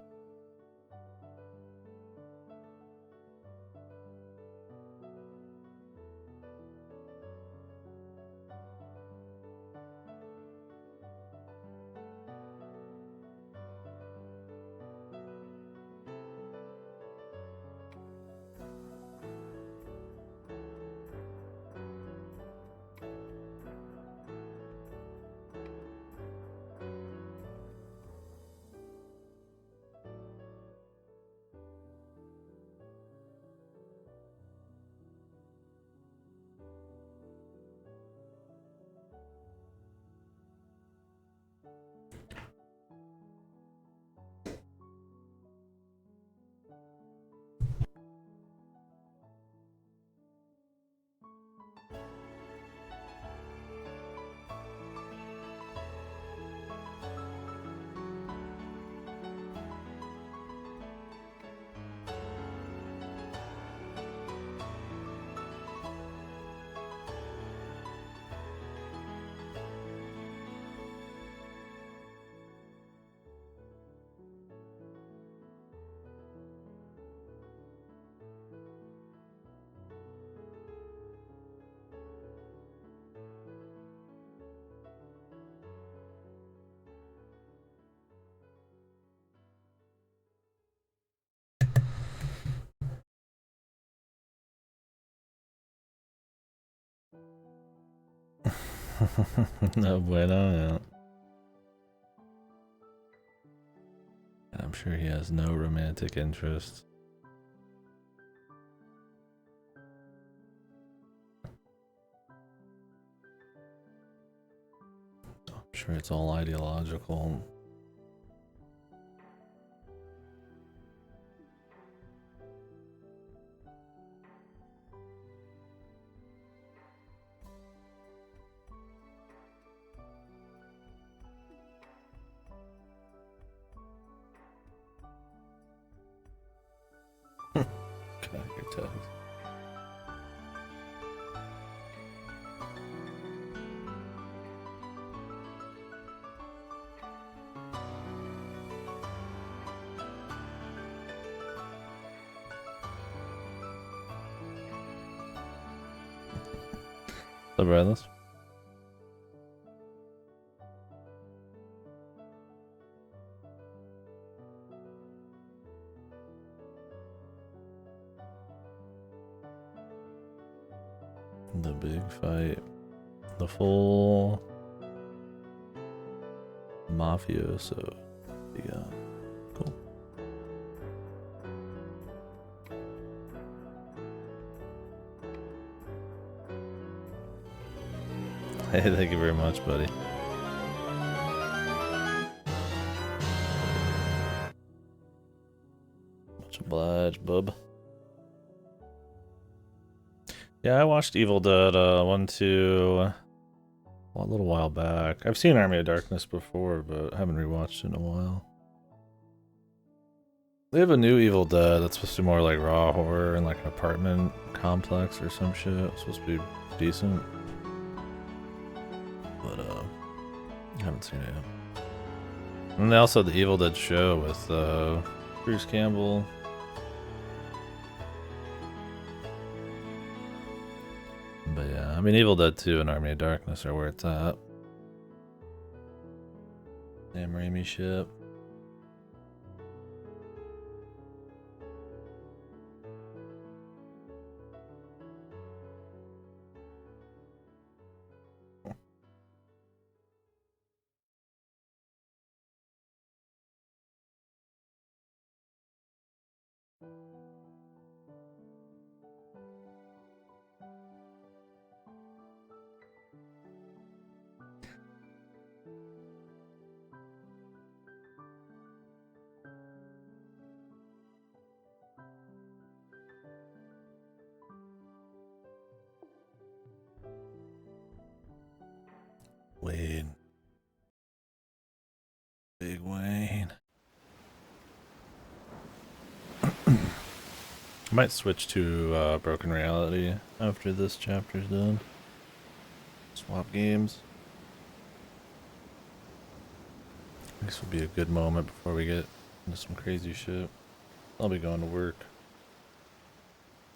No bueno, yeah. I'm sure he has no romantic interest. I'm sure it's all ideological. The brothers. The big fight. The full mafioso. Yeah. Cool. Hey, thank you very much, buddy. Much obliged, bub. Yeah, I watched Evil Dead 1, 2 a little while back. I've seen Army of Darkness before, but I haven't rewatched it in a while. They have a new Evil Dead that's supposed to be more like raw horror in like an apartment complex or some shit. It's supposed to be decent. But haven't seen it yet. And they also had the Evil Dead show with Bruce Campbell. But yeah, I mean, Evil Dead 2 and Army of Darkness are where it's at. Sam Raimi shit. Wayne. Big Wayne. I might switch to Broken Reality after this chapter's done. Swap games. This would be a good moment before we get into some crazy shit. I'll be going to work.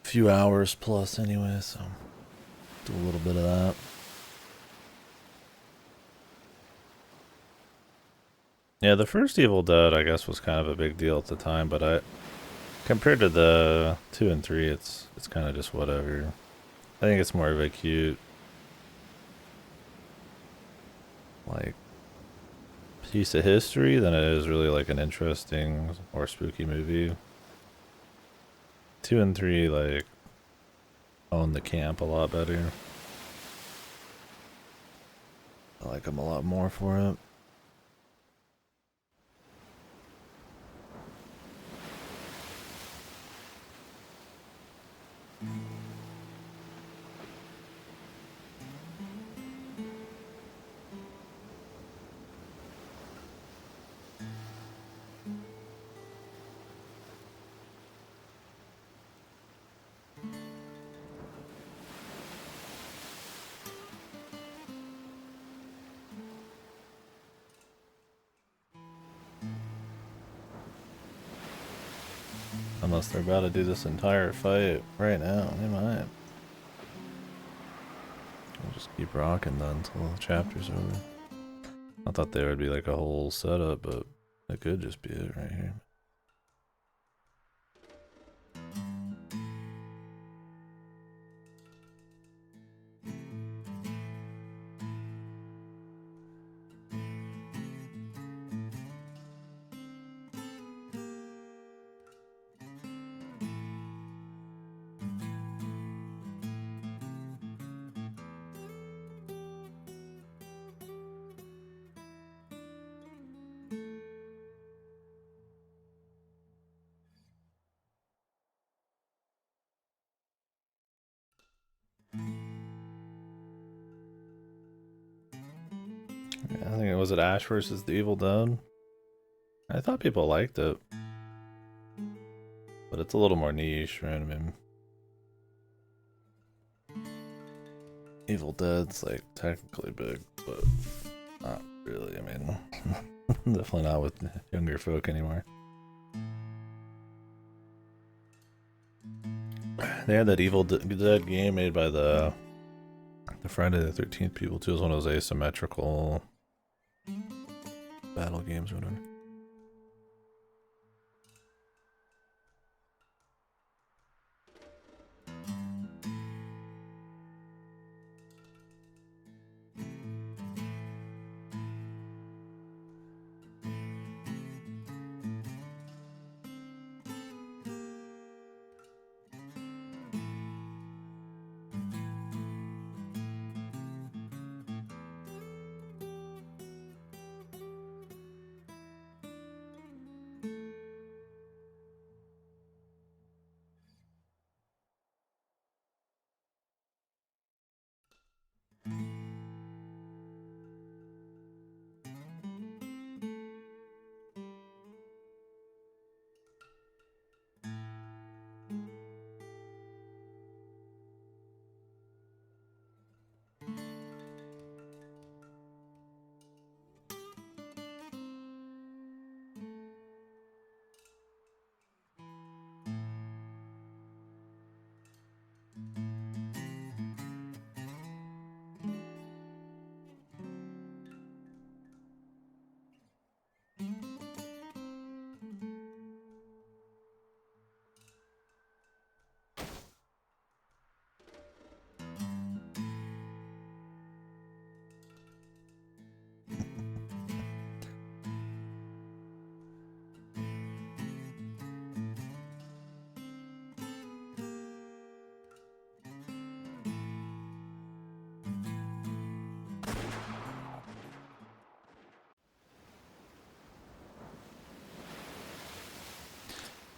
A few hours plus anyway, so do a little bit of that. Yeah, the first Evil Dead, I guess, was kind of a big deal at the time, but compared to the 2 and 3, it's kind of just whatever. I think it's more of a cute, like, piece of history than it is really like an interesting or spooky movie. 2 and 3, like, own the camp a lot better. I like them a lot more for it. Unless they're about to do this entire fight right now, they might. We'll just keep rocking then until the chapter's over. I thought there would be like a whole setup, but it could just be it right here. I think it was it Ash versus the Evil Dead. I thought people liked it, but it's a little more niche, right? I mean, Evil Dead's like technically big, but not really. I mean, definitely not with younger folk anymore. They had that Evil Dead game made by the Friday the 13th people too. It was one of those asymmetrical battle games or whatever.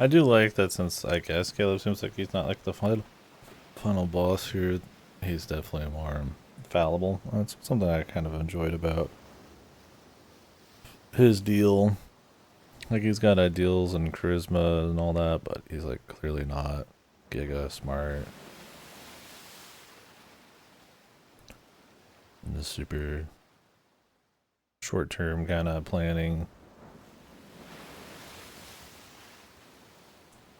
I do like that since I guess Caleb seems like he's not like the final boss here. He's definitely more fallible. That's something I kind of enjoyed about his deal. Like he's got ideals and charisma and all that, but he's like clearly not giga smart. And the super short-term kind of planning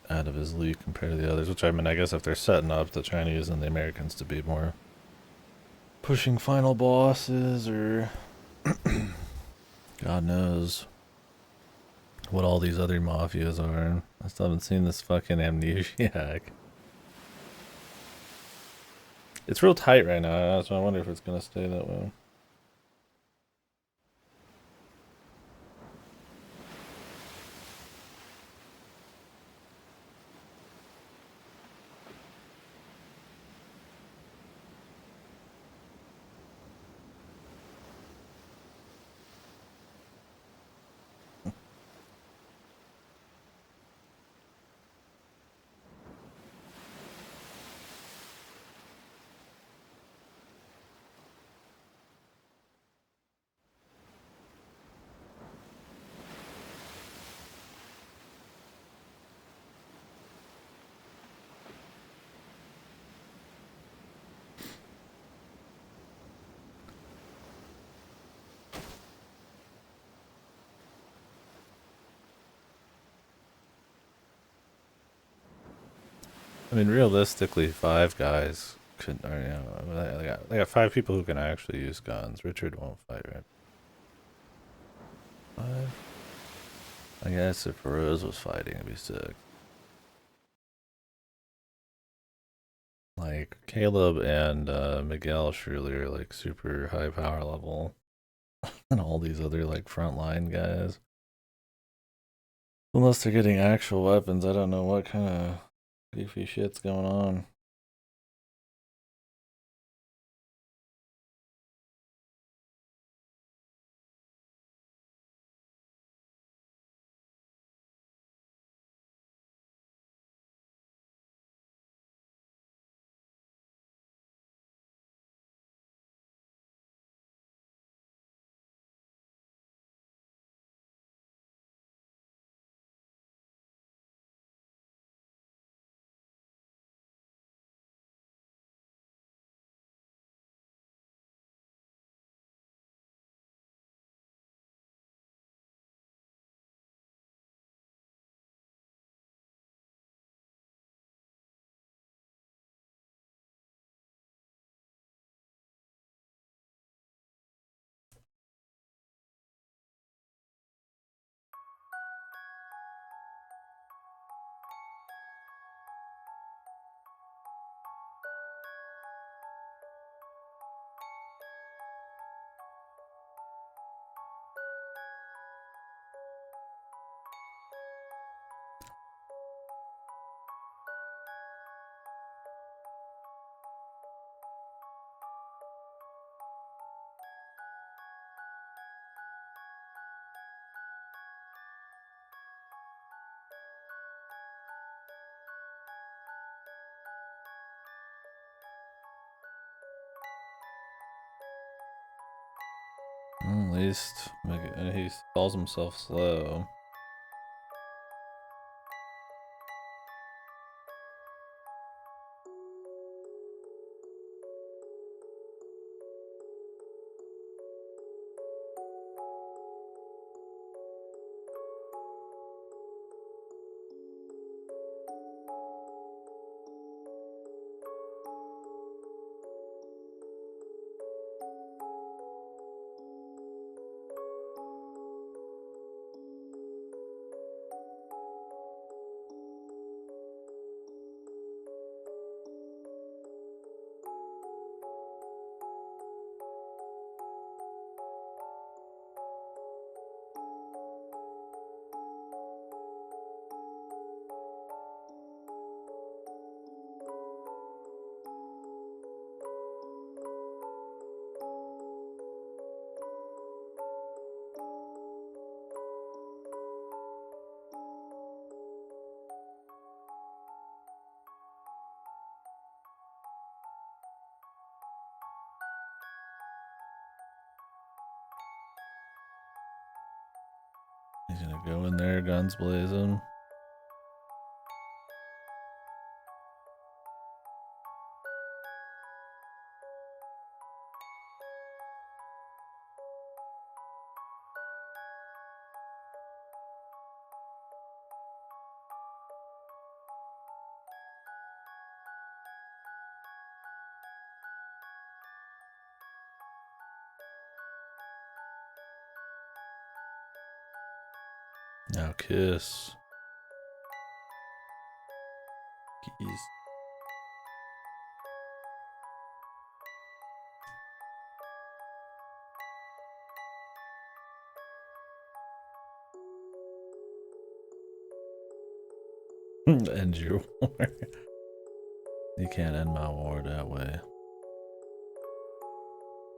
out of his league compared to the others, which I mean, I guess if they're setting up the Chinese and the Americans to be more pushing final bosses or God knows what all these other mafias are. I still haven't seen this fucking Amnesiac. It's real tight right now, so I wonder if it's gonna stay that way. I mean, realistically, 5 guys could, or, you know, they got 5 people who can actually use guns. Richard won't fight, right? 5? I guess if Rose was fighting, it'd be sick. Like, Caleb and Miguel surely are like super high power level. And all these other like frontline guys. Unless they're getting actual weapons, I don't know what kind of goofy shit's going on. At least he calls himself slow. gonna go in there, guns blazing. Now kiss. Keys. End your war. You can't end my war that way.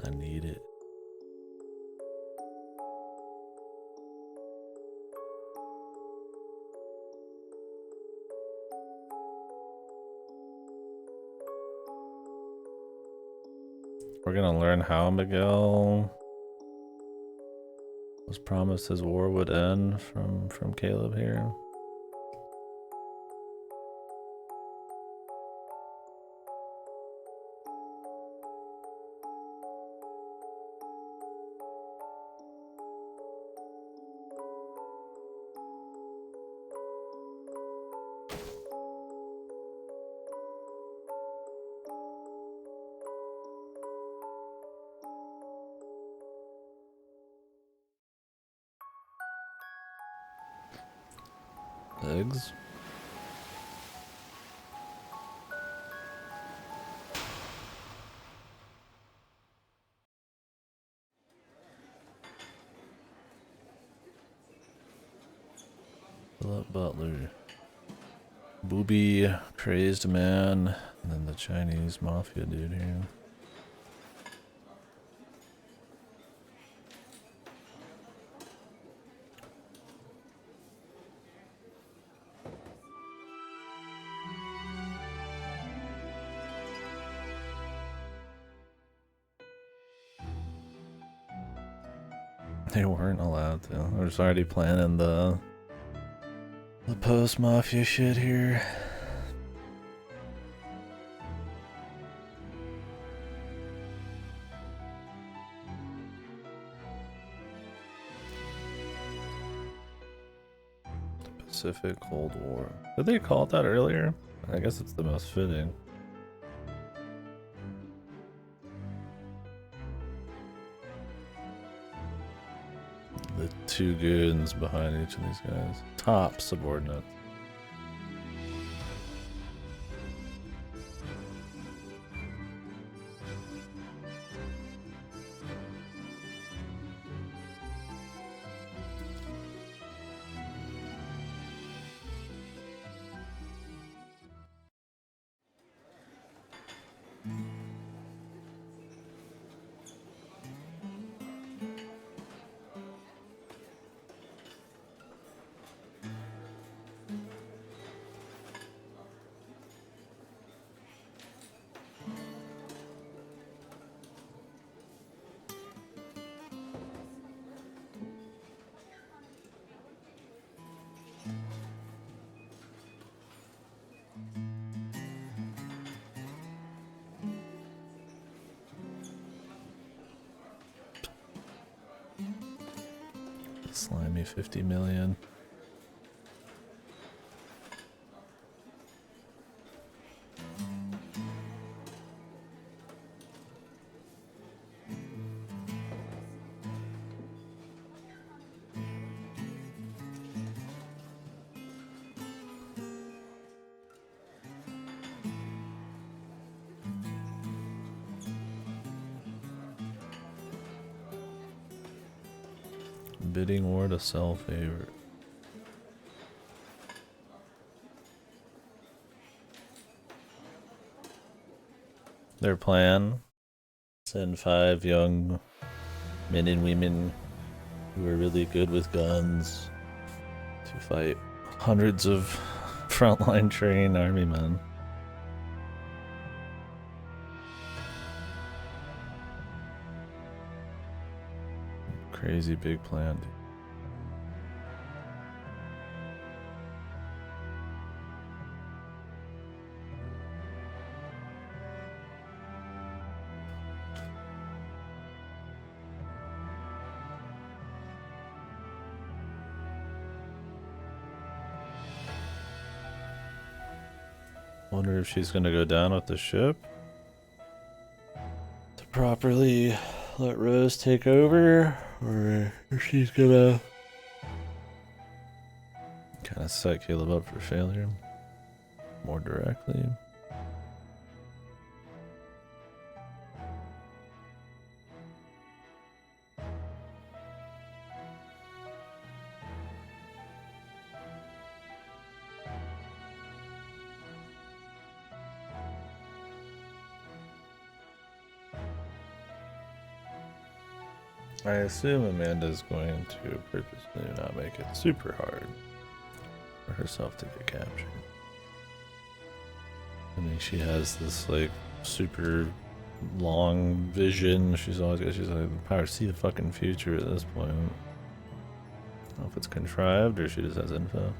I need it. We're gonna learn how Miguel was promised his war would end from Caleb here. Eggs. Philip Butler. Booby, crazed man, and then the Chinese mafia dude here. They weren't allowed to. They're just already planning the post-mafia shit here. The Pacific Cold War. Did they call it that earlier? I guess it's the most fitting. The two goons behind each of these guys. Top subordinate. Slimy 50 million. Bidding war to sell favorite. Their plan: send 5 young men and women who are really good with guns to fight hundreds of frontline trained army men. Crazy big plan, dude. Wonder if she's gonna go down with the ship to properly let Rose take over, or if she's gonna kind of set Caleb up for failure more directly. I assume Amanda's going to purposely not make it super hard for herself to get captured. I mean, she has this like super long vision. She's like the power to see the fucking future at this point. I don't know if it's contrived or she just has info.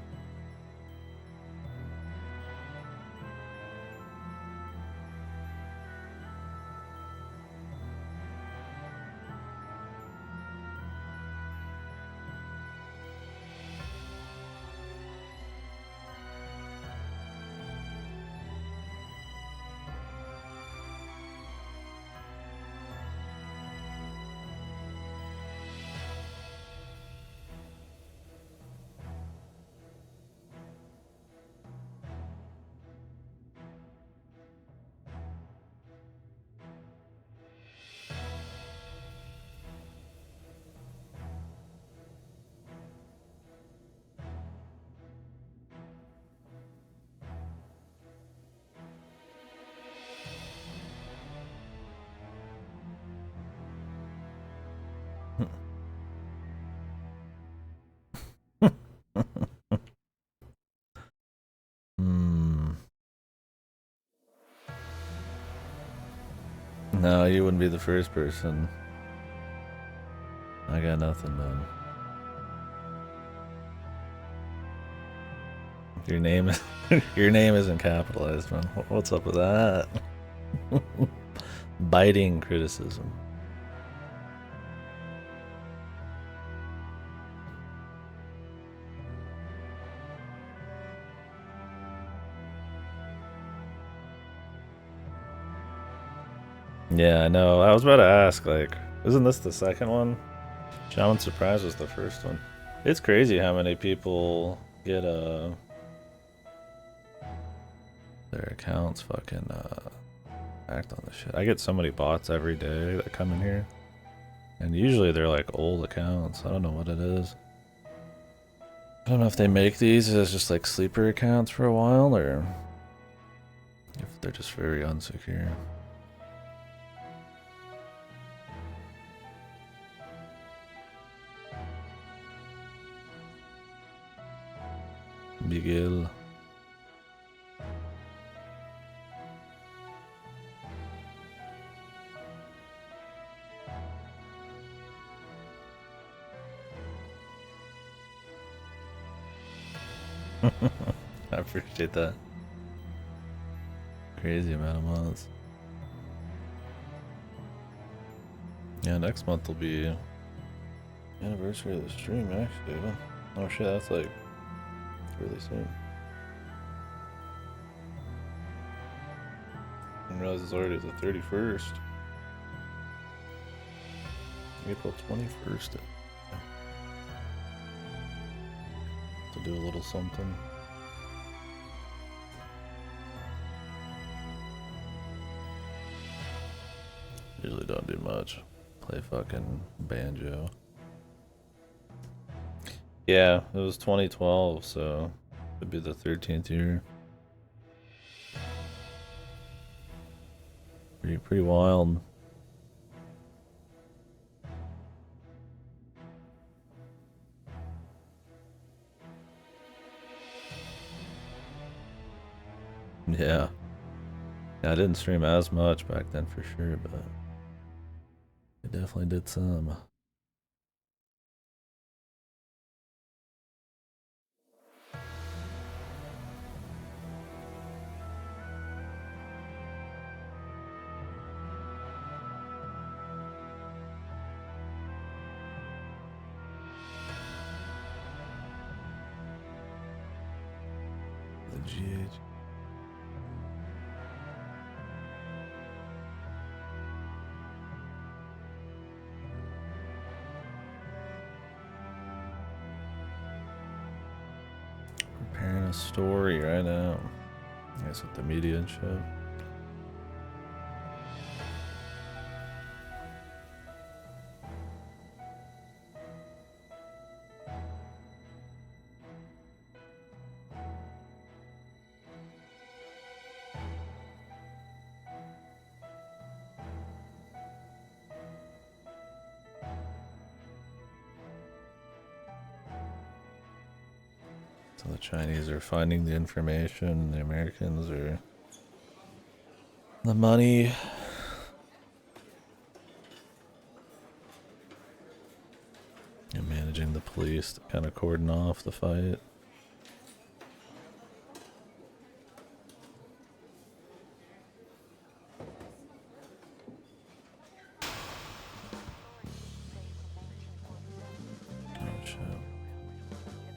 No, you wouldn't be the first person. I got nothing, man. Your name, your name isn't capitalized, man. What's up with that? Biting criticism. Yeah, I know. I was about to ask, like, isn't this the second one? Shaman Surprise was the first one. It's crazy how many people get their accounts fucking act on this shit. I get so many bots every day that come in here, and usually they're like old accounts. I don't know what it is. I don't know if they make these as just like sleeper accounts for a while, or if they're just very unsecure. Miguel. I appreciate that. Crazy amount of months. Yeah, next month will be anniversary of the stream, actually. Oh shit, that's like really soon. I didn't realize it's already the 31st. April 21st. To do a little something. Usually don't do much. Play fucking banjo. Yeah, it was 2012, so it'd be the 13th year. Pretty wild. Yeah. Yeah, I didn't stream as much back then for sure, but I definitely did some. The GH. Preparing a story right now. I guess with the media and shit. So the Chinese are finding the information, the Americans are the money. And managing the police to kind of cordon off the fight. Oh shit.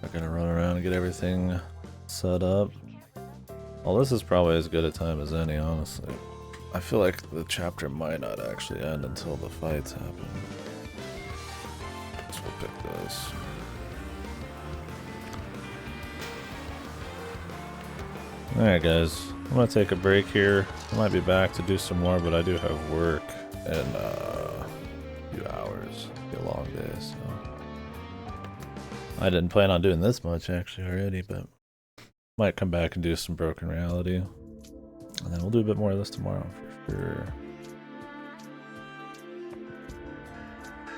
I'm gonna run around and get everything set up. Well, this is probably as good a time as any, honestly. I feel like the chapter might not actually end until the fights happen. So we'll pick this. Alright guys, I'm gonna take a break here. I might be back to do some more, but I do have work in a few hours. It'll be a long day, so I didn't plan on doing this much actually already, but might come back and do some Broken Reality. And then we'll do a bit more of this tomorrow for sure.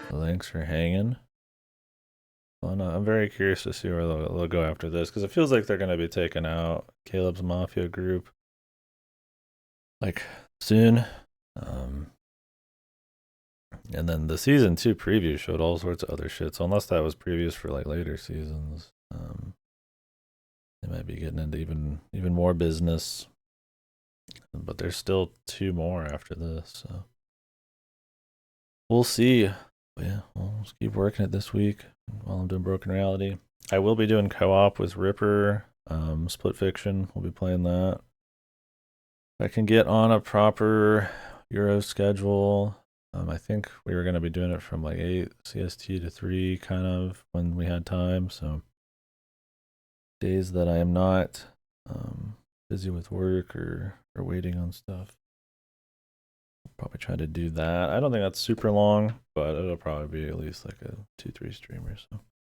So thanks for hanging. Well, no, I'm very curious to see where they'll go after this, because it feels like they're going to be taking out Caleb's Mafia group like soon. And then the season 2 preview showed all sorts of other shit, so unless that was previews for like later seasons, they might be getting into even more business. But there's still 2 more after this, so we'll see. But yeah, we'll just keep working it this week while I'm doing Broken Reality. I will be doing co-op with Ripper, Split Fiction. We'll be playing that. If I can get on a proper Euro schedule. I think we were going to be doing it from like 8 CST to 3 kind of when we had time. So days that I am not busy with work or waiting on stuff, I'll probably try to do that. I don't think that's super long, but it'll probably be at least like a 2-3 stream or so.